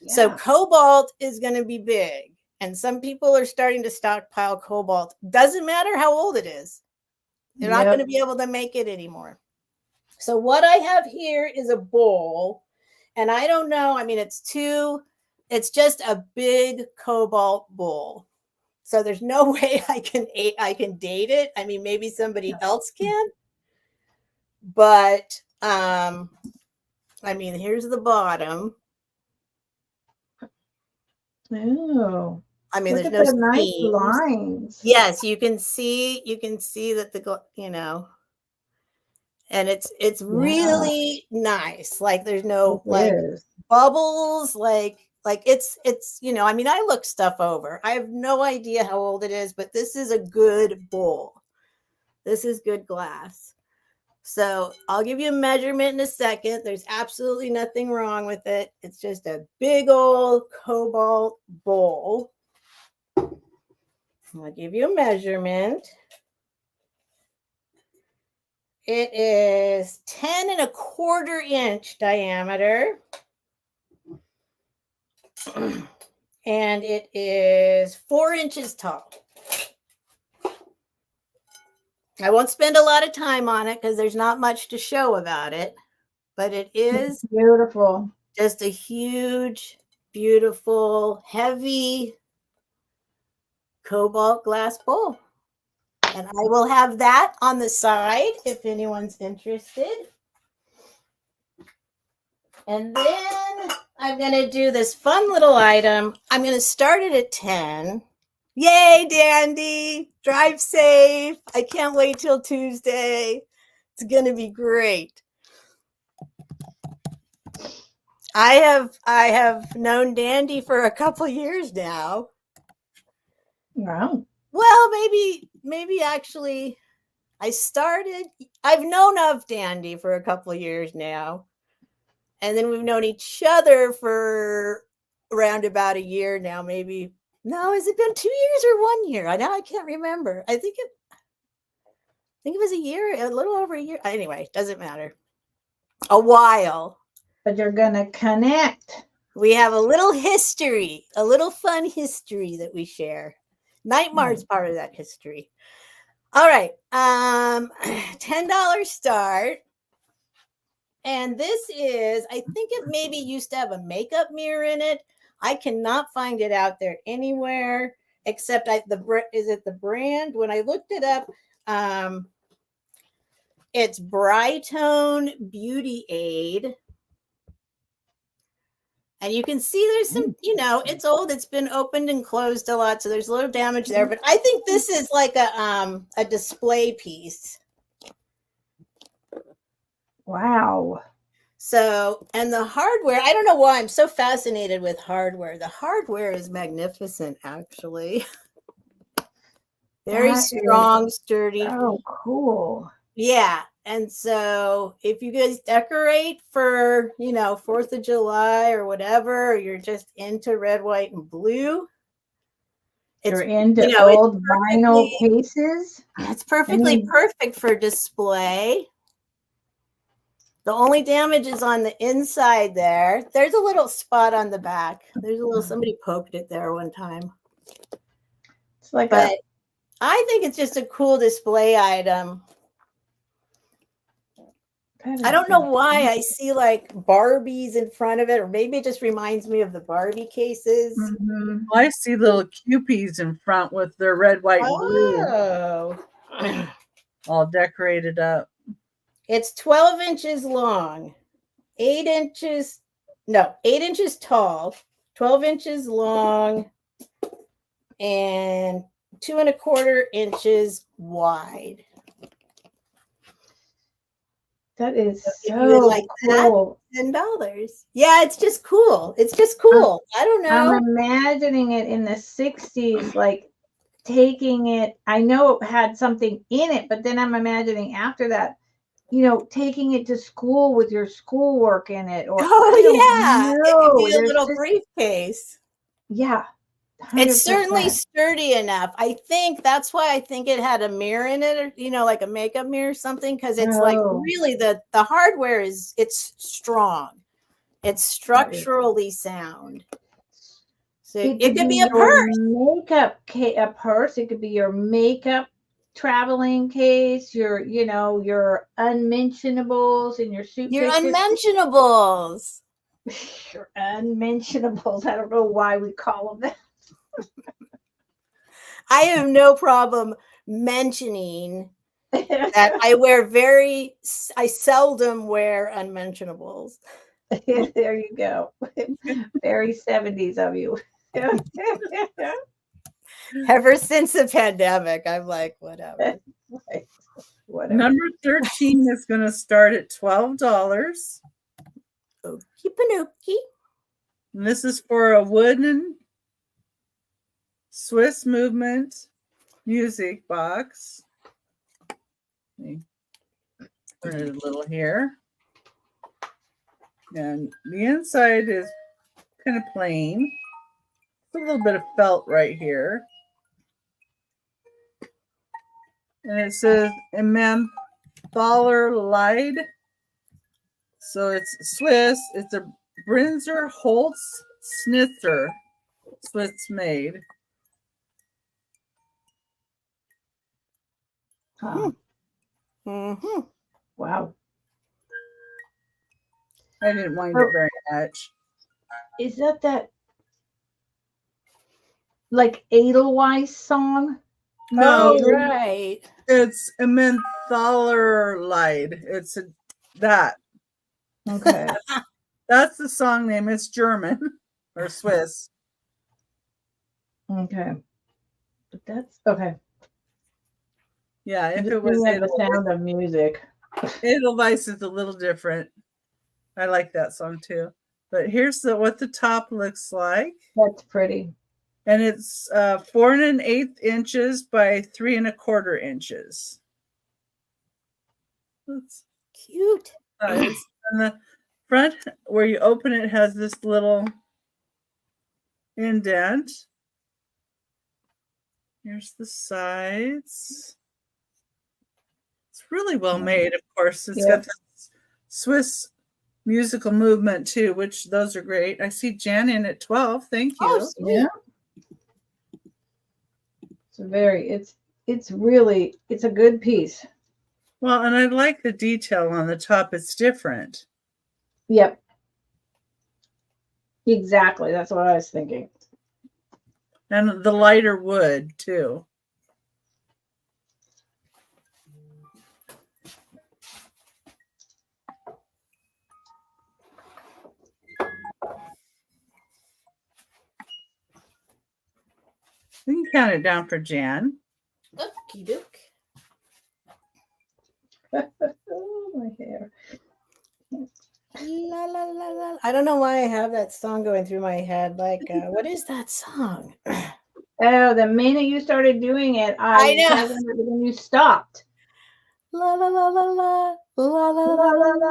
So cobalt is going to be big, and some people are starting to stockpile cobalt. Doesn't matter how old it is. They're not going to be able to make it anymore. So what I have here is a bowl, and I don't know. I mean, it's just a big cobalt bowl. So there's no way I can date it. I mean, maybe somebody else can. But I mean, here's the bottom. Oh. I mean, Look there's at no the nice seams. lines. Yes, you can see that and it's really nice. Like there's no bubbles, like it's I mean, I look stuff over. I have no idea how old it is, but this is a good bowl. This is good glass. So I'll give you a measurement in a second. There's absolutely nothing wrong with it. It's just a big old cobalt bowl. I'll give you a measurement. It is 10 1/4 inch diameter. And it is 4 inches tall. I won't spend a lot of time on it because there's not much to show about it, but it is beautiful. Just a huge, beautiful, heavy cobalt glass bowl. And I will have that on the side if anyone's interested. And then I'm going to do this fun little item. I'm going to start it at 10. Yay, Dandy. Drive safe. I can't wait till Tuesday. It's going to be great. I have known Dandy for a couple years now. Wow. Well, maybe actually I've known of Dandy for a couple of years now. And then we've known each other for around about a year now, maybe. No, has it been 2 years or 1 year? I can't remember. I think it was a year, a little over a year. Anyway, doesn't matter. A while. But you're gonna connect. We have a little history, a little fun history that we share. Nightmare's part of that history. All right. $10 start. And this is, I think it maybe used to have a makeup mirror in it. I cannot find it out there anywhere except is it the brand? When I looked it up, it's Brightone Beauty Aid. And you can see there's some, it's old. It's been opened and closed a lot, so there's a little damage there. But I think this is like a display piece. Wow. So, and the hardware, I don't know why I'm so fascinated with hardware. The hardware is magnificent, actually. Very strong, sturdy. Oh, cool. Yeah. And so if you guys decorate for, 4th of July or whatever, or you're just into red, white, and blue. You're into old vinyl cases? It's perfectly perfect for display. The only damage is on the inside there. There's a little spot on the back. There's a little, somebody poked it there one time. It's like I think it's just a cool display item. I don't know why I see like Barbies in front of it, or maybe it just reminds me of the Barbie cases. Mm-hmm. I see little Cupies in front with their red, white, and blue. All decorated up. It's 12 inches long, 8 inches tall, 12 inches long, and 2 1/4 inches wide. That is so like cool. $10. Yeah, it's just cool. It's just cool. I don't know. I'm imagining it in the 60s, like taking it. I know it had something in it, but then I'm imagining after that, taking it to school with your schoolwork in it. Or it could be a little briefcase. Yeah. 100%. It's certainly sturdy enough. I think that's why I think it had a mirror in it, or like a makeup mirror or something, because it's like really the hardware it's strong. It's structurally sound. So it could be a purse. A purse. It could be your makeup traveling case, your unmentionables in your suitcase. Your unmentionables. Your unmentionables. I don't know why we call them that. I have no problem mentioning that I seldom wear unmentionables. There you go. Very 70s of you. Ever since the pandemic, I'm like, whatever. Right. Whatever. Number 13 is going to start at $12. Okie panookie. And this is for a wooden Swiss movement music box. Let me put it a little here. And the inside is kind of plain. A little bit of felt right here. And it says Emmentaler Lied. So it's Swiss. It's a Brinzer Holz Schnitzer. Swiss made. Mm-hmm. Wow. I didn't mind it very much. Is that like Edelweiss song? No, right. It's Emmentaler Lied. It's that. Okay. That's the song name. It's German or Swiss. Okay. But that's okay. Yeah, if it was the sound of music. Edelweiss is a little different. I like that song too. But here's what the top looks like. That's pretty. And it's 4 1/8 inches by 3 1/4 inches. That's cute. And the front, where you open it, has this little indent. Here's the sides. It's really well made, of course. It's got this Swiss musical movement too, which those are great. I see Jan in at 12. Thank you. Oh, yeah. It's a good piece. Well, and I like the detail on the top. It's different. Yep. Exactly. That's what I was thinking. And the lighter wood too. We can count it down for Jan. Okie doke. Oh, my hair. La, la, la, la. I don't know why I have that song going through my head. Like, what is that song? Oh, the minute you started doing it, I know. can't remember when you stopped. La la la la la la la La la la la la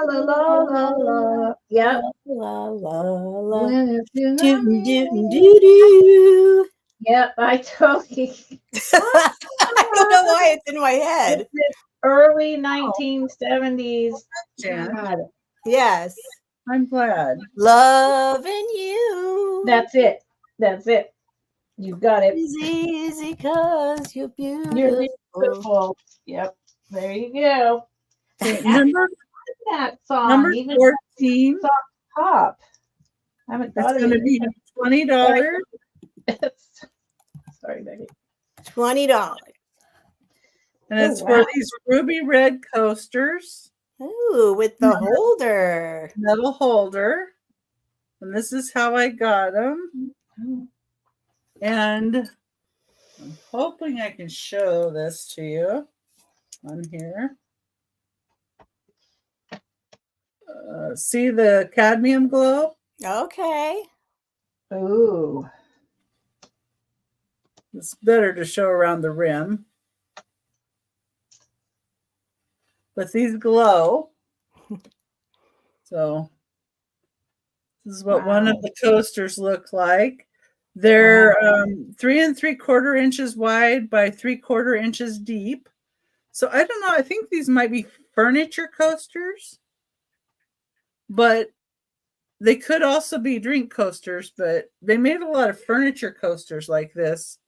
la la la la. Yep. la la la. When it's you Doo know doo me. doo doo. Yep, I totally. I don't know why it's in my head. It's this early 1970s. Jan. God, Yes. I'm glad. Loving you. that's it. That's it. You got it. It's easy because you're beautiful. You're beautiful. Yep. There you go. Okay, number That song. number Even 14. top. I haven't It's thought of going to it. be $20. Sorry, Becky. $20. And it's for these ruby red coasters. Ooh, with the holder. Metal holder. And this is how I got them. And I'm hoping I can show this to you on here. See the cadmium glow? Okay. Ooh. It's better to show around the rim. But these glow. So this is what one of the coasters look like. They're 3 3/4 inches wide by 3/4 inches deep. So I don't know. I think these might be furniture coasters, but they could also be drink coasters. But they made a lot of furniture coasters like this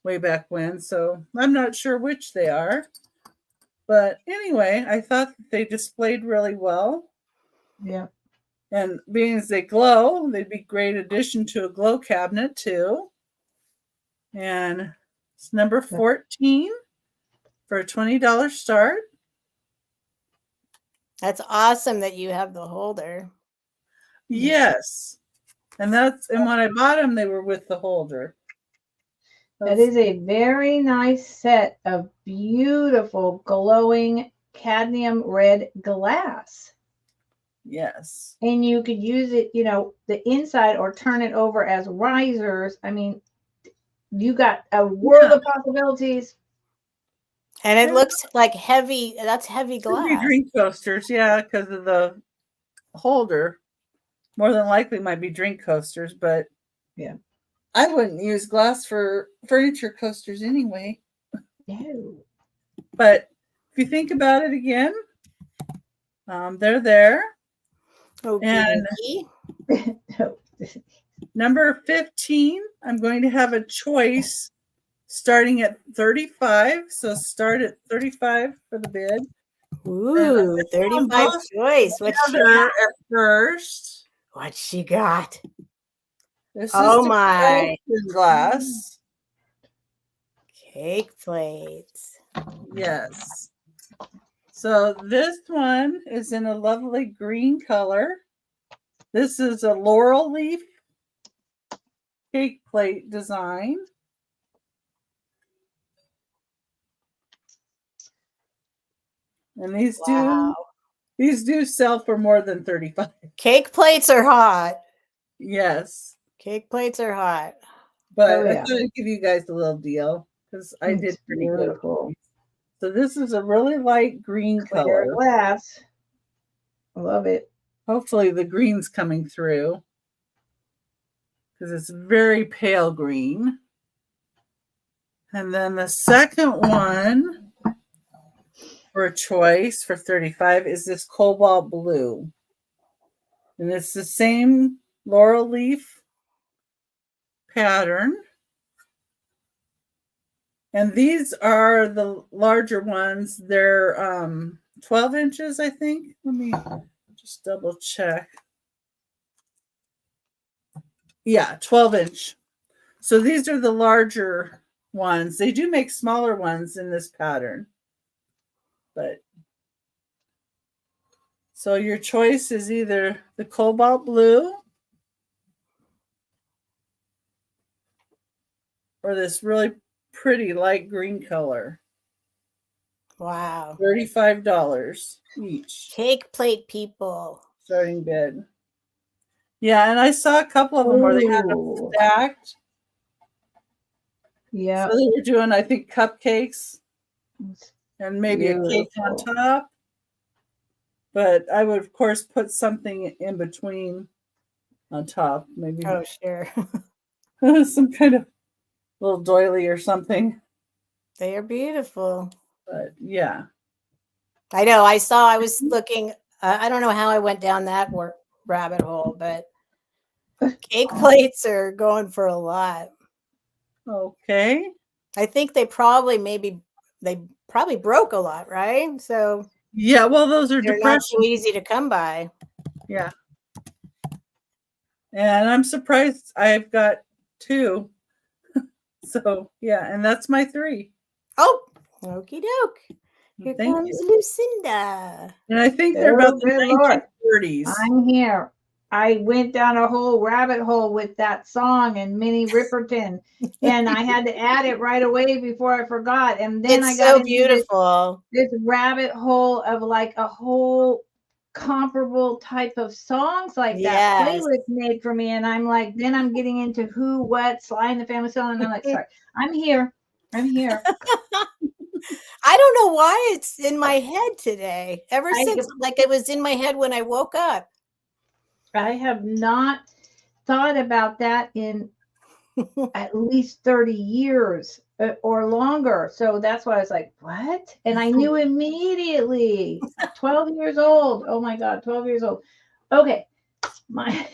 way back when. So I'm not sure which they are. But anyway, I thought they displayed really well. Yeah. And being as they glow, they'd be a great addition to a glow cabinet too. And it's number 14 for a $20 start. That's awesome that you have the holder. Yes. And when I bought them, they were with the holder. That is a very nice set of beautiful glowing cadmium red glass. Yes. And you could use it, the inside or turn it over as risers. I mean, you got a world of possibilities. And it looks like heavy. That's heavy glass. Could be drink coasters, yeah, because of the holder. More than likely might be drink coasters, but yeah, I wouldn't use glass for furniture coasters anyway. No. But if you think about it again, they're there. Okay. And number 15, I'm going to have a choice starting at 35. So start at 35 for the bid. Ooh, 35 choice. What she got? At first. What she got? This oh is my glass. Cake plates. Yes. So this one is in a lovely green color. This is a Laurel Leaf cake plate design. And these do sell for more than 35. Cake plates are hot. Yes. Cake plates are hot. But I thought I'd give you guys a little deal because I did pretty beautiful. Good. So this is a really light green color. Glass. I love it. Hopefully the green's coming through because it's very pale green. And then the second one for a choice for 35 is this cobalt blue. And it's the same Laurel Leaf pattern. And these are the larger ones. They're 12 inches, I think. Let me just double check. Yeah, 12 inch. So these are the larger ones. They do make smaller ones in this pattern. But so your choice is either the cobalt blue or this really pretty light green color. Wow. $35 each. Cake plate people. Starting bid. Yeah, and I saw a couple of them where they had them Ooh. stacked. Yeah. So they were doing, I think, cupcakes and maybe a cake on top. But I would, of course, put something in between on top. Maybe Oh, sure. some kind of little doily or something. They are beautiful. But yeah. I know. I was looking. I don't know how I went down that rabbit hole, but cake plates are going for a lot. Okay. I think they probably broke a lot, right? So yeah, well, those are they're not so easy to come by. Yeah. And I'm surprised I've got 2. So yeah, and that's my 3. Oh, okie doke. Here Thank comes you. Lucinda. And I think they're about the 1930s. I'm here. I went down a whole rabbit hole with that song and Minnie Riperton, and I had to add it right away before I forgot. And then I got so beautiful. This rabbit hole of like a whole comparable type of songs like that playlist made for me. And I'm like, then I'm getting into Who, What, Sly and the Family Stone, and I'm like, sorry, I'm here. I don't know why it's in my head today. Ever since, like, it was in my head when I woke up. I have not thought about that in at least 30 years or longer. So that's why I was like, what? And I knew immediately. 12 years old. Oh my God, 12 years old. Okay. My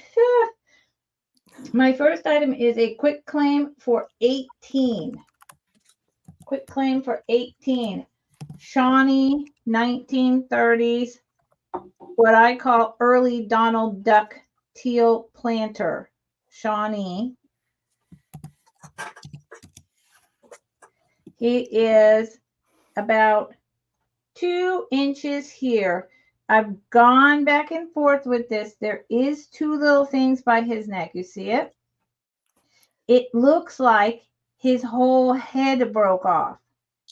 first item is a quick claim for 18. Quick claim for 18. Shawnee, 1930s. What I call early Donald Duck teal planter. Shawnee. He is about 2 inches here. I've gone back and forth with this. There is 2 little things by his neck. You see it? It looks like his whole head broke off.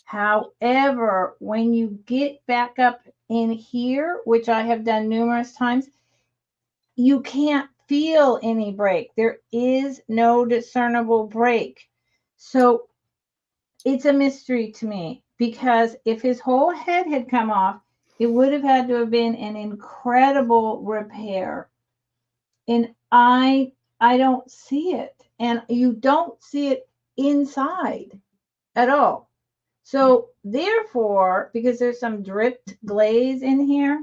However, when you get back up in here, which I have done numerous times, you can't feel any break. There is no discernible break. So it's a mystery to me, because if his whole head had come off, it would have had to have been an incredible repair. And I don't see it. And you don't see it inside at all. So therefore, because there's some dripped glaze in here,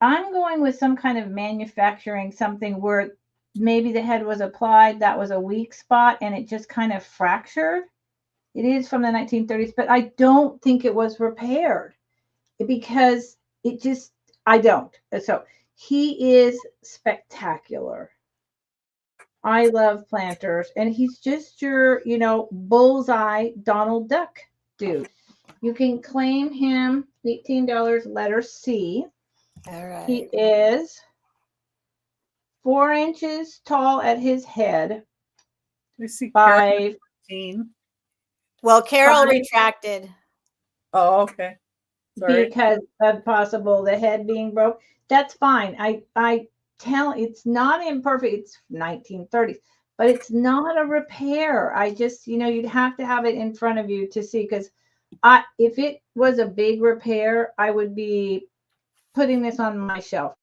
I'm going with some kind of manufacturing, something where maybe the head was applied, that was a weak spot, and it just kind of fractured. It is from the 1930s, but I don't think it was repaired, because it just, I don't. So he is spectacular. I love planters, and he's just your, bullseye Donald Duck dude. You can claim him $18, letter C. All right. He is 4 inches tall at his head. I see by 15. Well, Carol retracted. Oh, okay. Sorry. Because of possible the head being broke. That's fine. I tell, it's not imperfect. It's 1930s, but it's not a repair. I just, you'd have to have it in front of you to see, because if it was a big repair, I would be putting this on my shelf.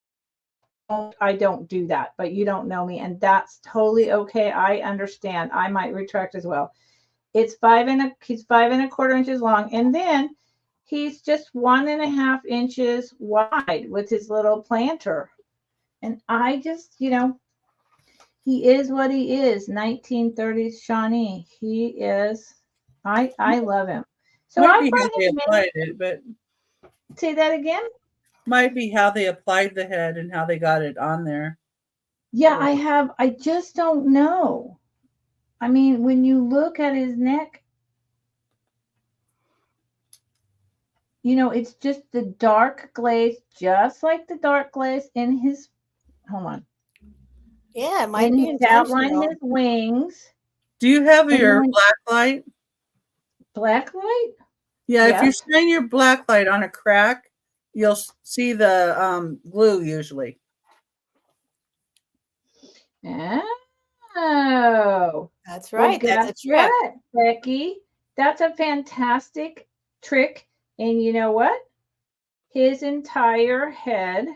I don't do that, but you don't know me, and that's totally okay. I understand. I might retract as well. It's 5 1/4 inches long, and then he's just 1.5 inches wide with his little planter. And I just, he is what he is. 1930s Shawnee. He is. I love him. So might be how they applied it, but say that again. Might be how they applied the head and how they got it on there. Yeah, I just don't know. I mean, when you look at his neck, it's just the dark glaze, just like the dark glaze in his, hold on. Yeah, it might be intentional. Outline his wings. Do you have your then black light? black light? Yeah, if you Yes. shine your black light on a crack, you'll see the glue usually. Oh, That's well, right. That's a guess trick. what, Becky? That's a fantastic trick. And you know what? His entire head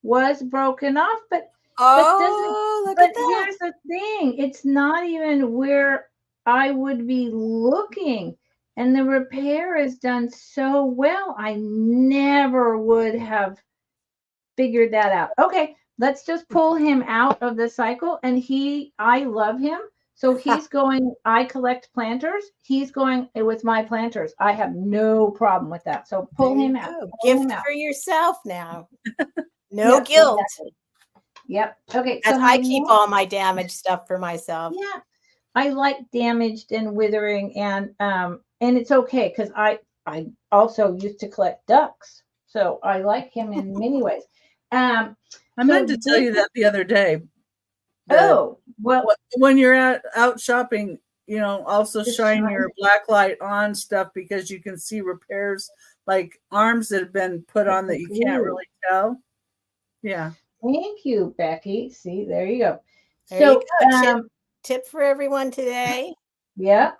was broken off, but Look at that. here's the thing. It's not even where I would be looking. And the repair is done so well. I never would have figured that out. Okay, let's just pull him out of the cycle. And I love him. So he's going, I collect planters. He's going with my planters. I have no problem with that. So pull him out. Gift for yourself now. No guilt. Exactly. Yep. Okay. So I keep all my damaged stuff for myself. Yeah. I like damaged and withering, and it's okay because I also used to collect ducks. So I like him in many ways. I meant to tell you that the other day. Well, when you're out shopping, also shine your black light on stuff because you can see repairs like arms that have been put on that you can't really tell. Yeah. Thank you, Becky. See, there you go. There you go. Tip for everyone today. Yeah,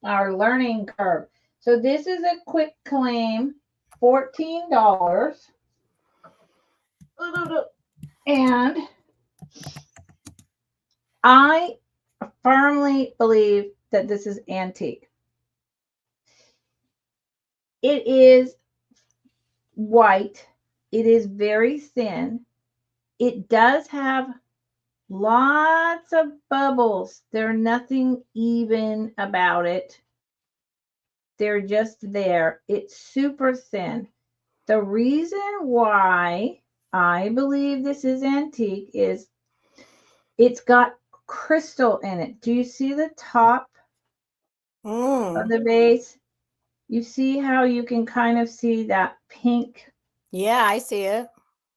our learning curve. So this is a quick claim, $14. And I firmly believe that this is antique. It is white. It is very thin. It does have lots of bubbles. There's nothing even about it. They're just there. It's super thin. The reason why I believe this is antique is it's got crystal in it. Do you see the top of the vase? You see how you can kind of see that pink? Yeah, I see it.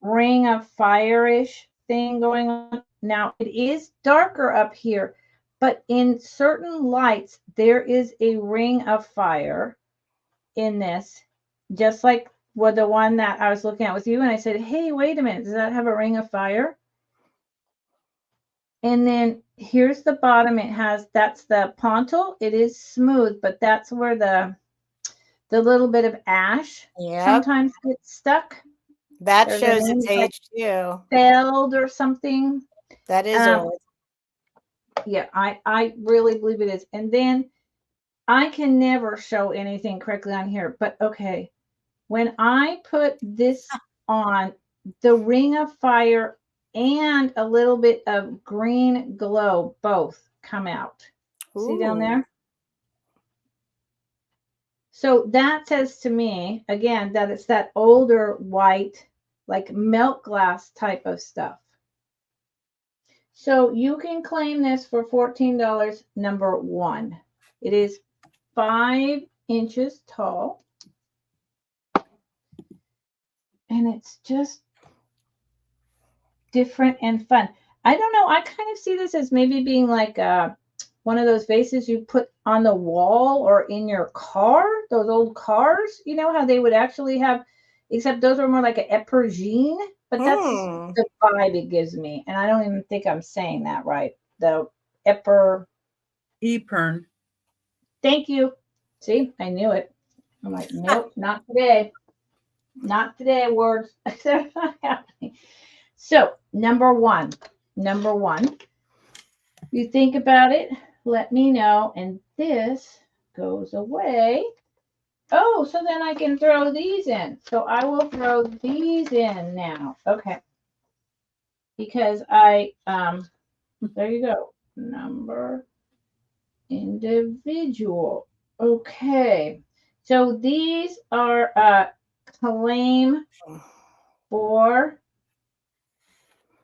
Ring of fire-ish thing going on. Now, it is darker up here, but in certain lights, there is a ring of fire in this, just like the one that I was looking at with you. And I said, hey, wait a minute, does that have a ring of fire? And then here's the bottom. That's the pontil. It is smooth, but that's where the little bit of ash sometimes gets stuck. That shows its age too. Failed or something. That is old. Yeah, I really believe it is. And then I can never show anything correctly on here, but okay. When I put this on, the ring of fire and a little bit of green glow both come out. Ooh. See down there? So that says to me, again, that it's that older white, like milk glass type of stuff. So you can claim this for $14, number one. It is 5 inches tall. And it's just different and fun. I don't know. I kind of see this as maybe being like one of those vases you put on the wall or in your car, those old cars. You know how they would actually have, except those are more like an épergine, but that's the vibe it gives me. And I don't even think I'm saying that right. The Epern. Thank you. See, I knew it. I'm like, nope, not today. Not today, words. They're not happening. So, number one. You think about it, let me know. And this goes away. Oh, so then I can throw these in. So I will throw these in now. Okay. Because there you go. Number individual. Okay. So these are claim for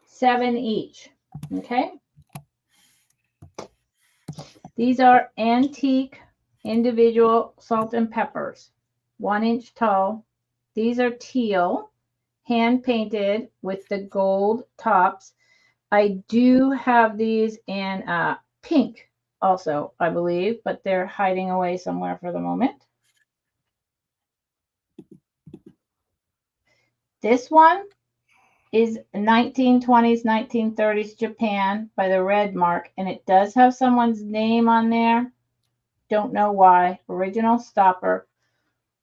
$7 each. Okay. These are antique individual salt and peppers, 1 inch tall. These are teal, hand painted with the gold tops. I do have these in pink also, I believe, but they're hiding away somewhere for the moment. This one is 1920s, 1930s Japan by the red mark, and it does have someone's name on there. Don't know why. Original stopper,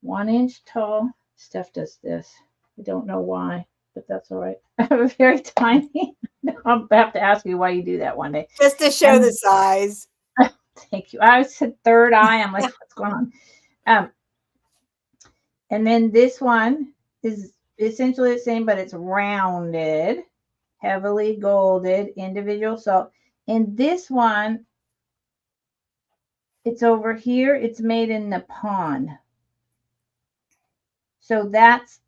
1 inch tall. Steph does this. I don't know why, but that's all right. Very tiny. I'll have to ask you why you do that one day. Just to show the size. Thank you. I said third eye. I'm like, what's going on? And then this one is essentially the same, but it's rounded, heavily golded, individual salt. And this one, it's over here. It's made in Nippon. So that's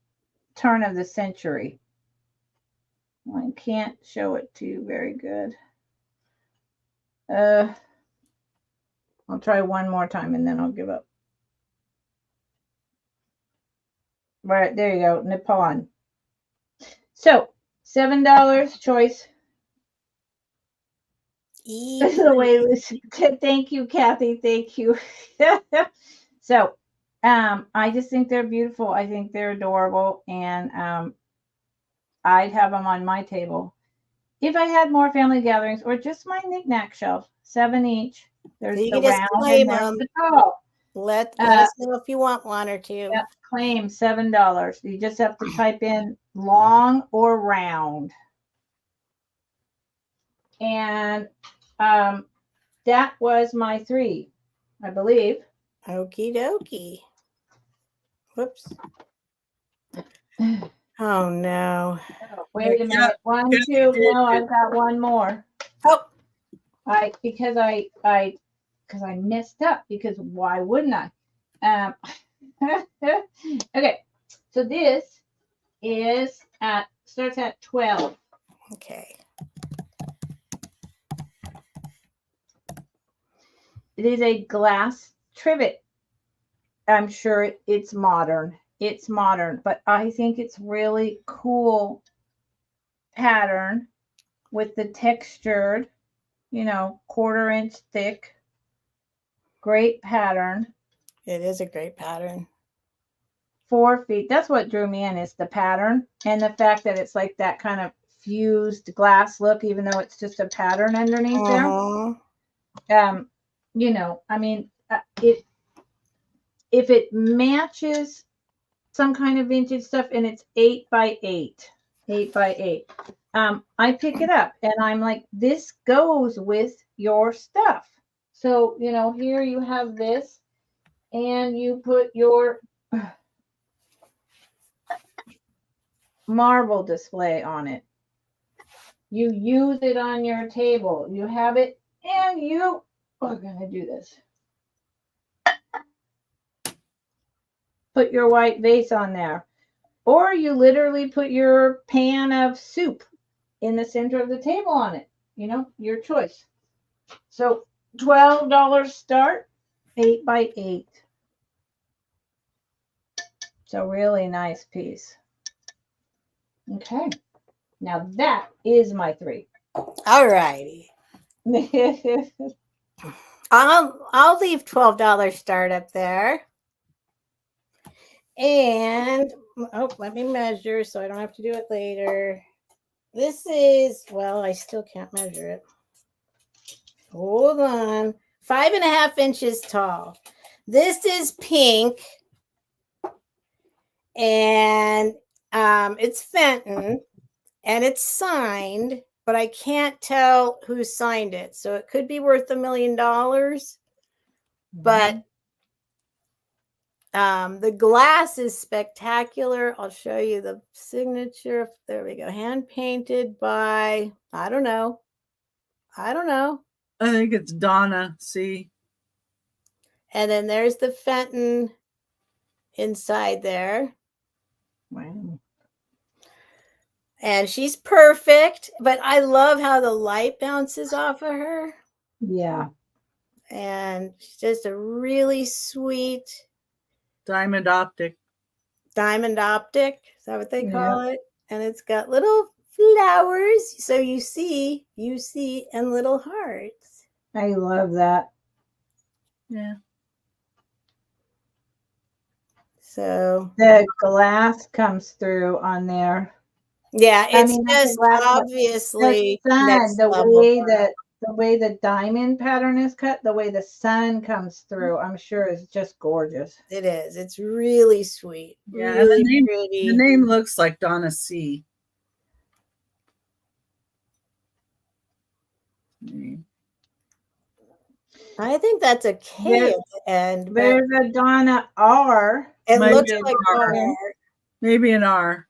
turn of the century. I can't show it to you very good. I'll try one more time and then I'll give up. Right, there you go, Nippon. So, $7 choice. This is the way it was. Thank you, Kathy. Thank you. So, I just think they're beautiful. I think they're adorable, and I'd have them on my table if I had more family gatherings or just my knick-knack shelf. 7 each. There's you the can just round claim and there's them. the tall. Let us know if you want one or two. Yep, claim $7. You just have to type in long or round. And that was my 3, I believe. Okie dokie. Whoops. Oh no. Oh, wait a minute. 1, 2. No, I've got one more. Oh. Because I messed up, because why wouldn't I? Okay. So this is starts at 12. Okay. It is a glass trivet. I'm sure it's modern. It's modern, but I think it's really cool pattern with the textured, 1/4 inch thick. Great pattern. It is a great pattern. 4 feet. That's what drew me in, is the pattern and the fact that it's like that kind of fused glass look, even though it's just a pattern underneath there. I mean, if it matches some kind of vintage stuff and it's 8 by 8, I pick it up and I'm like, this goes with your stuff. So, here you have this and you put your marble display on it. You use it on your table. You have it and you are going to do this. Put your white vase on there. Or you literally put your pan of soup in the center of the table on it. Your choice. So $12 start, 8 by 8. So really nice piece. Okay. Now that is my 3. All righty. I'll leave $12 start up there. And let me measure so I don't have to do it later. This is, well, I still can't measure it. Hold on. 5.5 inches tall. This is pink. And it's Fenton. And it's signed, but I can't tell who signed it. So it could be worth $1 million. But the glass is spectacular. I'll show you the signature. There we go. Hand painted by, I don't know. I think it's Donna C. And then there's the Fenton inside there. Wow. And she's perfect, but I love how the light bounces off of her. Yeah. And she's just a really sweet Diamond optic. Is that what they call it? And it's got little flowers. So you see, and little hearts. I love that. Yeah. So the glass comes through on there. yeah, I it's mean, not the just glass, but obviously the sun, next the level. way that the way the diamond pattern is cut, the way the sun comes through, I'm sure is just gorgeous. It is. It's really sweet. Yeah, Really the pretty. name looks like Donna C. I think that's a K at the end. But There's a Donna R. it Might looks be an like R. R. Maybe an R.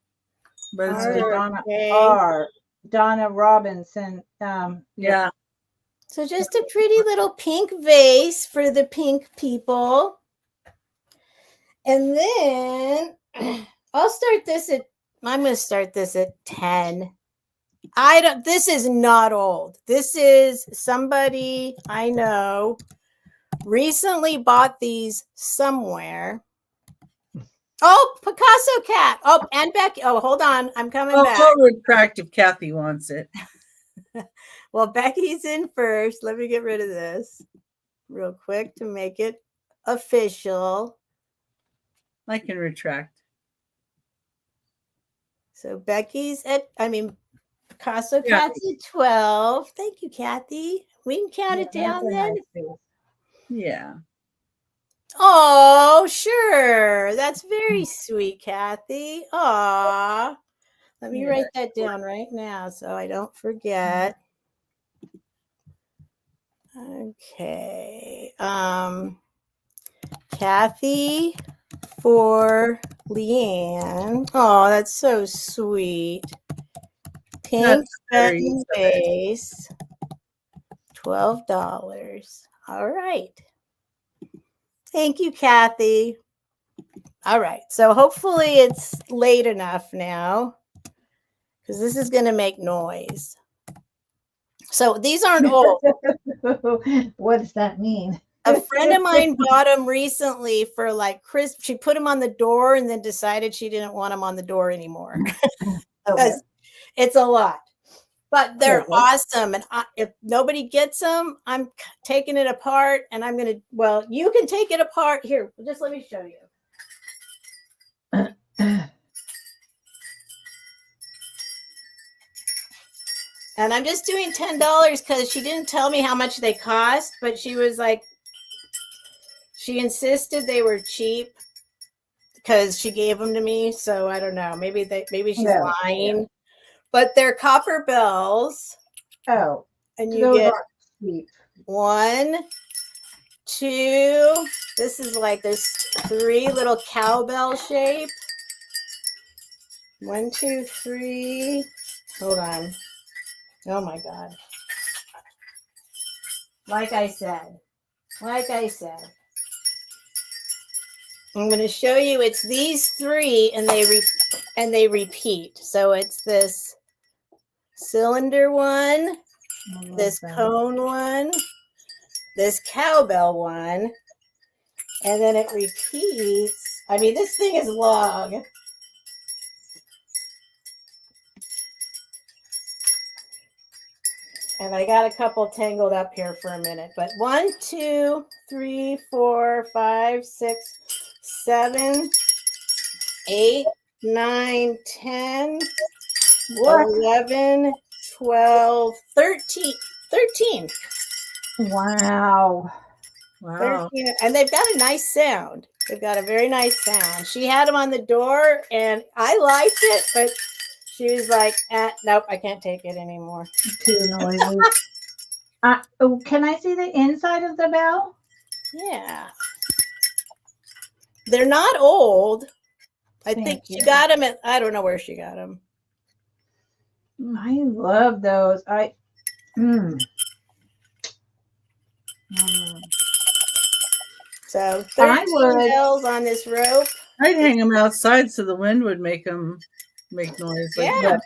But it's There's a R, Donna okay. R. Donna Robinson. yeah. So just a pretty little pink vase for the pink people. And then I'll start this at, I'm going to start this at 10. This is not old. This is somebody I know recently bought these somewhere. Oh, Picasso cat. Oh, and Becky. Oh, hold on. I'm coming back. I'll retract if Kathy wants it. Well, Becky's in first. Let me get rid of this real quick to make it official. I can retract. So Becky's Picasso cat's at 12. Thank you, Kathy. We can count it down then. Yeah. Oh, sure. That's very sweet, Kathy. Aw. Let me write that down right now so I don't forget. Okay. Kathy for Leanne. Oh, that's so sweet. Pink satin vase. $12. All right. Thank you, Kathy. All right. So hopefully it's late enough now because this is going to make noise. So these aren't old. What does that mean? A friend of mine bought them recently for like Christmas. She put them on the door and then decided she didn't want them on the door anymore because it's a lot. But they're awesome. And if nobody gets them, I'm taking it apart and I'm going to, well, you can take it apart. Here, just let me show you. And I'm just doing $10 because she didn't tell me how much they cost, but she was like, she insisted they were cheap because she gave them to me. So I don't know. Maybe she's lying. But they're copper bells. Oh. And you get 1, 2. This is like there's 3 little cowbell shape. 1, 2, 3. Hold on. Oh my God. Like I said, I'm going to show you it's these 3 and they repeat. So it's this cylinder one, this cone one, this cowbell one, and then it repeats. I mean, this thing is long. And I got a couple tangled up here for a minute, but 1, 2, 3, 4, 5, 6, 7, 8, 9, 10, 11, 12, 13. 13. Wow. 13. And they've got a nice sound. They've got a very nice sound. She had them on the door and I liked it, but she was like, nope, I can't take it anymore. Too noisy. Can I see the inside of the bell? Yeah. They're not old. I think she got them at, I don't know where she got them. I love those. So 13 bells on this rope. I'd hang them outside so the wind would make them make noise. Yeah,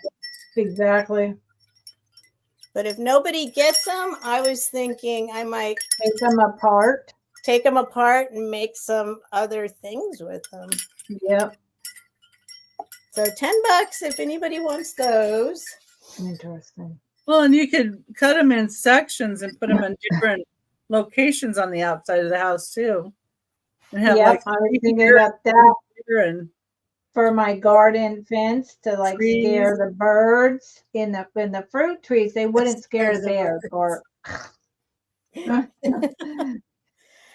exactly. But if nobody gets them, I was thinking I might take them apart. Take them apart and make some other things with them. Yep. So $10 if anybody wants those. Interesting. Well, and you could cut them in sections and put them in different locations on the outside of the house too. And have Yep, I was thinking about that and for my garden fence to like scare trees. the birds in the fruit trees. They wouldn't scare the bears, or they All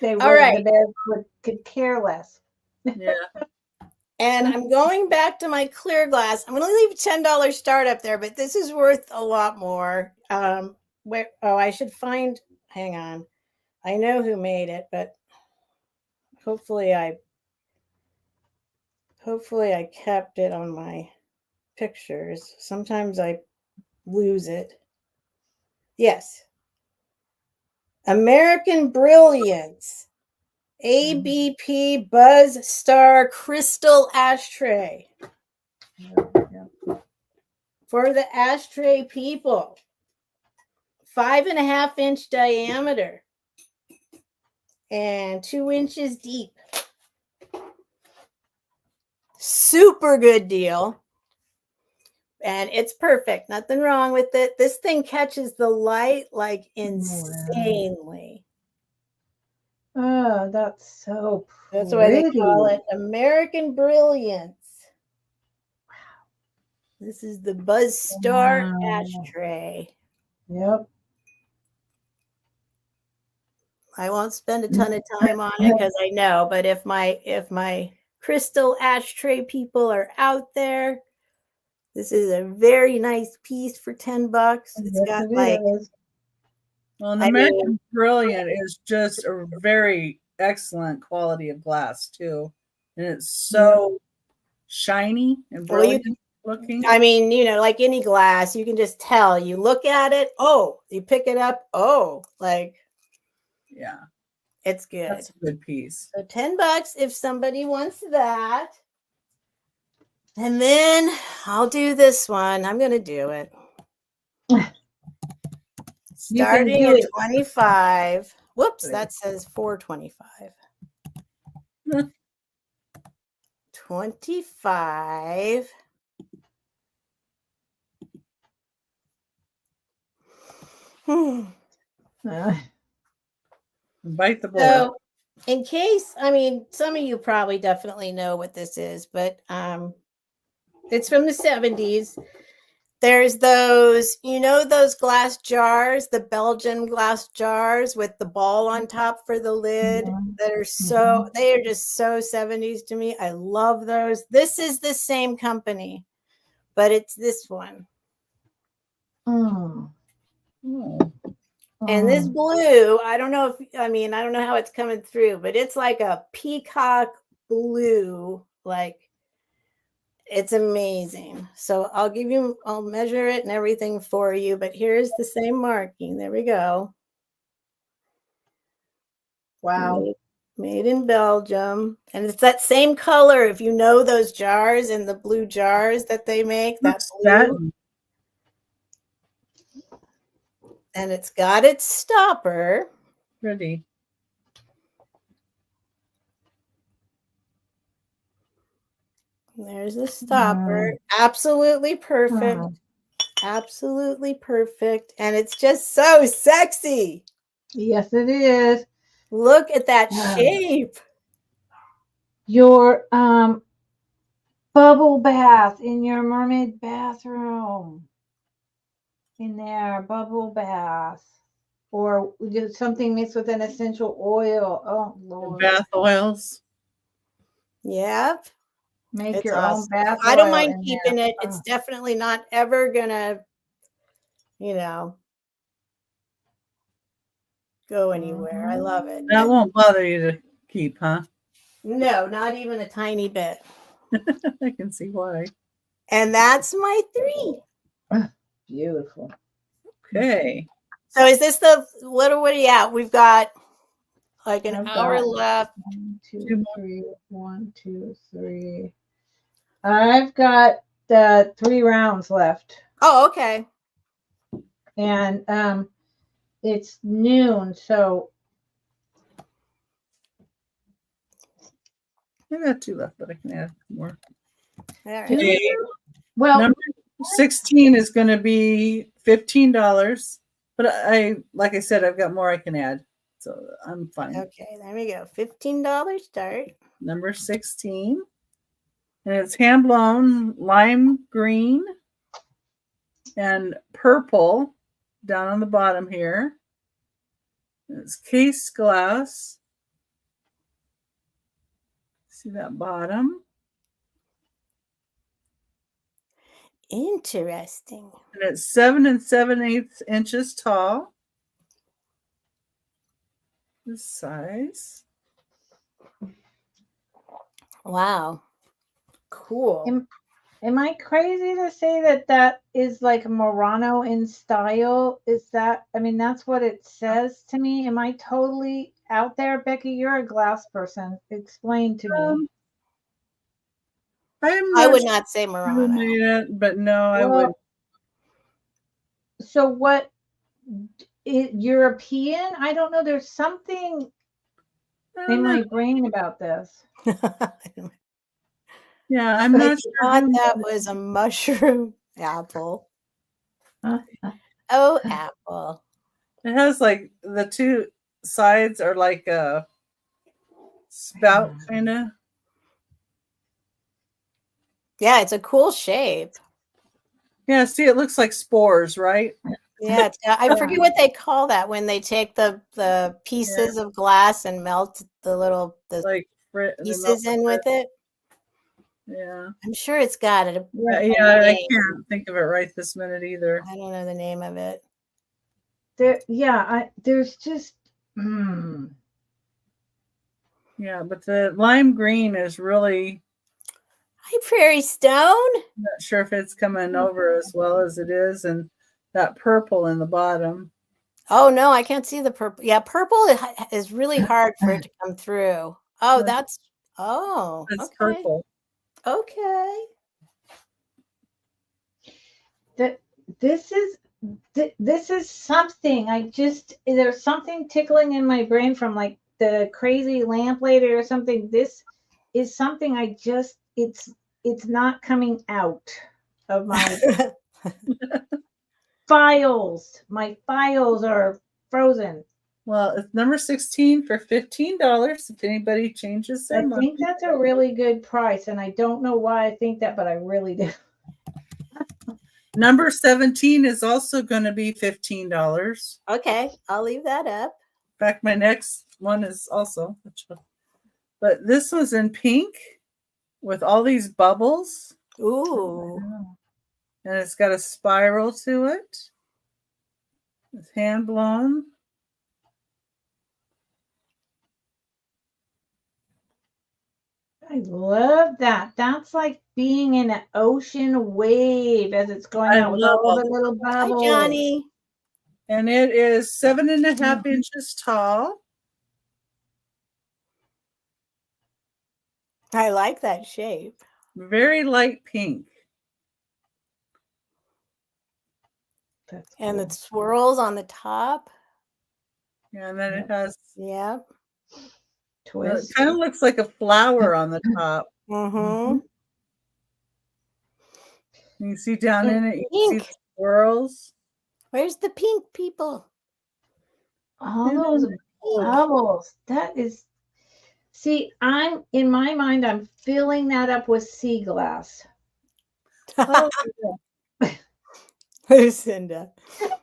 would. right. The bears could care less. Yeah. And I'm going back to my clear glass. I'm going to leave $10 start up there, but this is worth a lot more. I should find, hang on. I know who made it, but hopefully I kept it on my pictures. Sometimes I lose it. Yes. American Brilliance. ABP Buzz Star Crystal Ashtray. For the ashtray people. 5.5-inch diameter. And 2 inches deep. Super good deal. And it's perfect. Nothing wrong with it. This thing catches the light like insanely. Oh, that's so pretty. That's why they call it American Brilliance. Wow. This is the Buzz Star ashtray. Yep. I won't spend a ton of time on it because I know, but if my crystal ashtray people are out there, this is a very nice piece for $10. It's got well, an American Brilliant is just a very excellent quality of glass too, and it's so shiny and brilliant looking. I mean, like any glass, you can just tell. You look at it, you pick it up, yeah, it's good. That's a good piece. So $10 if somebody wants that. And then I'll do this one. I'm going to do it. Starting at 25. Whoops, that says 425. 25. Bite the bullet. So, in case, some of you probably definitely know what this is, but it's from the 70s. There's those, those glass jars, the Belgian glass jars with the ball on top for the lid that are they are just so 70s to me. I love those. This is the same company, but it's this one. And this blue, I don't know how it's coming through, but it's like a peacock blue, it's amazing. So I'll measure it and everything for you, but here's the same marking. There we go. Wow. Made in Belgium. And it's that same color. If you know those jars and the blue jars that they make, that's blue. And it's got its stopper. Ready. There's the stopper. Absolutely perfect. Absolutely perfect. And it's just so sexy. Yes, it is. Look at that shape. Your bubble bath in your mermaid bathroom. In there, bubble bath. Or something mixed with an essential oil. Oh, Lord. Bath oils. Yep. Make your own bath oil. I don't mind keeping it. It's definitely not ever gonna, go anywhere. I love it. That won't bother you to keep, huh? No, not even a tiny bit. I can see why. And that's my 3. Beautiful. Okay. So is this what are you at? We've got like an hour left. 1, 2, 3. I've got 3 rounds left. Oh, okay. And it's noon, so I got 2 left, but I can add more. All right. Okay. Well, number 16 is going to be $15. But like I said, I've got more I can add. So I'm fine. Okay, there we go. $15 start. Number 16. And it's hand blown lime green and purple down on the bottom here. And it's case glass. See that bottom? Interesting. And it's 7 7/8 inches tall. This size. Wow. Cool. Am I crazy to say that is like Murano in style? Is that, I mean, that's what it says to me. Am I totally out there? Becky, you're a glass person. Explain to me. I would not say Murano. But no, I would. So what, European? I don't know. There's something in my brain about this. Yeah, I'm not sure. I thought that was a mushroom apple. Oh, apple. It has like the two sides are like a spout kind of. Yeah, it's a cool shape. Yeah, see, it looks like spores, right? Yeah, I forget what they call that when they take the pieces of glass and melt the pieces in with it. Yeah, I'm sure it's got it. I can't think of it right this minute either. I don't know the name of it. There's just. Yeah, but the lime green is really. Hi, Prairie Stone. I'm not sure if it's coming over as well as it is, and that purple in the bottom. Oh no, I can't see the purple. Yeah, purple is really hard for it to come through. Oh, that's okay. Purple. Okay. This is something. There's something tickling in my brain from like the crazy lamp lady or something. This is something it's not coming out of my files. My files are frozen. Well, it's number 16 for $15. If anybody changes their mind. I think that's a really good price, and I don't know why I think that, but I really do. Number 17 is also going to be $15. Okay, I'll leave that up. In fact, my next one is also, but this was in pink with all these bubbles. Ooh. And it's got a spiral to it. It's hand blown. I love that. That's like being in an ocean wave as it's going out with all the little bubbles. Hi, Johnny. And it is 7.5 inches tall. I like that shape. Very light pink. And it swirls on the top. Yeah, and then it has twist. It kind of looks like a flower on the top. Mm-hmm. You see down in it, you see the swirls. Where's the pink people? All those bubbles. That is. See, in my mind, I'm filling that up with sea glass. Oh, Lucinda.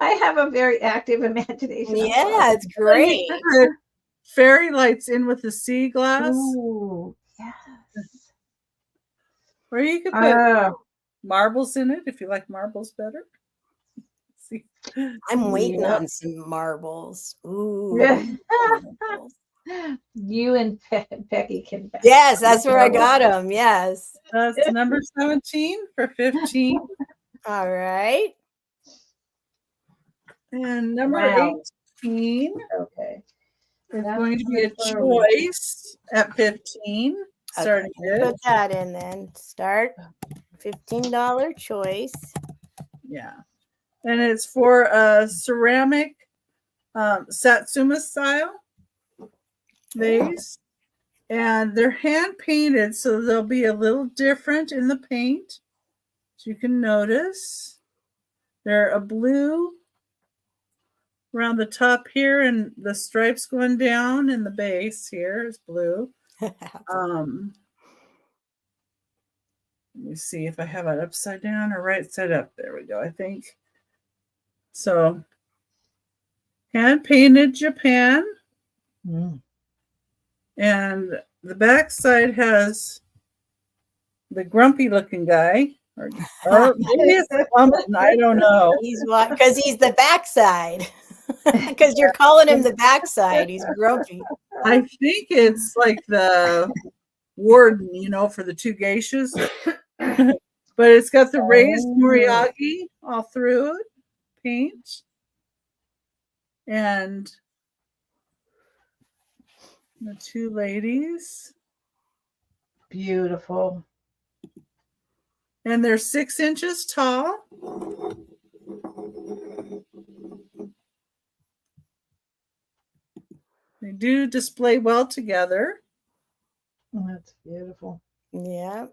I have a very active imagination. Yeah, it's great. Fairy lights in with the sea glass. Ooh, yes. Or you could put marbles in it if you like marbles better. See. I'm waiting on some marbles. Ooh. Marbles. You and Becky can. Yes, that's where I got them. Yes. That's number 17 for $15. All right. And number 18. Okay. It's going to be a choice at 15. Okay, put that in then. Start $15 choice. Yeah. And it's for a ceramic Satsuma style vase. And they're hand painted, so they'll be a little different in the paint, as you can notice. They're a blue around the top here, and the stripes going down, and the base here is blue. Let me see if I have it upside down or right side up. There we go, I think. So, hand painted Japan. Mm. And the back side has the grumpy looking guy. Or maybe it's a woman, I don't know. He's what? Because he's the backside. Because you're calling him the backside. He's grumpy. I think it's like the warden, for the two geishas. But it's got the raised moriagi all through it, paint. And the two ladies. Beautiful. And they're 6 inches tall. They do display well together. Oh, that's beautiful. Yeah.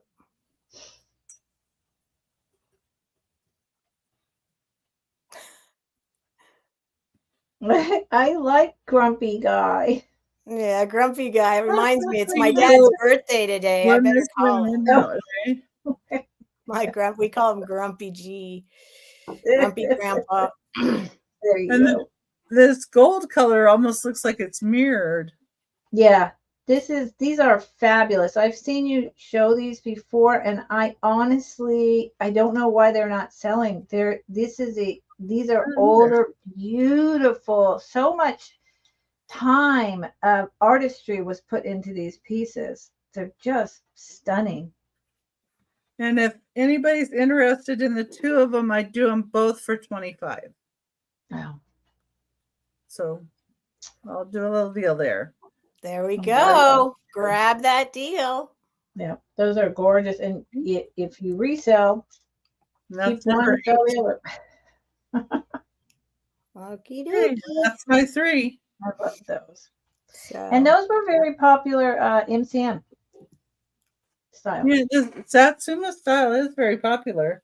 I like grumpy guy. Yeah, grumpy guy. It reminds me, it's my dad's birthday today. I better call him. We call him Grumpy G. Grumpy Grandpa. There you go. This gold color almost looks like it's mirrored. Yeah, these are fabulous. I've seen you show these before, and I don't know why they're not selling. These are older, beautiful. So much time of artistry was put into these pieces. They're just stunning. And if anybody's interested in the two of them, I do them both for $25. Wow. So I'll do a little deal there. There we go. Grab that deal. Yeah, those are gorgeous. And if you resell, That's keep one, sell the other. Okie Okay, that's my 3. I love those. So. And those were very popular MCM style. Yeah, Satsuma style is very popular.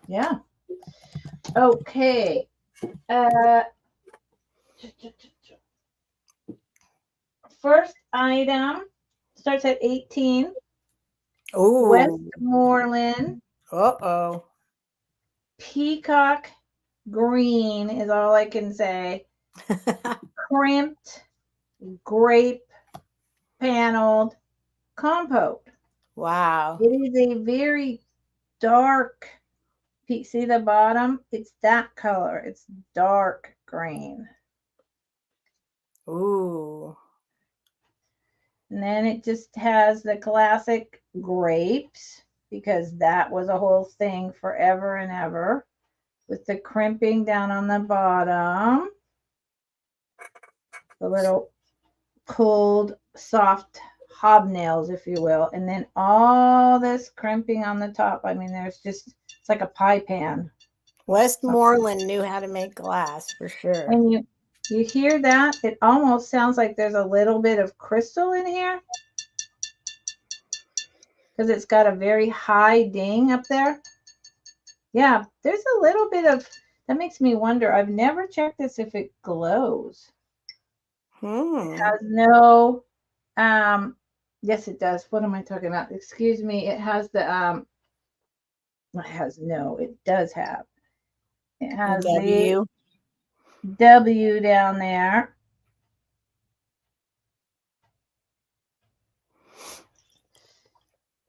Yeah. Okay. First item starts at 18. Oh. Westmoreland. Uh-oh. Peacock green is all I can say. Crimped, grape, paneled, compote. Wow. It is a very dark. See the bottom? It's that color. It's dark green. Ooh. And then it just has the classic grapes, because that was a whole thing forever and ever, with the crimping down on the bottom. The little cold, soft hobnails, if you will. And then all this crimping on the top. I mean, it's like a pie pan. Westmoreland knew how to make glass for sure. And you hear that? It almost sounds like there's a little bit of crystal in here, because it's got a very high ding up there. Yeah, there's a little bit of, that makes me wonder. I've never checked this if it glows. It has no, yes, it does. What am I talking about? Excuse me. It has the, it does have. It has W. The W down there.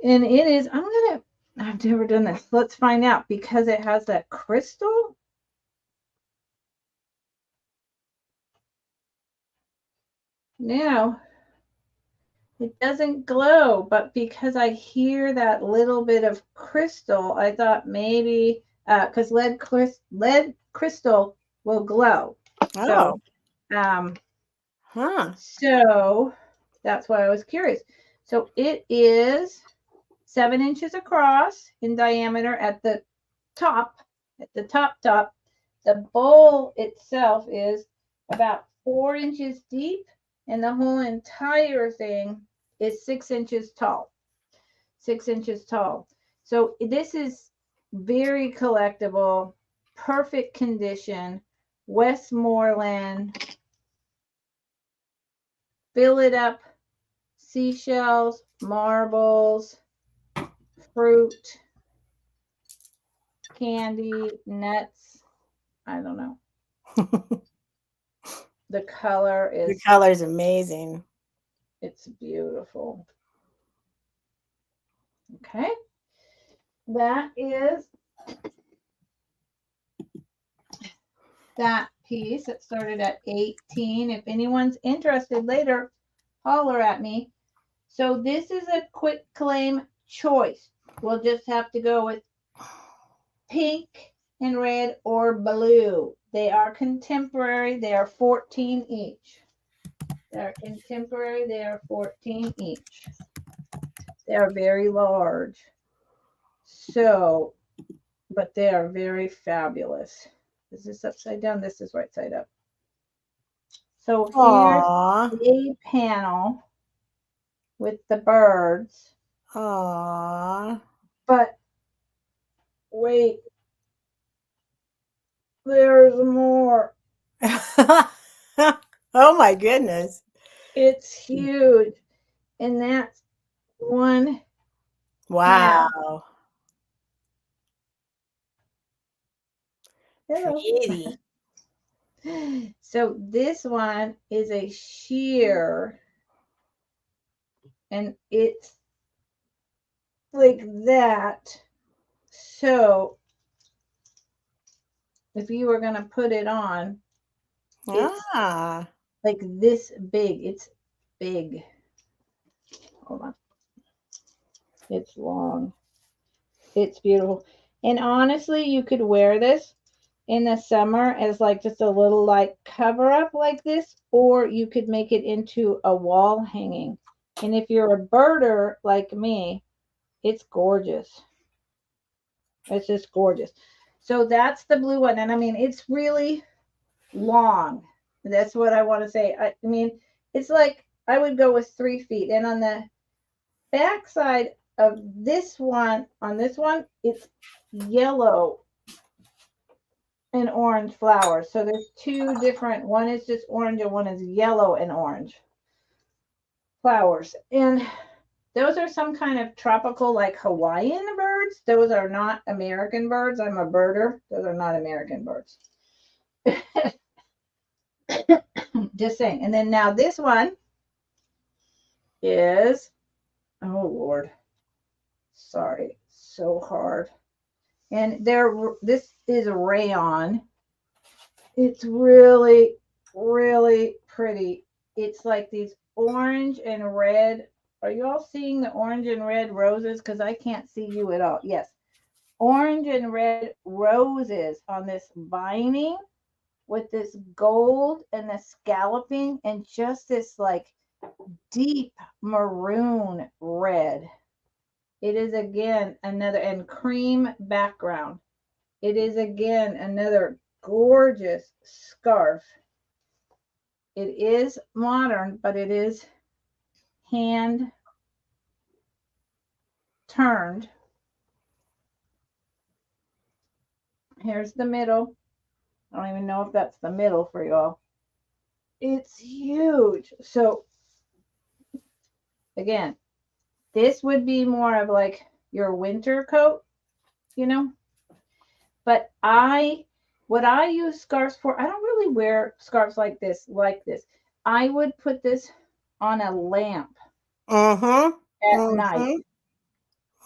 And it is, I've never done this. Let's find out, because it has that crystal. Now, it doesn't glow, but because I hear that little bit of crystal, I thought maybe, because lead crystal will glow. Oh. So that's why I was curious. So it is 7 inches across in diameter at the top. The bowl itself is about 4 inches deep, and the whole entire thing is 6 inches tall. 6 inches tall. So this is very collectible, perfect condition. Westmoreland. Fill it up. Seashells, marbles, fruit, candy, nuts. I don't know. The color is amazing. It's beautiful. Okay. That is that piece. It started at 18. If anyone's interested later, holler at me. So this is a quick claim choice. We'll just have to go with pink and red or blue. They are contemporary. They are 14 each. They're contemporary. They are 14 each. They are very large. So, but they are very fabulous. Is this upside down? This is right side up. So here's a panel with the birds. Aww. But wait, there's more. Oh my goodness. It's huge. And that's one. Wow. Pretty. So this one is a sheer. And it's like that. So if you were going to put it on, it's like this big. It's big. Hold on. It's long. It's beautiful. And honestly, you could wear this in the summer as like just a little like cover up like this, or you could make it into a wall hanging. And if you're a birder like me, it's gorgeous. It's just gorgeous. So that's the blue one. And I mean, it's really long. That's what I want to say. I mean, it's like I would go with 3 feet. And on the back side of this one, on this one, it's yellow and orange flowers. So there's 2 different. One is just orange and one is yellow and orange flowers. And those are some kind of tropical, like Hawaiian birds. Those are not American birds. I'm a birder. Those are not American birds. Just saying. And then now this one is, oh Lord, sorry, so hard. And this is rayon. It's really, really pretty. It's like these orange and red. Are you all seeing the orange and red roses? Because I can't see you at all. Yes. Orange and red roses on this vining with this gold and the scalloping and just this like deep maroon red. It is again another, and cream background. It is again another gorgeous scarf. It is modern, but it is hand turned. Here's the middle. I don't even know if that's the middle for y'all. It's huge. So again, this would be more of like your winter coat, you know. But what I use scarves for, I don't really wear scarves like this. I would put this on a lamp at night.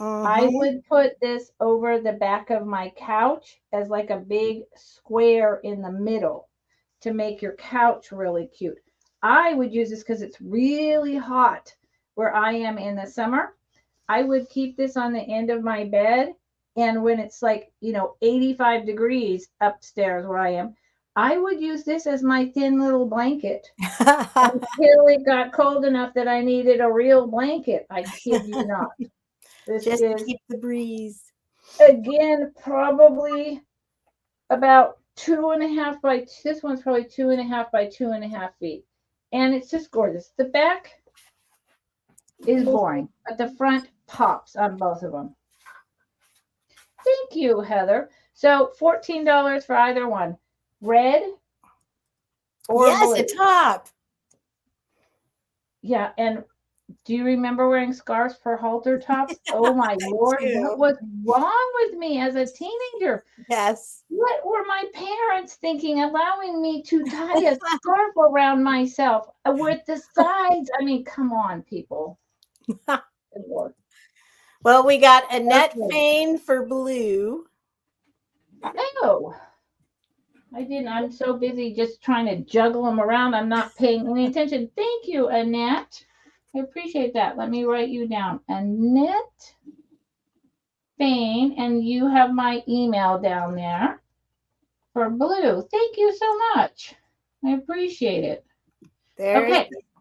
I would put this over the back of my couch as like a big square in the middle to make your couch really cute. I would use this because it's really hot where I am in the summer. I would keep this on the end of my bed. And when it's like, 85 degrees upstairs where I am, I would use this as my thin little blanket until it got cold enough that I needed a real blanket. I kid you not. This just is, to keep the breeze. Again, probably about 2.5 by, this one's probably 2.5 by 2.5 feet. And it's just gorgeous. The back is boring, but the front pops on both of them. Thank you, Heather. So $14 for either one. Red or blue. Yes, a top. Yeah, and do you remember wearing scarves for halter tops? Oh my Lord, what was wrong with me as a teenager? Yes. What were my parents thinking, allowing me to tie a scarf around myself with the sides? I mean, come on, people. Good Lord. Well, we got a net vein for blue. Oh, I didn't. I'm so busy just trying to juggle them around. I'm not paying any attention. Thank you, Annette. I appreciate that. Let me write you down. Annette Fain, and you have my email down there for blue. Thank you so much. I appreciate it.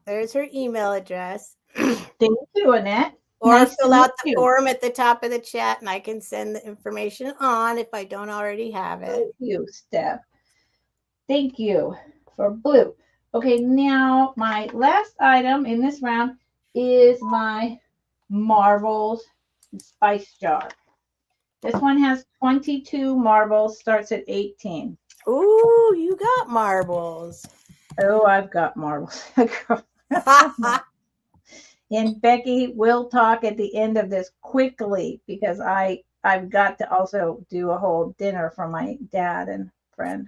There's her email address. Thank you, Annette. Or nice fill out the form at the top of the chat, and I can send the information on if I don't already have it. Thank you, Steph. Thank you for blue. Okay, now my last item in this round is my marbles spice jar. This one has 22 marbles, starts at 18. Ooh, you got marbles. Oh, I've got marbles. And Becky will talk at the end of this quickly because I've got to also do a whole dinner for my dad and friend.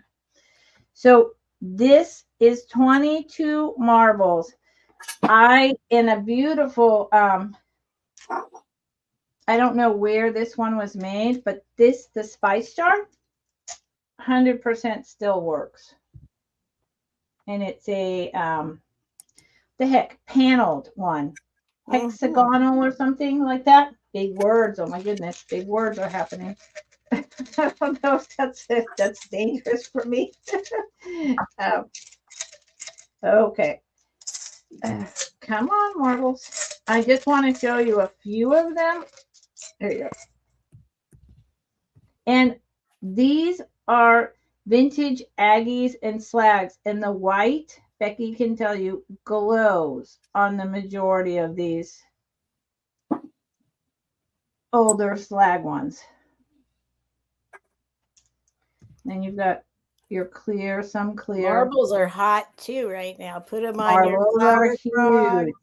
So this is 22 marbles. In a beautiful, I don't know where this one was made, but the spice jar, 100% still works. And it's a, paneled one. Hexagonal or something like that. Big words. Oh my goodness. Big words are happening. I don't know if that's dangerous for me. Okay. Come on, marbles. I just want to show you a few of them. There you go. And these are vintage Aggies and Slags. And the white, Becky can tell you, glows on the majority of these older Slag ones. Then you've got your clear, some clear. Marbles are hot too right now. Put them on Marbles your are huge.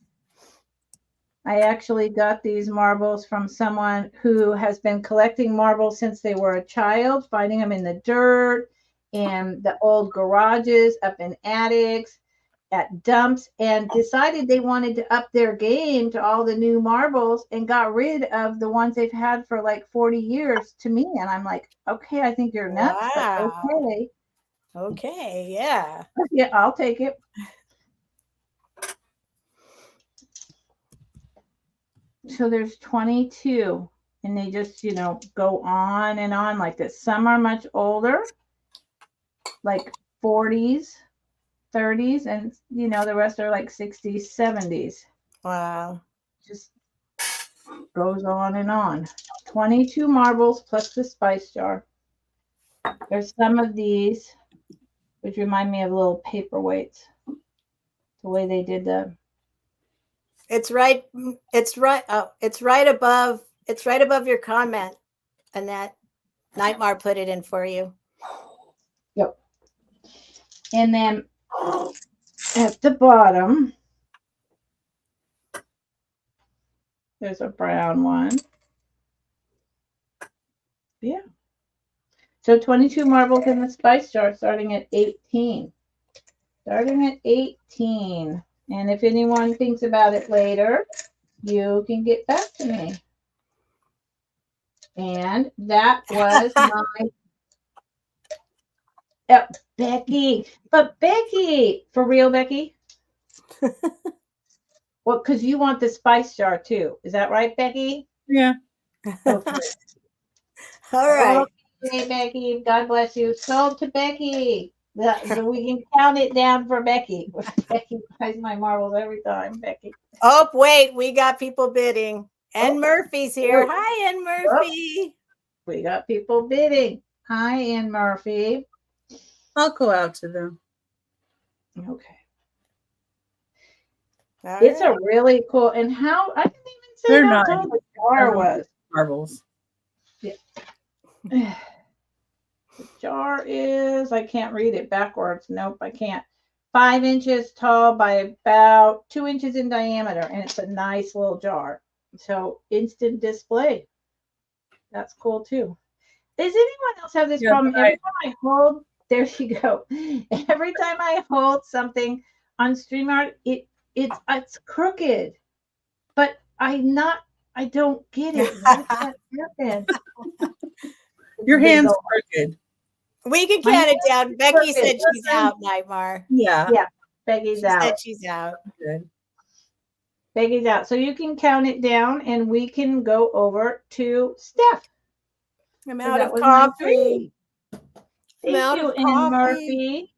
I actually got these marbles from someone who has been collecting marbles since they were a child, finding them in the dirt, in the old garages, up in attics, at dumps, and decided they wanted to up their game to all the new marbles and got rid of the ones they've had for like 40 years to me. And I'm like, okay, I think you're nuts, but okay. Okay, yeah. Yeah, I'll take it. So there's 22, and they just, go on and on like this. Some are much older, like 40s, 30s, and, the rest are like 60s, 70s. Wow. Just goes on and on. 22 marbles plus the spice jar. There's some of these, which remind me of little paperweights. The way they did the... It's right above your comment, Annette. Nightmare put it in for you. Yep. And then at the bottom, there's a brown one. Yeah. So 22 marbles in the spice jar starting at 18. Starting at 18. And if anyone thinks about it later, you can get back to me. And that was my... Becky. But Becky, for real, Becky? Well, because you want the spice jar too. Is that right, Becky? Yeah. Okay. All right. Okay, Becky. God bless you. Sold to Becky. We can count it down for Becky. Becky buys my marbles every time, Becky. Oh, wait. We got people bidding. Ann Murphy's here. Hi, Ann Murphy. We got people bidding. Hi, Ann Murphy. I'll go out to them. Okay. It's a really cool, and how, I didn't even say They're how not tall the jar was. Marbles. Yeah. The jar is, I can't read it backwards. Nope, I can't. 5 inches tall by about 2 inches in diameter. And it's a nice little jar. So instant display. That's cool too. Does anyone else have this problem? Every time I hold, there you go. Every time I hold something on StreamYard, it's crooked. But I don't get it. Why does that happen? Your hand's crooked. We can count it down. Becky said she's out, Nightmare. Yeah. Yeah. Becky's out. She said she's out. Good. Becky's out. So you can count it down and we can go over to Steph. I'm out of coffee. Thank you, Ann Murphy.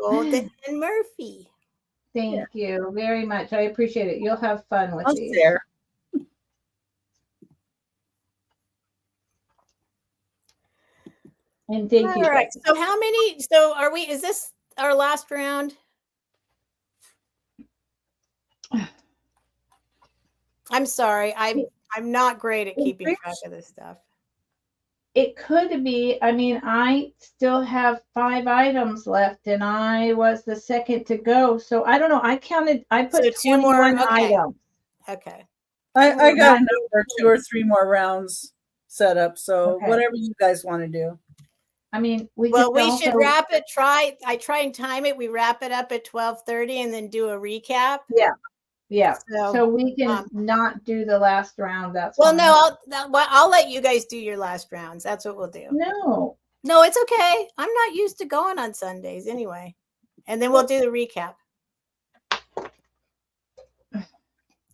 Golden and Murphy. Thank you very much. I appreciate it. You'll have fun with these. There. And thank you. All right. So how many? So are we? Is this our last round? I'm sorry. I'm not great at keeping track of this stuff. It could be. I mean, I still have 5 items left, and I was the second to go. So I don't know. I put 2 more items. Okay. I got another 2 or 3 more rounds set up. So whatever you guys want to do. I mean, we should wrap it. I try and time it. We wrap it up at 12:30 and then do a recap. Yeah. Yeah. So we can not do the last round. That's well, fine. No, I'll let you guys do your last rounds. That's what we'll do. No, it's okay. I'm not used to going on Sundays anyway. And then we'll do the recap.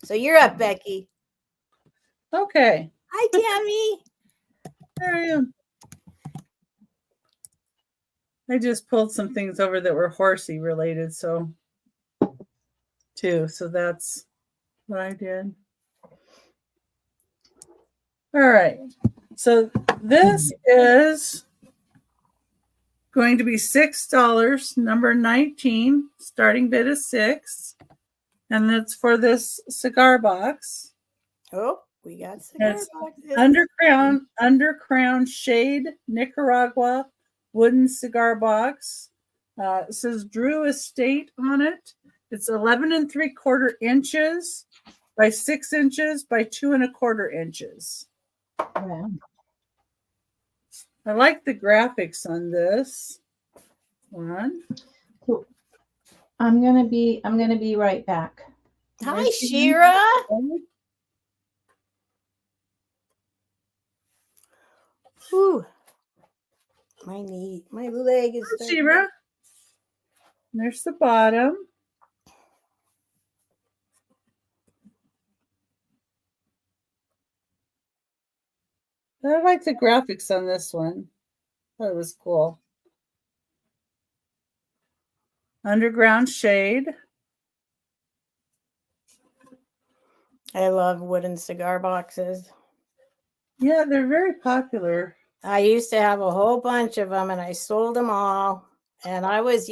So you're up, Becky. Okay. Hi, Tammy. There I am. I just pulled some things over that were horsey related, so that's what I did. All right. So this is going to be $6, number 19, starting bid is $6. And that's for this cigar box. Oh, we got cigar boxes. Undercrown Shade Nicaragua wooden cigar box. It says Drew Estate on it. It's 11 3/4 inches by 6 inches by 2 1/4 inches. Wow. I like the graphics on this one. Cool. I'm gonna be right back. Hi, Shira. Ooh. My leg is Shira. There's the bottom. I like the graphics on this one. That was cool. Underground Shade. I love wooden cigar boxes. Yeah, they're very popular. I used to have a whole bunch of them and I sold them all. And I was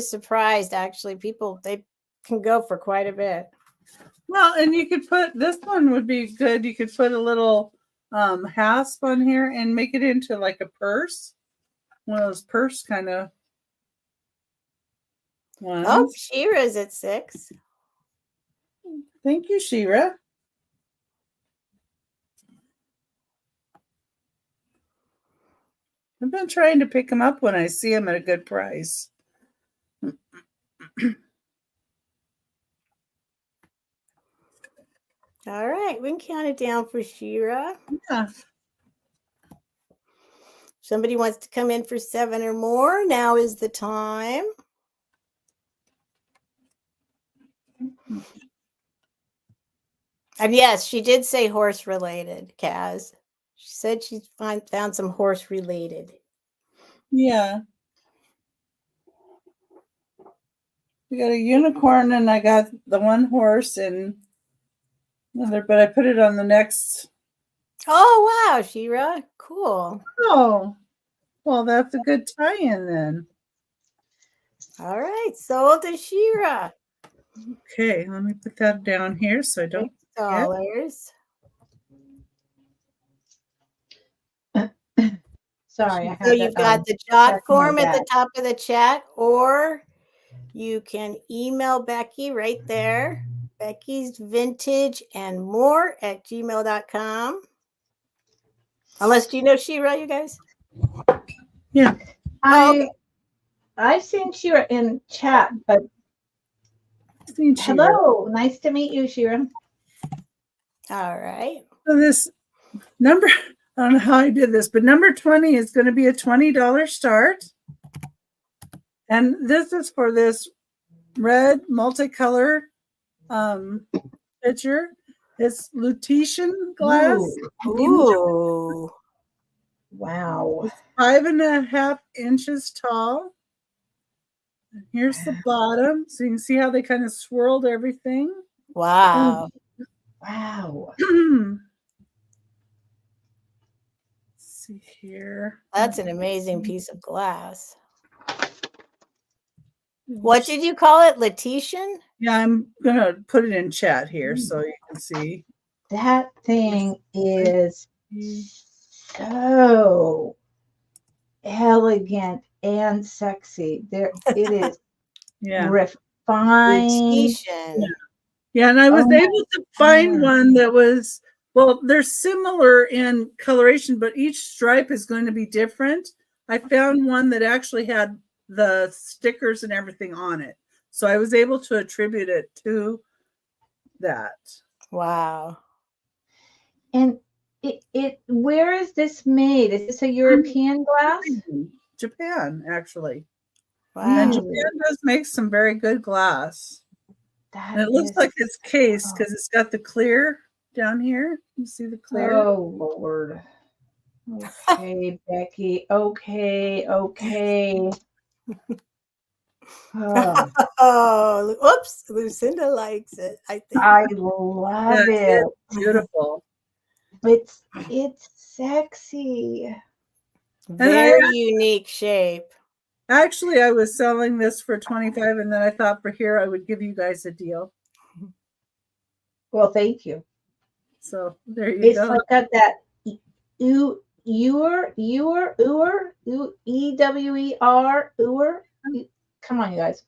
surprised actually. They can go for quite a bit. Well, and you could put, this one would be good. You could put a little hasp on here and make it into like a purse. One of those purse kind of ones. Oh, Shira's at 6. Thank you, Shira. I've been trying to pick them up when I see them at a good price. All right, we can count it down for Shira. Yeah. Somebody wants to come in for 7 or more. Now is the time. And yes, she did say horse related, Kaz. She said she found some horse related. Yeah. We got a unicorn and I got the one horse and another, but I put it on the next. Oh, wow, Shira. Cool. Oh, well, that's a good tie-in then. All right, sold to Shira. Okay, let me put that down here so I don't $6. Sorry, I So had you've to, got the jot check my form at the bag. top of the chat, or you can email Becky right there. Becky's Vintage and More at gmail.com. Unless, do you know Shira, you guys? Yeah. I've seen Shira in chat, but hello, nice to meet you, Shira. All right. So this number, I don't know how I did this, but number 20 is going to be a $20 start. And this is for this red multicolored picture. It's Lutetian glass. Ooh. Wow. It's 5.5 inches tall. And here's the bottom. So you can see how they kind of swirled everything. Wow. Wow. Let's see here. That's an amazing piece of glass. What did you call it? Lutetian? Yeah, I'm going to put it in chat here so you can see. That thing is so elegant and sexy. There it is. Yeah. Refined. Lutetian. Yeah, and I was able to find one that was, well, they're similar in coloration, but each stripe is going to be different. I found one that actually had the stickers and everything on it. So I was able to attribute it to that. Wow. And it where is this made? Is this a European glass? Japan, actually. Wow. And Japan does make some very good glass. And it looks like it's cased because it's got the clear down here. You see the clear? Oh, Lord. Okay, Becky. Okay. Oh, oops. Lucinda likes it, I think. I love it. It's beautiful. It's sexy. Very unique shape. Actually, I was selling this for $25, and then I thought for here I would give you guys a deal. Well, thank you. So there you go. It's like got that ewer. Come on, you guys.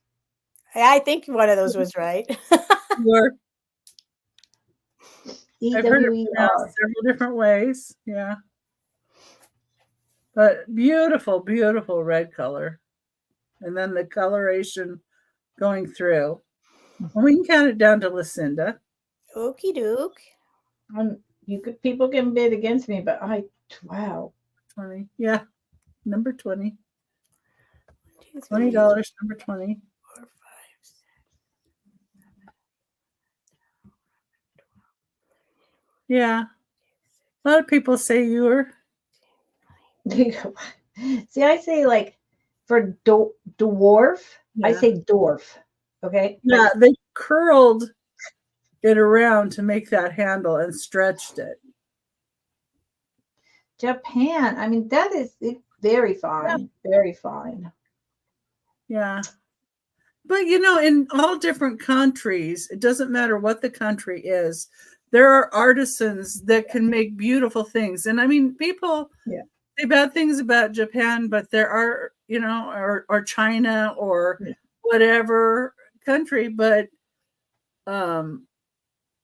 I think one of those was right. I've heard it pronounced several different ways. Yeah. But beautiful, beautiful red color. And then the coloration going through. And we can count it down to Lucinda. Okie doke. People can bid against me, but wow. 20. Yeah. Number 20. $20, number 20. 4, 5, 6. Yeah. A lot of people say you were. See, I say like for dwarf, I say dwarf. Okay. Yeah, they curled it around to make that handle and stretched it. Japan. I mean, that is very fine. Yeah. Very fine. Yeah. But in all different countries, it doesn't matter what the country is, there are artisans that can make beautiful things. And I mean, people say bad things about Japan, but there are, or China or whatever country, but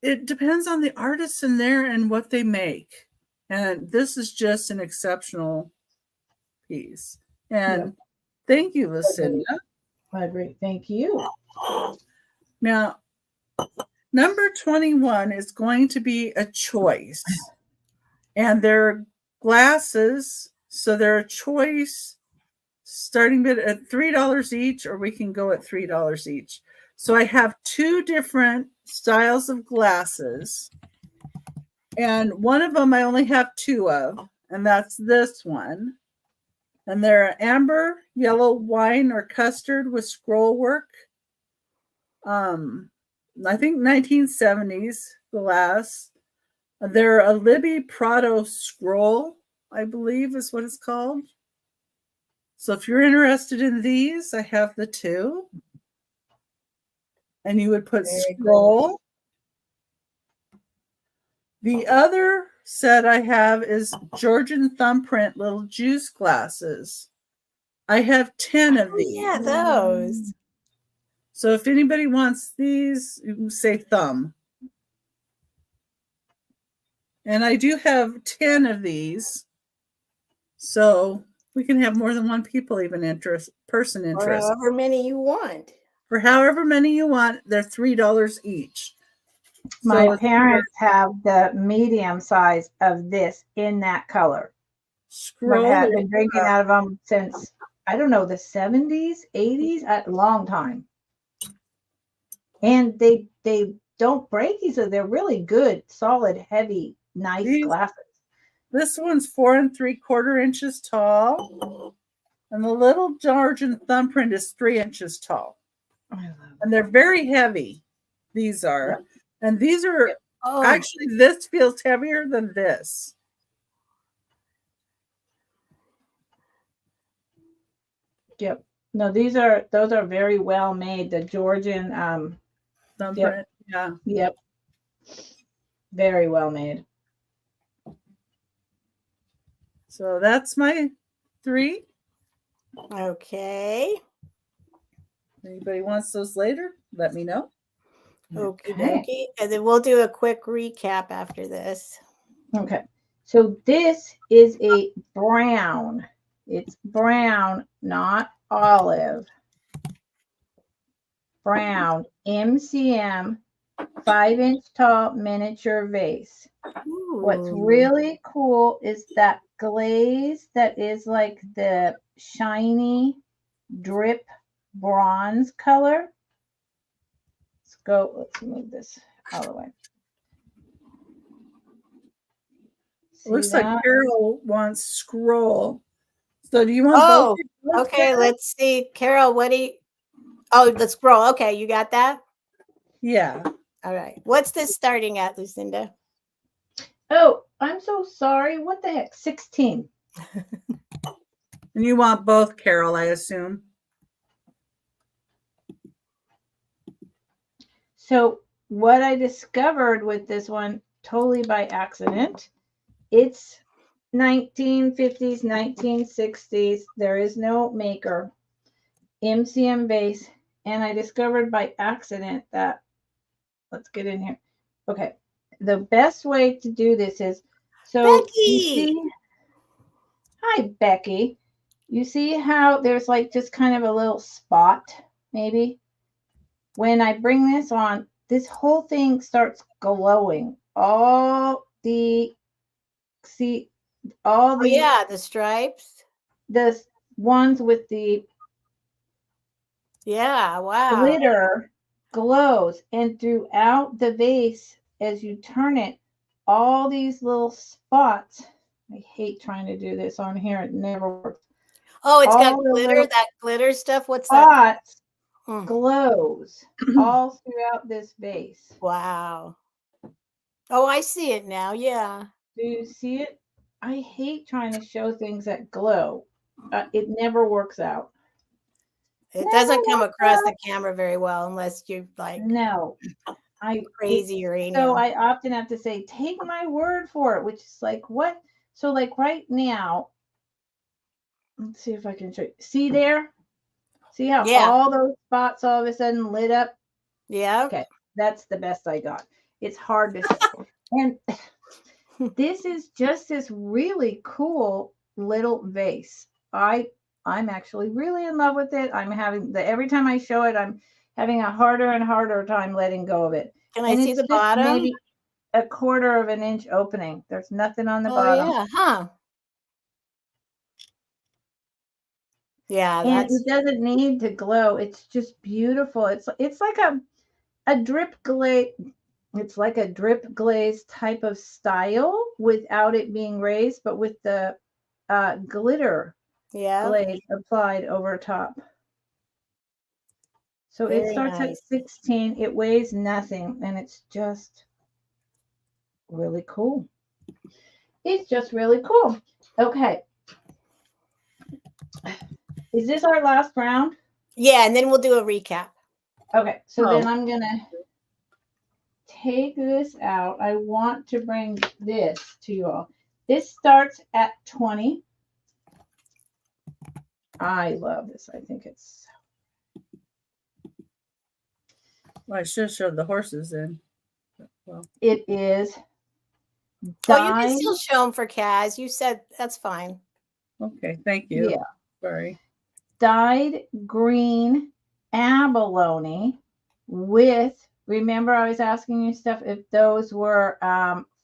it depends on the artisan there and what they make. And this is just an exceptional piece. And thank you, Lucinda. Thank you. Now, number 21 is going to be a choice. And they're glasses, so they're a choice starting bid at $3 each, or we can go at $3 each. So I have 2 different styles of glasses. And one of them I only have 2 of, and that's this one. And they're amber, yellow, wine, or custard with scroll work. I think 1970s glass. They're a Libby Prado scroll, I believe is what it's called. So if you're interested in these, I have the 2. And you would put scroll. The other set I have is Georgian thumbprint little juice glasses. I have 10 of these. Yeah, those. So if anybody wants these, you can say thumb. And I do have 10 of these. So we can have more than one person interest. Or however many you want. For however many you want, they're $3 each. My parents have the medium size of this in that color. But have been drinking out of them since, I don't know, the 70s, 80s, a long time. And they don't break easily. They're really good, solid, heavy, nice glasses. This one's 4 3/4 inches tall. And the little Georgian thumbprint is 3 inches tall. And they're very heavy. These are. And these are actually, this feels heavier than this. Yep. No, those are very well made. The Georgian thumbprint. Yeah. Yep. Very well made. So that's my 3. Okay. Anybody wants those later? Let me know. Okay. And then we'll do a quick recap after this. Okay. So this is a brown. It's brown, not olive. Brown MCM 5-inch tall miniature vase. Ooh. What's really cool is that glaze that is like the shiny drip bronze color. Let's move this out of the way. Looks like Carol wants scroll. So do you want both? Okay, Carol? Let's see. Carol, the scroll. Okay, you got that? Yeah. All right. What's this starting at, Lucinda? Oh, I'm so sorry. What the heck? 16. And you want both, Carol, I assume. So what I discovered with this one, totally by accident, it's 1950s, 1960s. There is no maker. MCM vase. And I discovered by accident that, let's get in here. Okay. The best way to do this is, so Becky. You see, hi, Becky. You see how there's like just kind of a little spot, maybe? When I bring this on, this whole thing starts glowing. The stripes. The ones with the glitter glows. And throughout the vase, as you turn it, all these little spots. I hate trying to do this on here. It never works. Oh, it's got glitter, that glitter stuff. What's that? Glows all throughout this vase. Wow. Oh, I see it now. Yeah. Do you see it? I hate trying to show things that glow. It never works out. It doesn't come across the camera very well unless you like. No. Crazy uranium. So I often have to say, take my word for it, which is like, what? So like right now, let's see if I can show you. See there? See how all those spots all of a sudden lit up? Yeah. Okay. That's the best I got. It's hard to show. And this is just this really cool little vase. I'm actually really in love with it. I'm having every time I show it, I'm having a harder and harder time letting go of it. Can I see the bottom? Maybe 1/4 of an inch opening. There's nothing on the bottom. Yeah, huh? Yeah, and it doesn't need to glow. It's just beautiful. It's like a drip glaze. It's like a drip glaze type of style without it being raised, but with the glitter glaze applied over top. So it starts at 16. It weighs nothing, and it's just really cool. It's just really cool. Okay. Is this our last round? Yeah, and then we'll do a recap. Okay, so then I'm gonna. take this out. I want to bring this to you all. This starts at 20. I love this. I think it's Well, I should have showed the horses in. Well, it is Well, you dyed. can still show them for Kaz. You said that's fine. okay, thank you. Yeah. Sorry. Dyed green abalone with, remember I was asking you stuff if those were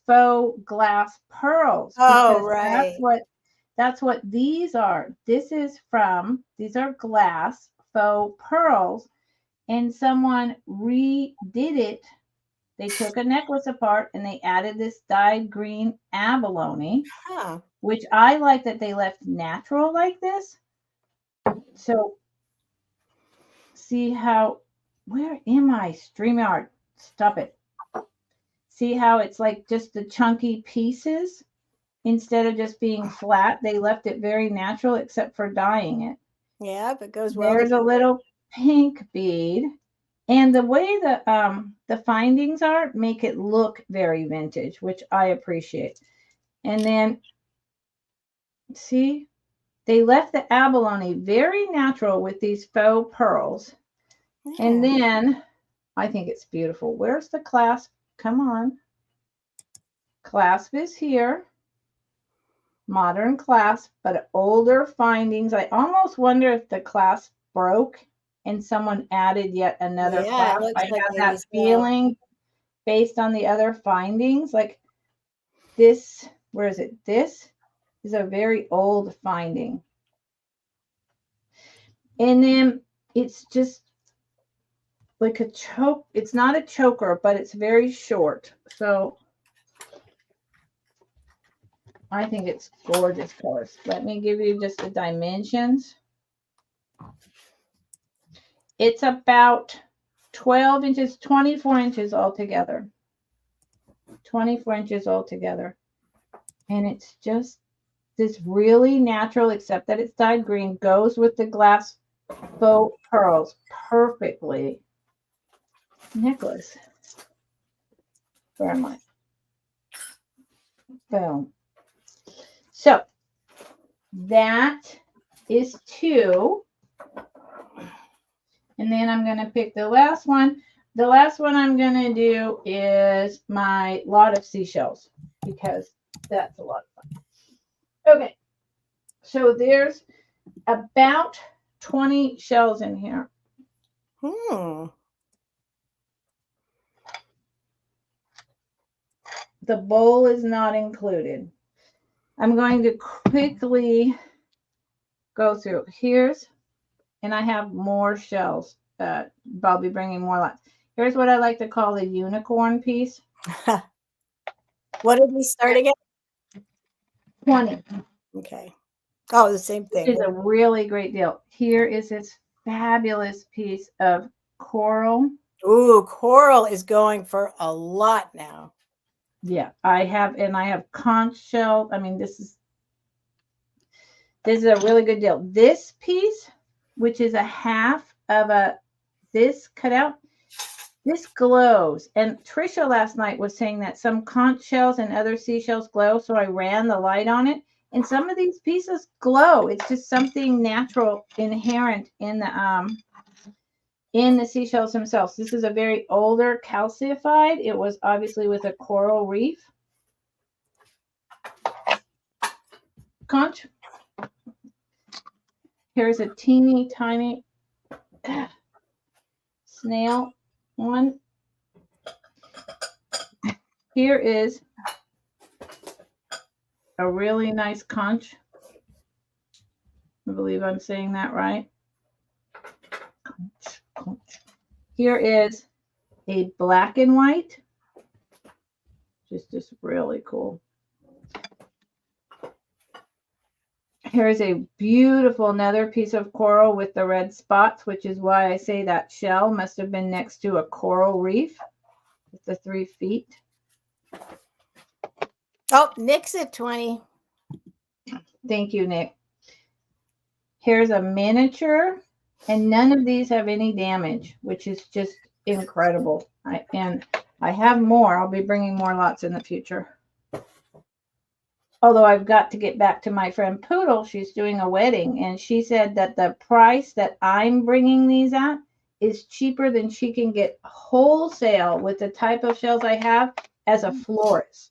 faux glass pearls. Oh, Because right. that's what these are. These are glass faux pearls, and someone redid it. They took a necklace apart and they added this dyed green abalone, Huh. which I like that they left natural like this. So see how, where am I? StreamYard, stop it. See how it's like just the chunky pieces instead of just being flat. They left it very natural except for dyeing it. Yeah, but it goes well. There's a little pink bead. And the way the findings are make it look very vintage, which I appreciate. And then see, they left the abalone very natural with these faux pearls. Yeah. And then I think it's beautiful. Where's the clasp? Come on. Clasp is here. Modern clasp, but older findings. I almost wonder if the clasp broke and someone added yet another Yeah, it clasp. looks I like have maybe that so. feeling based on the other findings. Like this, where is it? This is a very old finding. And then it's just like a choke. It's not a choker, but it's very short. So I think it's gorgeous colors. Let me give you just the dimensions. It's about 12 inches, 24 inches altogether. 24 inches altogether. And it's just this really natural, except that it's dyed green, goes with the glass faux pearls perfectly. Necklace. Where am I? Boom. So that is 2. And then I'm going to pick the last one. The last one I'm going to do is my lot of seashells, because that's a lot of fun. Okay. So there's about 20 shells in here. The bowl is not included. I'm going to quickly go through. And I have more shells. I'll be bringing more lots. Here's what I like to call the unicorn piece. What did we start again? 20. Okay. Oh, the same thing. This is a really great deal. Here is this fabulous piece of coral. Ooh, coral is going for a lot now. Yeah, I have conch shell. I mean, this is a really good deal. This piece, which is a half of this cutout, this glows. And Trisha last night was saying that some conch shells and other seashells glow. So I ran the light on it, and some of these pieces glow. It's just something natural inherent in the seashells themselves. This is a very older calcified. It was obviously with a coral reef. Conch. Here's a teeny tiny snail one. Here is a really nice conch. I believe I'm saying that right. Conch. Here is a black and white. Just really cool. Here's a beautiful another piece of coral with the red spots, which is why I say that shell must have been next to a coral reef with the 3 feet. Oh, Nick's at 20. Thank you, Nick. Here's a miniature, and none of these have any damage, which is just incredible. And I have more. I'll be bringing more lots in the future. Although I've got to get back to my friend Poodle. She's doing a wedding, and she said that the price that I'm bringing these at is cheaper than she can get wholesale with the type of shells I have as a florist.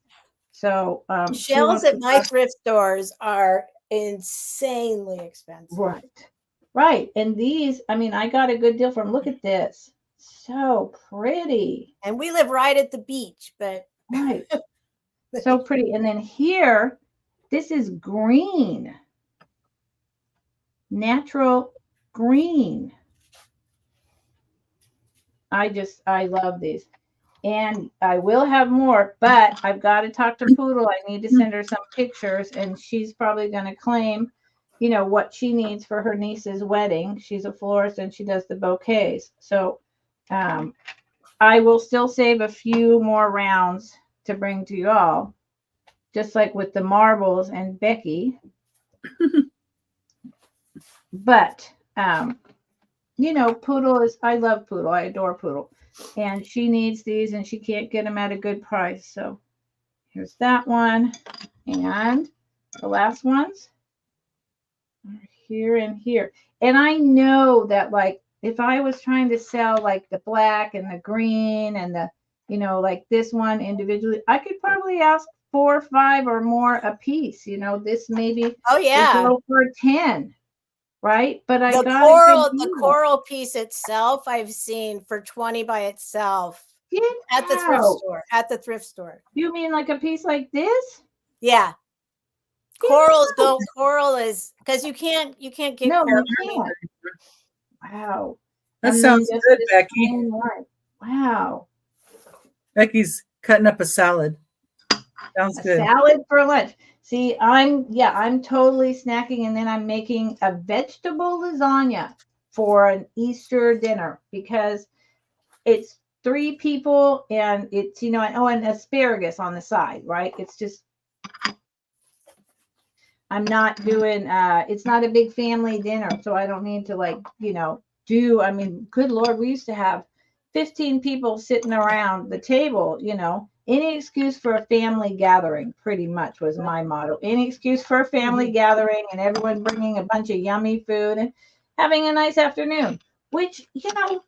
So shells at my thrift stores are insanely expensive. Right. And these, I mean, I got a good deal from. Look at this. So pretty. And we live right at the beach, but right. So pretty. And then here, this is green. Natural green. I love these. And I will have more, but I've got to talk to Poodle. I need to send her some pictures, and she's probably going to claim, you know, what she needs for her niece's wedding. She's a florist and she does the bouquets. So I will still save a few more rounds to bring to you all, just like with the marbles and Becky. But, you know, Poodle is, I love Poodle. I adore Poodle. And she needs these, and she can't get them at a good price. So here's that one. And the last ones are here and here. And I know that, like, if I was trying to sell like the black and the green and the, you know, like this one individually, I could probably ask 4 or 5 or more a piece. You know, this maybe go for 10. Right, but I got the coral piece itself. I've seen for 20 by itself at the thrift store. At the thrift store. You mean like a piece like this? Yeah. Coral is because you can't get coral. Wow, that sounds good, Becky. Wow, Becky's cutting up a salad. Sounds good. Salad for lunch. See, I'm totally snacking, and then I'm making a vegetable lasagna for an Easter dinner because it's 3 people, and it's, you know, and asparagus on the side, right? It's just, I'm not doing, it's not a big family dinner, so I don't need to, like, you know, I mean, good Lord, we used to have 15 people sitting around the table, you know. Any excuse for a family gathering, pretty much, was my motto. Any excuse for a family gathering, and everyone bringing a bunch of yummy food and having a nice afternoon, which, you know,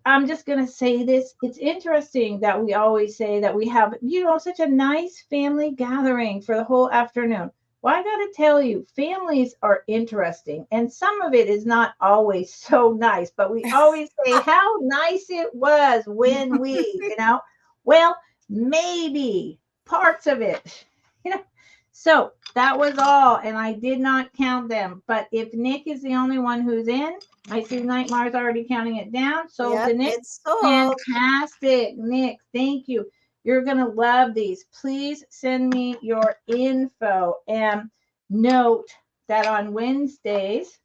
I'm just going to say this. It's interesting that we always say that we have, you know, such a nice family gathering for the whole afternoon. Well, I got to tell you, families are interesting, and some of it is not always so nice, but we always say how nice it was when we, you know. Well, maybe parts of it, you know. So that was all, and I did not count them. But if Nick is the only one who's in, I see Nightmare's already counting it down. So the Nick, fantastic, Nick. Thank you. You're gonna love these. Please send me your info, and note that on Wednesdays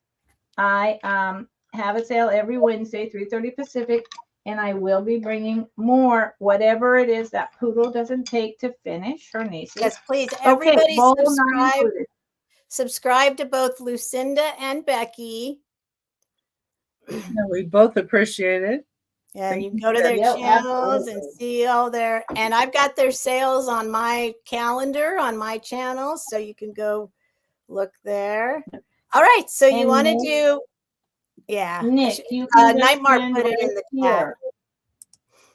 I have a sale every Wednesday, 3:30 Pacific. And I will be bringing more, whatever it is that Poodle doesn't take to finish her niece. Yes, please. Everybody subscribe to both Lucinda and Becky. Yeah, we both appreciate it. And you can go to their channels and see all their, and I've got their sales on my calendar on my channel, so you can go look there. All right, so you want to do. Yeah, Nick, you can Nightmare put it in the chat.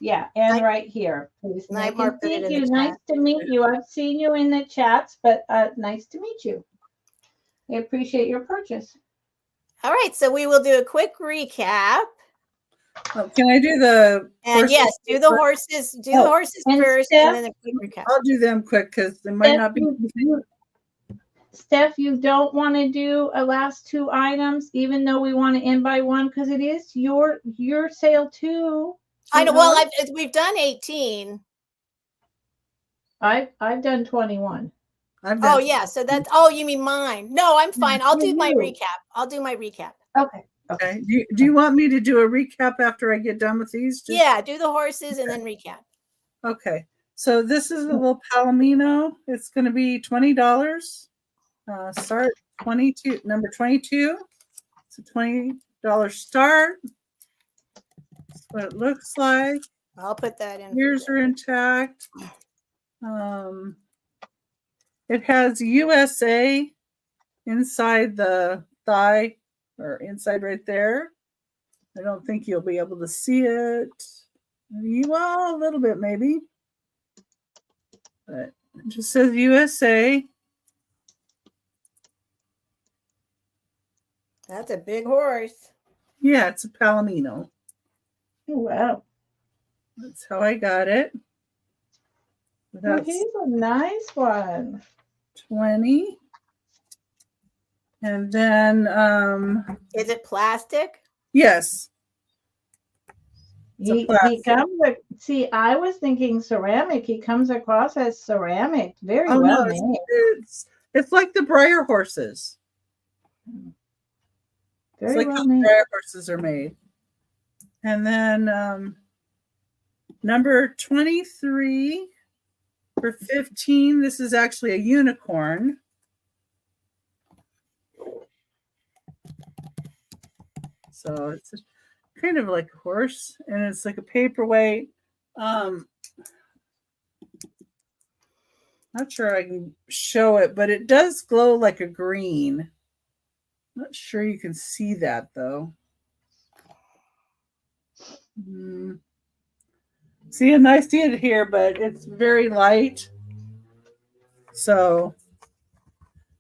Yeah, and right here, please. Nightmare put it in the chat. Nice to meet you. I've seen you in the chats, but nice to meet you. I appreciate your purchase. All right, so we will do a quick recap. Oh, can I do the? And yes, do the horses. Do the horses first, Steph, and then a quick recap. I'll do them quick because they might not be. Steph, you don't want to do a last 2 items, even though we want to end by 1, because it is your sale too. I know. Well, we've done 18. I've done 21. Oh yeah, so that's. Oh, you mean mine? No, I'm fine. I'll do my recap. I'll do my recap. Okay. Do you want me to do a recap after I get done with these? Yeah, do the horses and then recap. Okay. So this is a little Palomino. It's going to be $20. Start 22, number 22. It's a $20 start. That's what it looks like. I'll put that in. Ears are intact. It has USA inside the thigh or inside right there. I don't think you'll be able to see it. Well, a little bit maybe. But it just says USA. That's a big horse. Yeah, it's a Palomino. Oh, wow. That's how I got it. Oh, he's a nice one. 20. And then is it plastic? Yes. He comes, see, I was thinking ceramic. He comes across as ceramic. Very well made. It's like the Breyer horses. Very it's like well how made. Breyer horses are made. And then number 23 for 15. This is actually a unicorn. So it's kind of like a horse, and it's like a paperweight. Not sure I can show it, but it does glow like a green. Not sure you can see that though. See, and I see it here, but it's very light. So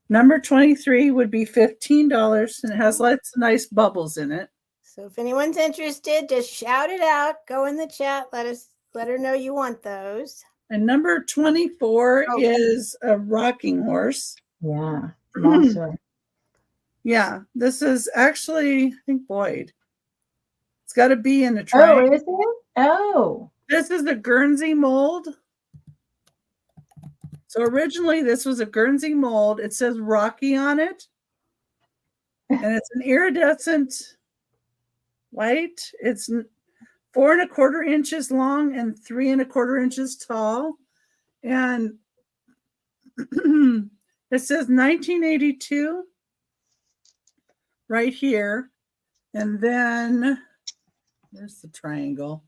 number 23 would be $15, and it has lots of nice bubbles in it. So if anyone's interested, just shout it out. Go in the chat. Let her know you want those. And number 24 is a rocking horse. Yeah, monster. Yeah, this is actually, I think, Boyd. It's got a B in the triangle. Oh, is it? Oh. This is a Guernsey mold. So originally this was a Guernsey mold. It says Rocky on it. And it's an iridescent white. It's 4 1/4 inches long and 3 1/4 inches tall. And it says 1982 right here. And then there's the triangle.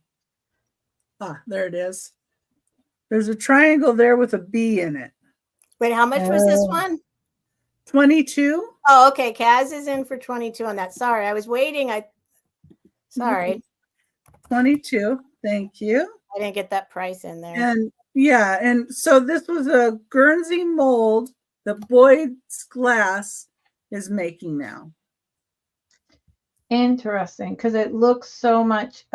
Ah, there it is. There's a triangle there with a B in it. Wait, how much was this one? 22. Oh, okay. Kaz is in for 22 on that. Sorry, I was waiting. Sorry. 22. Thank you. I didn't get that price in there. And yeah, and so this was a Guernsey mold that Boyd's Glass is making now. Interesting, because it looks so much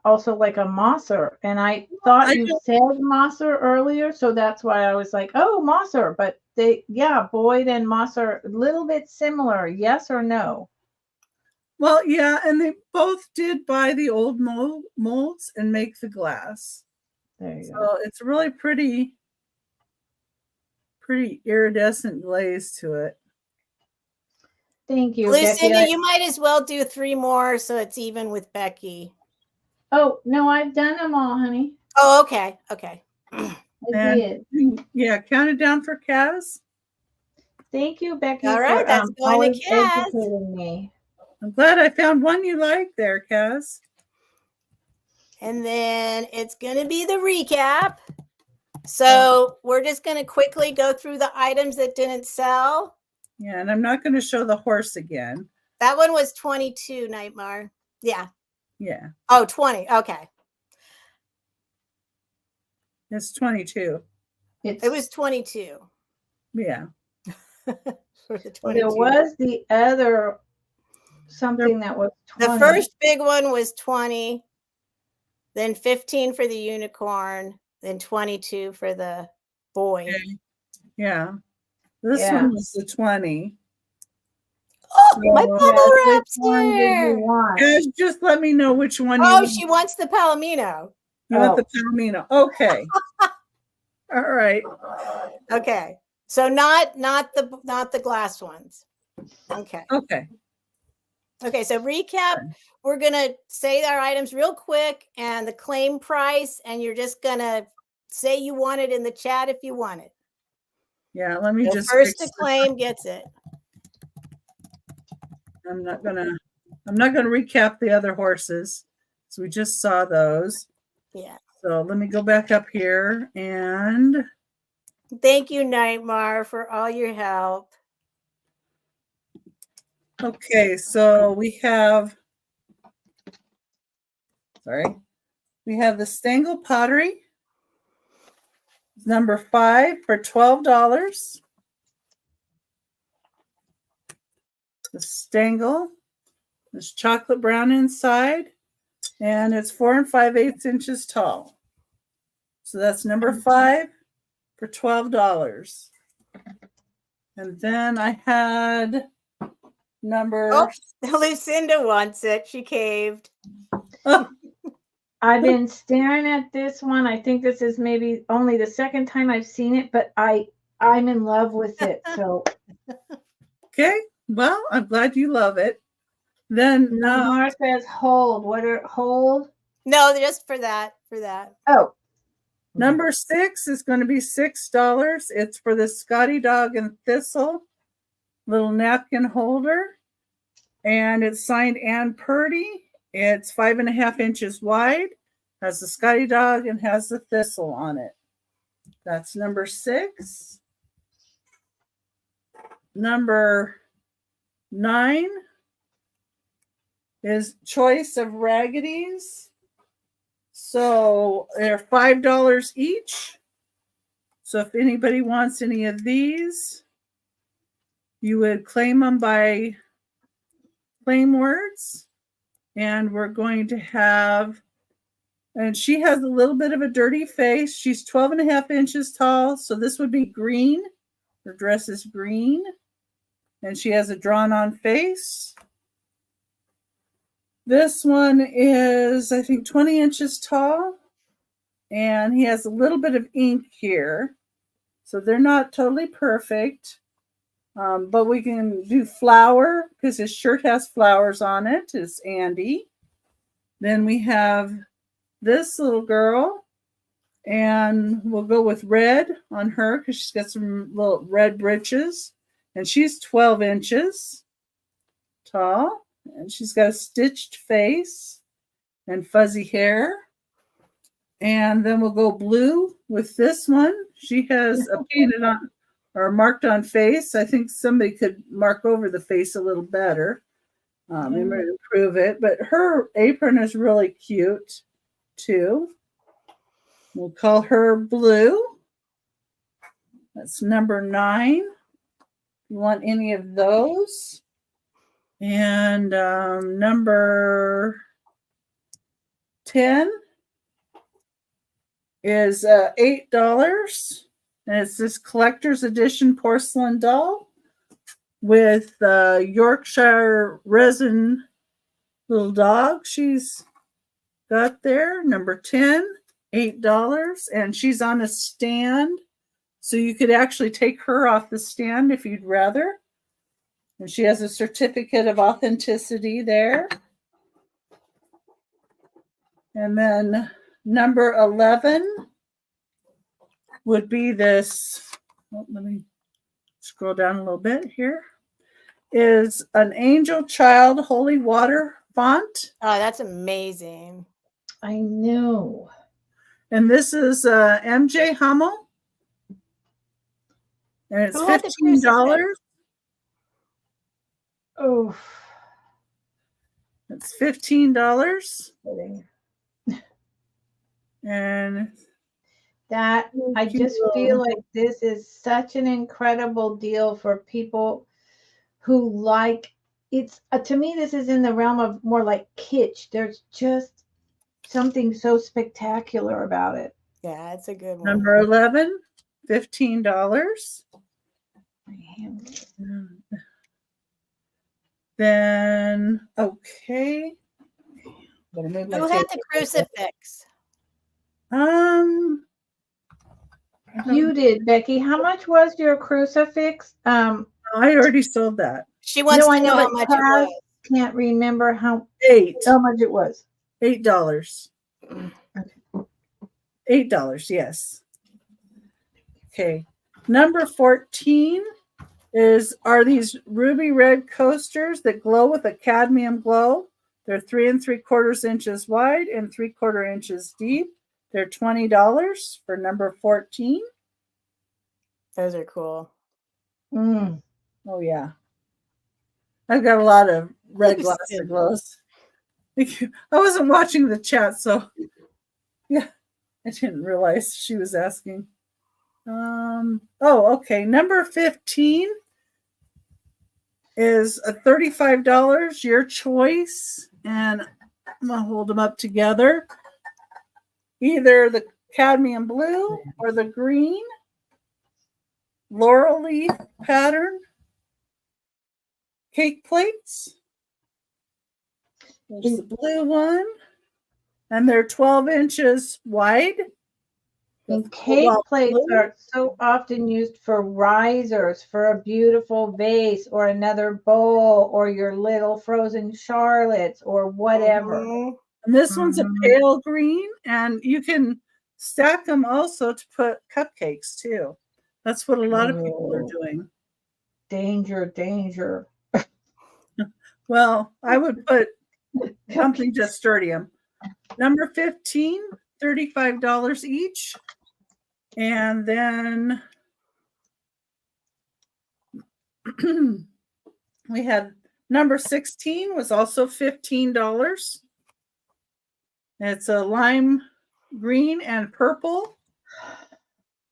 also like a mosser, and I thought you said mosser earlier, so that's why I was like, oh, mosser. But Boyd and mosser a little bit similar. Yes or no? Well, yeah, and they both did buy the old molds and make the glass. There you go. So it's really pretty iridescent glaze to it. Thank you, Lucinda, Becky. you might as well do 3 more so it's even with Becky. Oh, no, I've done them all, honey. Oh, okay. Okay. I did. Yeah, count it down for Kaz. Thank you, Becky. All right, that's going to Kaz. Educating me. I'm glad I found one you like there, Kaz. And then it's going to be the recap. So we're just going to quickly go through the items that didn't sell. Yeah, and I'm not going to show the horse again. That one was 22, Nightmare. Yeah. Yeah. Oh, 20. Okay. It's 22. It was 22. Yeah. For the 22. There was the other something that was 20. The first big one was 20, then 15 for the unicorn, then 22 for the boy. Okay. Yeah. This one was the 20. Oh, my bubble wrap's here. Guys, just let me know which one you want. She wants the Palomino. You want the Palomino. Okay. All right. Okay. So not the glass ones. Okay. Okay. Okay, so recap, we're going to say our items real quick and the claim price, and you're just going to say you want it in the chat if you want it. Yeah, let me just first to claim gets it. I'm not gonna recap the other horses. So we just saw those. Yeah. So let me go back up here and thank you, Nightmare, for all your help. okay, so we have the Stangle pottery, number 5 for $12. The Stangle is chocolate brown inside, and it's 4 5/8 inches tall. So that's number 5 for $12. And then I had number. Oh, Lucinda wants it. She caved. I've been staring at this one. I think this is maybe only the second time I've seen it, but I'm in love with it. So okay, well, I'm glad you love it. Then Mara says hold. Hold? No, just for that. Oh. Number 6 is going to be $6. It's for the Scotty Dog and Thistle little napkin holder. And it's signed Ann Purdy. It's 5 1/2 inches wide, has the Scotty Dog, and has the thistle on it. That's number 6. Number 9 is Choice of Raggedy's. So they're $5 each. So if anybody wants any of these, you would claim them by claim words. And we're going to have, and she has a little bit of a dirty face. She's 12 1/2 inches tall. So this would be green. Her dress is green. And she has a drawn on face. This one is, I think, 20 inches tall. And he has a little bit of ink here. So they're not totally perfect. But we can do flower because his shirt has flowers on it. It's Andy. Then we have this little girl. And we'll go with red on her because she's got some little red breeches. And she's 12 inches tall. And she's got a stitched face and fuzzy hair. And then we'll go blue with this one. She has a painted on or marked on face. I think somebody could mark over the face a little better. And improve it. But her apron is really cute too. We'll call her blue. That's number 9. You want any of those? And number 10 is $8. And it's this collector's edition porcelain doll with Yorkshire resin little dog she's got there. Number 10, $8. And she's on a stand. So you could actually take her off the stand if you'd rather. And she has a certificate of authenticity there. And then number 11 would be this. Oh, let me scroll down a little bit here. Is an angel child holy water font. Oh, that's amazing. I know. And this is MJ Hummel. And it's $15. Oh, It's $15. And that I just feel like this is such an incredible deal for people who like it's to me this is in the realm of more like kitsch. There's just something so spectacular about it. Yeah, it's a good one. number 11, $15. Then okay. Who had the crucifix? You did, Becky. How much was your crucifix? I already sold that. She wants to know how much it was. Can't remember how much it was. $8. $8, yes. Okay. Number 14 are these ruby red coasters that glow with a cadmium glow. They're 3 3/4 inches wide and 3/4 inches deep. They're $20 for number 14. Those are cool. Mm. Oh, yeah. I've got a lot of red glass glows. I wasn't watching the chat, so yeah, I didn't realize she was asking. Oh, okay. Number 15 is a $35, your choice. And I'm going to hold them up together. Either the cadmium blue or the green Laurel Leaf pattern cake plates. There's the blue one. And they're 12 inches wide. And cake plates are so often used for risers, for a beautiful vase or another bowl or your little frozen Charlottes or whatever. Mm-hmm. And this one's a pale green, and you can stack them also to put cupcakes too. That's what a lot of people are doing. Danger, danger. Well, I would put something just sturdy them. Number 15, $35 each. And then we had number 16 was also $15. It's a lime green and purple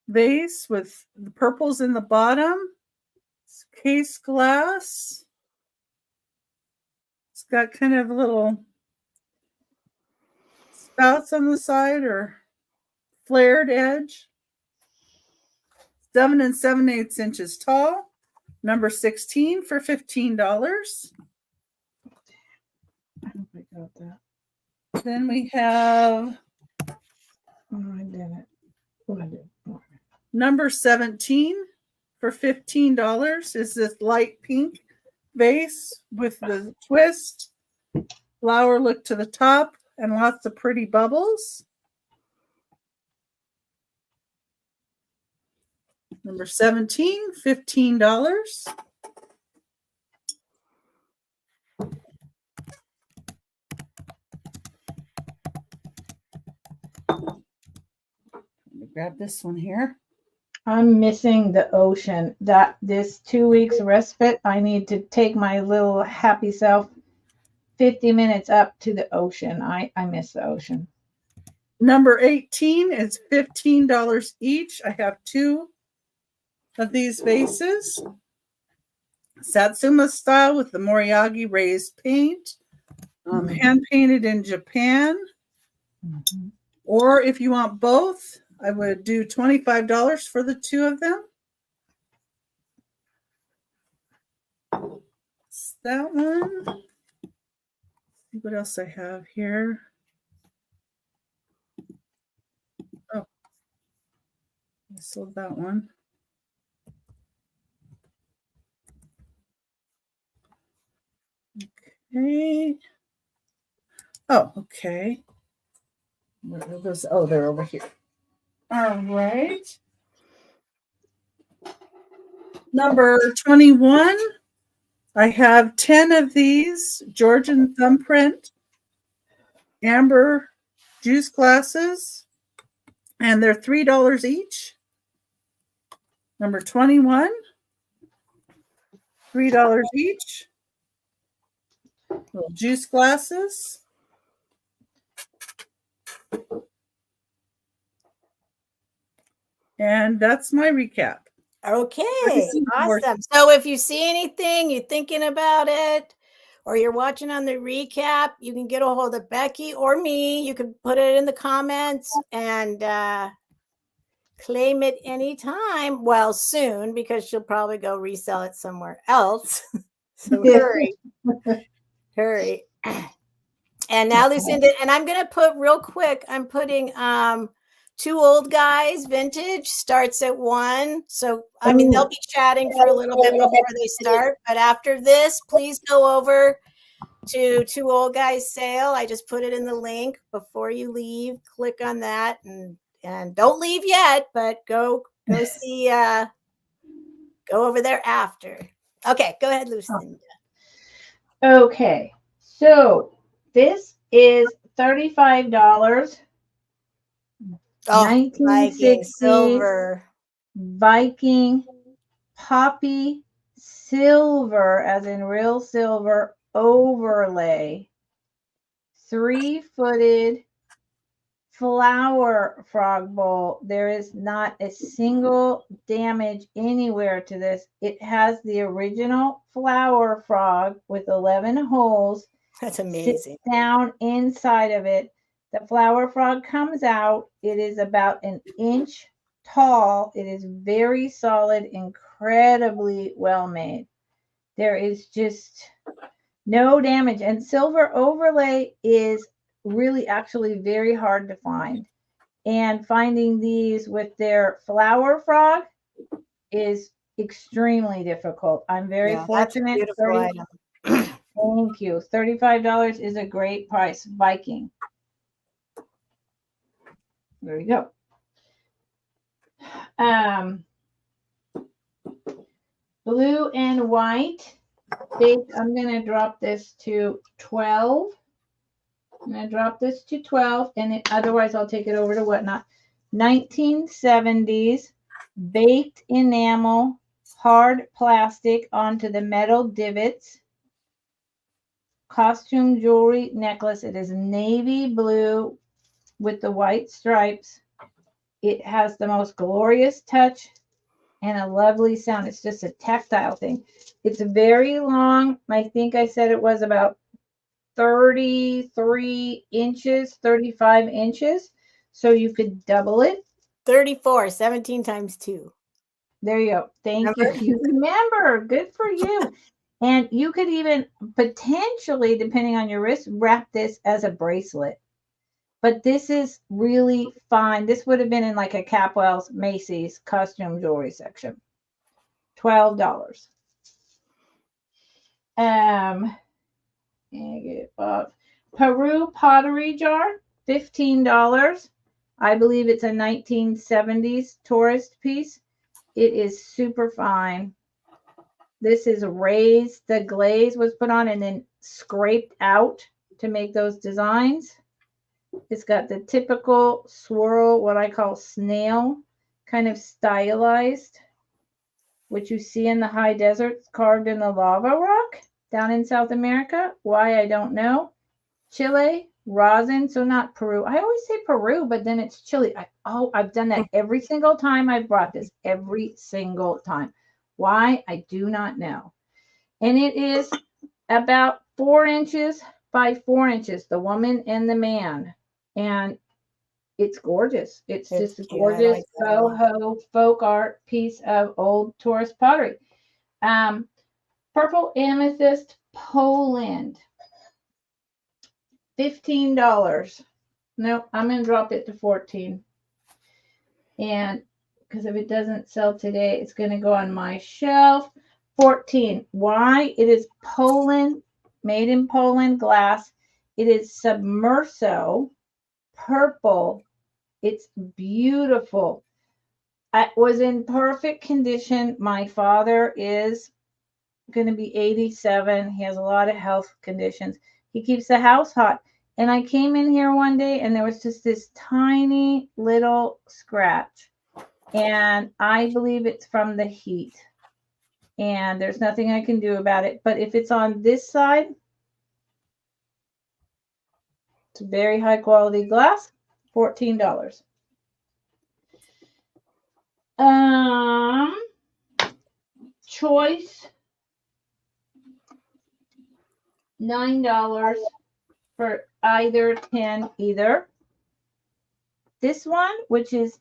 vase with the purples in the bottom. It's case glass. It's got kind of little spouts on the side or flared edge. 7 7/8 inches tall. Number 16 for $15. I hope I got that. Then we have I didn't. number 17 for $15 is this light pink vase with the twist, flower look to the top, and lots of pretty bubbles. Number 17, $15. Let me grab this one here. I'm missing the ocean. This 2 weeks respite, I need to take my little happy self 50 minutes up to the ocean. I miss the ocean. Number 18 is $15 each. I have 2 of these vases. Satsuma style with the Moriagi raised paint. Hand painted in Japan. Mm-hmm. Or if you want both, I would do $25 for the 2 of them. It's that one. Let's see what else I have here. Oh, I sold that one. Okay. Oh, okay. Where are those? Oh, they're over here. All right. Number 21. I have 10 of these Georgian thumbprint amber juice glasses, and they're $3 each. Number 21. $3 each. Little juice glasses. And that's my recap. Okay, awesome. So if you see anything, you're thinking about it, or you're watching on the recap, you can get a hold of Becky or me. You can put it in the comments and claim it anytime. Well, soon, because she'll probably go resell it somewhere else. So hurry. Hurry. And now Lucinda, and I'm going to put real quick, I'm putting 2 Old Guys vintage starts at 1. So, I mean, they'll be chatting for a little bit before they start. But after this, please go over to 2 Old Guys sale. I just put it in the link before you leave. Click on that and don't leave yet, but go see, go over there after. Okay, go ahead, Lucinda. Okay, so this is $35. Oh, Viking 1960s silver. Viking poppy silver, as in real silver overlay, 3-footed flower frog bowl. There is not a single damage anywhere to this. It has the original flower frog with 11 holes. That's amazing. Sits down inside of it. The flower frog comes out. It is about an inch tall. It is very solid, incredibly well made. There is just no damage. And silver overlay is really actually very hard to find. And finding these with their flower frog is extremely difficult. I'm very fortunate. Thank you. $35 is a great price. Viking. There we go. Blue and white. I'm going to drop this to 12. I'm going to drop this to 12, and otherwise I'll take it over to whatnot. 1970s baked enamel, hard plastic onto the metal divots. Costume jewelry necklace. It is navy blue with the white stripes. It has the most glorious touch and a lovely sound. It's just a tactile thing. It's very long. I think I said it was about 33 inches, 35 inches. So you could double it. 34, 17 times 2. There you go. Thank you. You remember. Good for you. And you could even potentially, depending on your wrist, wrap this as a bracelet. But this is really fine. This would have been in like a Capwell's Macy's costume jewelry section. $12. Peru pottery jar, $15. I believe it's a 1970s tourist piece. It is super fine. This is raised. The glaze was put on and then scraped out to make those designs. It's got the typical swirl, what I call snail, kind of stylized, which you see in the high deserts carved in the lava rock down in South America. Why, I don't know. Chile, rosin, so not Peru. I always say Peru, but then it's Chile. I've done that every single time I've brought this, every single time. Why? I do not know. And it is about 4 inches by 4 inches, the woman and the man. And it's gorgeous. It's just a gorgeous boho folk art piece of old tourist pottery. Purple amethyst Poland. $15. No, I'm going to drop it to 14. And because if it doesn't sell today, it's going to go on my shelf. 14. Why? It is Poland, made in Poland glass. It is Submerso, purple. It's beautiful. It was in perfect condition. My father is going to be 87. He has a lot of health conditions. He keeps the house hot. And I came in here one day and there was just this tiny little scratch. And I believe it's from the heat. And there's nothing I can do about it. But if it's on this side, it's very high quality glass, $14. Choice, $9 for either 10 either. This one, which is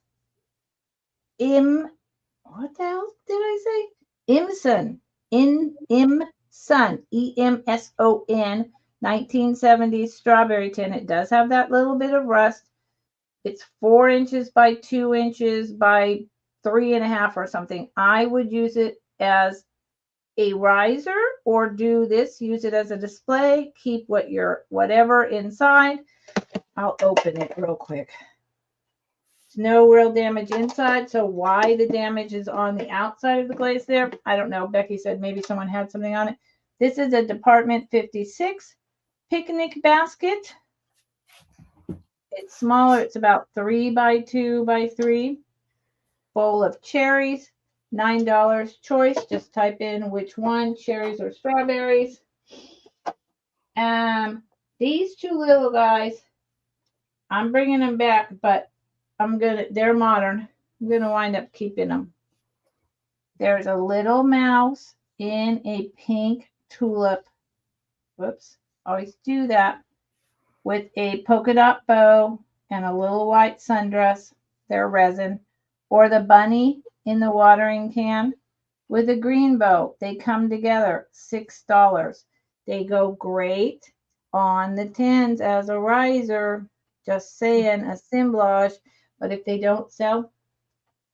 what the hell did I say? Imson, Imson, EMSON, 1970s strawberry tin. It does have that little bit of rust. It's 4 inches by 2 inches by 3.5 or something. I would use it as a riser or do this, use it as a display, keep whatever inside. I'll open it real quick. No real damage inside. So why the damage is on the outside of the glaze there, I don't know. Becky said maybe someone had something on it. This is a Department 56 picnic basket. It's smaller. It's about 3 by 2 by 3. Bowl of cherries, $9 choice. Just type in which one, cherries or strawberries. These two little guys, I'm bringing them back, but they're modern. I'm going to wind up keeping them. There's a little mouse in a pink tulip. Whoops, always do that. With a polka dot bow and a little white sundress. They're resin. Or the bunny in the watering can with a green bow. They come together, $6. They go great on the tins as a riser. Just saying, assemblage. But if they don't sell,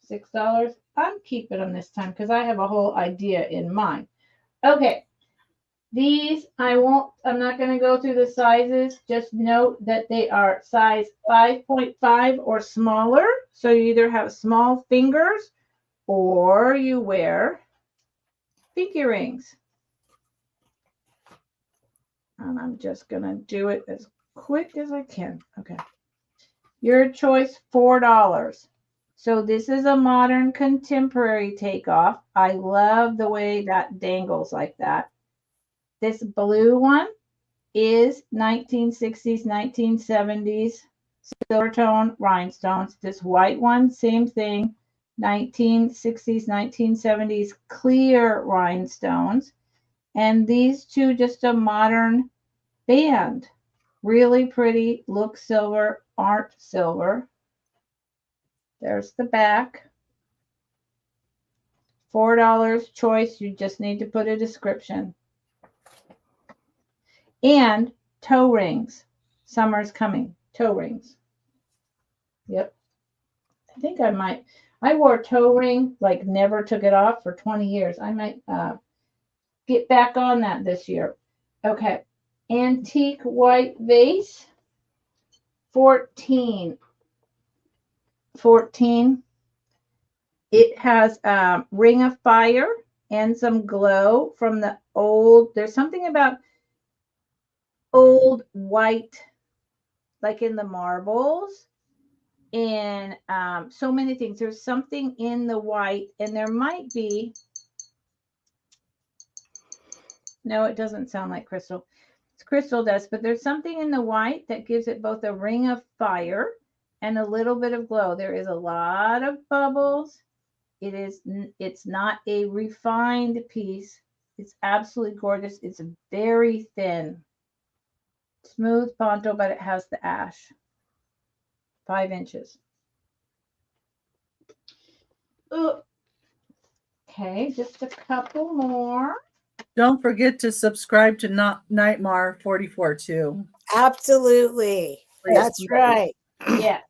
$6, I'm keeping them this time because I have a whole idea in mind. Okay. These, I'm not going to go through the sizes. Just note that they are size 5.5 or smaller. So you either have small fingers or you wear pinky rings. And I'm just going to do it as quick as I can. Okay. Your choice, $4. So this is a modern contemporary takeoff. I love the way that dangles like that. This blue one is 1960s, 1970s silver tone rhinestones. This white one, same thing, 1960s, 1970s clear rhinestones. And these two, just a modern band. Really pretty, look silver, aren't silver. There's the back. $4 choice. You just need to put a description. And toe rings. Summer's coming. Toe rings. Yep. I think I wore a toe ring, like never took it off for 20 years. I might get back on that this year. Okay. Antique white vase. 14. It has a ring of fire and some glow from the old. There's something about old white, like in the marbles, and so many things. There's something in the white, and there might be, no, it doesn't sound like crystal. It's crystal dust, but there's something in the white that gives it both a ring of fire and a little bit of glow. There is a lot of bubbles. It's not a refined piece. It's absolutely gorgeous. It's very thin. Smooth ponto, but it has the ash. 5 inches. Ooh. Okay, just a couple more. Don't forget to subscribe to Nightmare 44 too. Absolutely. That's right. Yeah.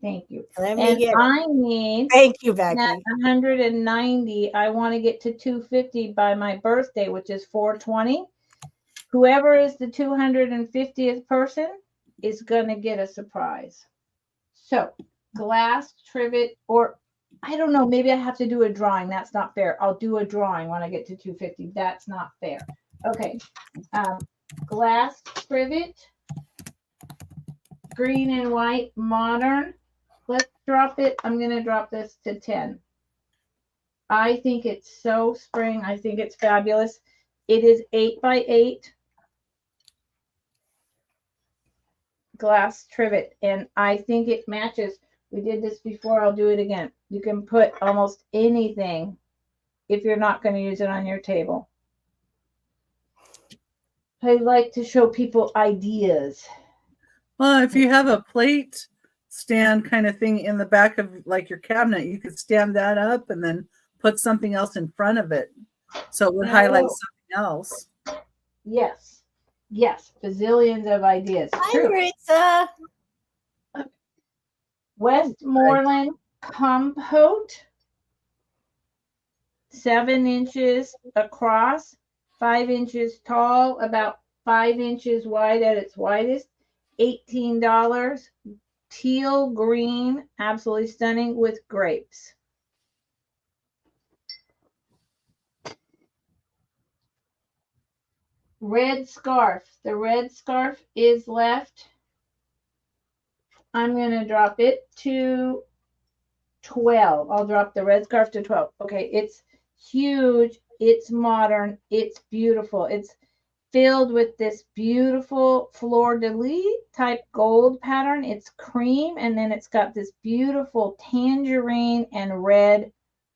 Thank you. Let me get I need, thank you, Becky. 190. I want to get to 250 by my birthday, which is 4/20. Whoever is the 250th person is going to get a surprise. So, glass trivet, or I don't know, maybe I have to do a drawing. That's not fair. I'll do a drawing when I get to 250. That's not fair. Okay. Glass trivet, green and white, modern. Let's drop it. I'm going to drop this to 10. I think it's so spring. I think it's fabulous. It is 8 by 8 glass trivet, and I think it matches. We did this before. I'll do it again. You can put almost anything if you're not going to use it on your table. I like to show people ideas. Well, if you have a plate stand kind of thing in the back of like your cabinet, you could stand that up and then put something else in front of it, so it would highlight something else. Yes, bazillions of ideas. Hi, Maritza. Westmoreland compote, 7 inches across, 5 inches tall, about 5 inches wide at its widest. $18. Teal green, absolutely stunning with grapes. Red scarf. The red scarf is left. I'm going to drop it to 12. I'll drop the red scarf to 12. Okay, it's huge. It's modern. It's beautiful. It's filled with this beautiful fleur-de-lis type gold pattern. It's cream, and then it's got this beautiful tangerine and red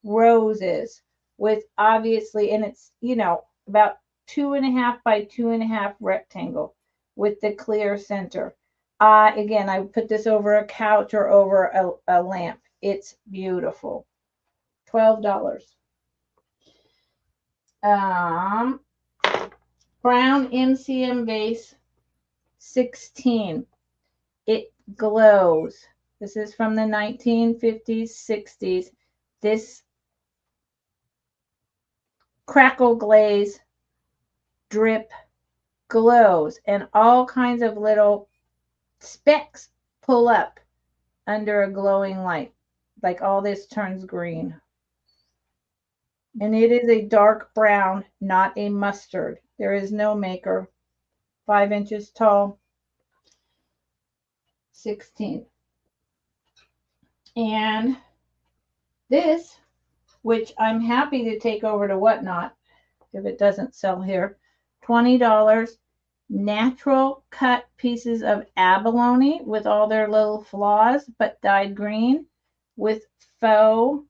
roses with obviously, and it's, you know, about 2.5 by 2.5 rectangle with the clear center. Again, I put this over a couch or over a lamp. It's beautiful. $12. Brown MCM vase, 16. It glows. This is from the 1950s, 60s. This crackle glaze drip glows, and all kinds of little specks pull up under a glowing light. Like all this turns green. And it is a dark brown, not a mustard. There is no maker. 5 inches tall. 16. And this, which I'm happy to take over to Whatnot if it doesn't sell here, $20. Natural cut pieces of abalone with all their little flaws, but dyed green with faux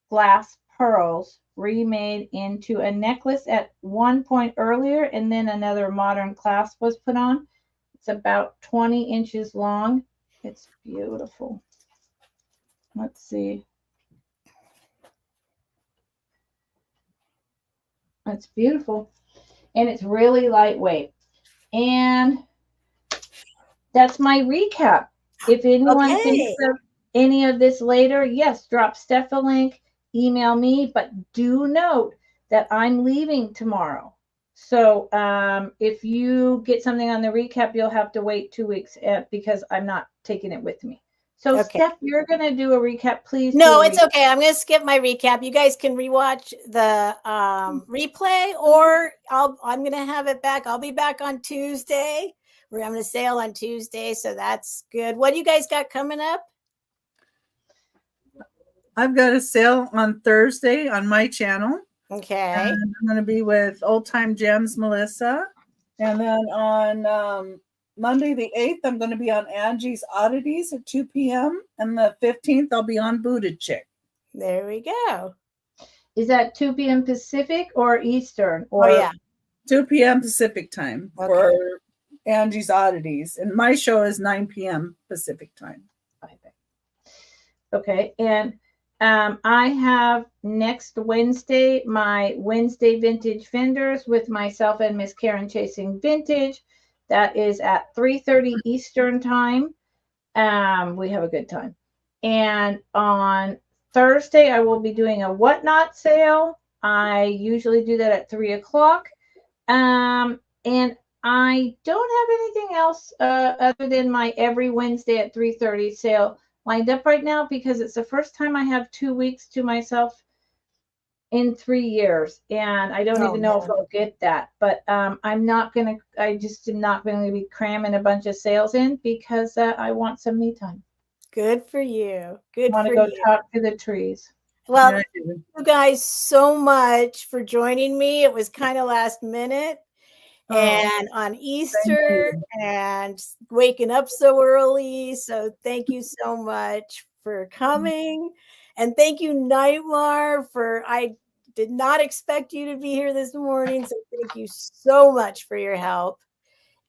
glass pearls remade into a necklace at one point earlier, and then another modern clasp was put on. It's about 20 inches long. It's beautiful. Let's see. It's beautiful. And it's really lightweight. And that's my recap. If anyone thinks of any of this later, yes, drop Steph a link, email me, but do note that I'm leaving tomorrow. So if you get something on the recap, you'll have to wait 2 weeks because I'm not taking it with me. So Steph, you're going to do a recap, please. No, it's okay. I'm going to skip my recap. You guys can rewatch the replay, or I'm going to have it back. I'll be back on Tuesday. We're having a sale on Tuesday, so that's good. What do you guys got coming up? I've got a sale on Thursday on my channel. Okay. And I'm going to be with Old Time Gems, Melissa. And then on Monday the 8th, I'm going to be on Angie's Oddities at 2 p.m. And the 15th, I'll be on Booted Chick. There we go. Is that 2 p.m. Pacific or Eastern? Or 2 p.m. Pacific time for Angie's Oddities. And my show is 9 p.m. Pacific time. Okay. And I have next Wednesday, my Wednesday Vintage Vendors with myself and Miss Karen Chasing Vintage. That is at 3:30 Eastern time. We have a good time. And on Thursday, I will be doing a Whatnot sale. I usually do that at 3 o'clock. And I don't have anything else other than my every Wednesday at 3:30 sale lined up right now, because it's the first time I have 2 weeks to myself in 3 years, and I don't even know if I'll get that. But I just am not going to be cramming a bunch of sales in because I want some me time. Good for you. Good. I want to go talk to the trees. Well, thank you guys so much for joining me. It was kind of last minute. And on Easter and waking up so early. So thank you so much for coming. And thank you, Nightmare, I did not expect you to be here this morning. So thank you so much for your help.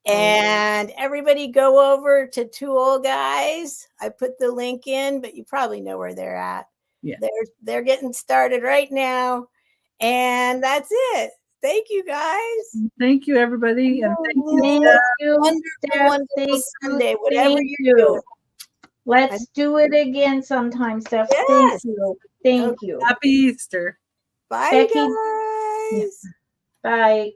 And everybody go over to Two Old Guys. I put the link in, but you probably know where they're at. Yeah. They're getting started right now. And that's it. Thank you, guys. Thank you, everybody. And thank you. Wonderful Sunday, whatever you're doing. Let's do it again sometime, Steph. Yes. Thank you. Happy Easter. Bye, Becky. guys. Bye.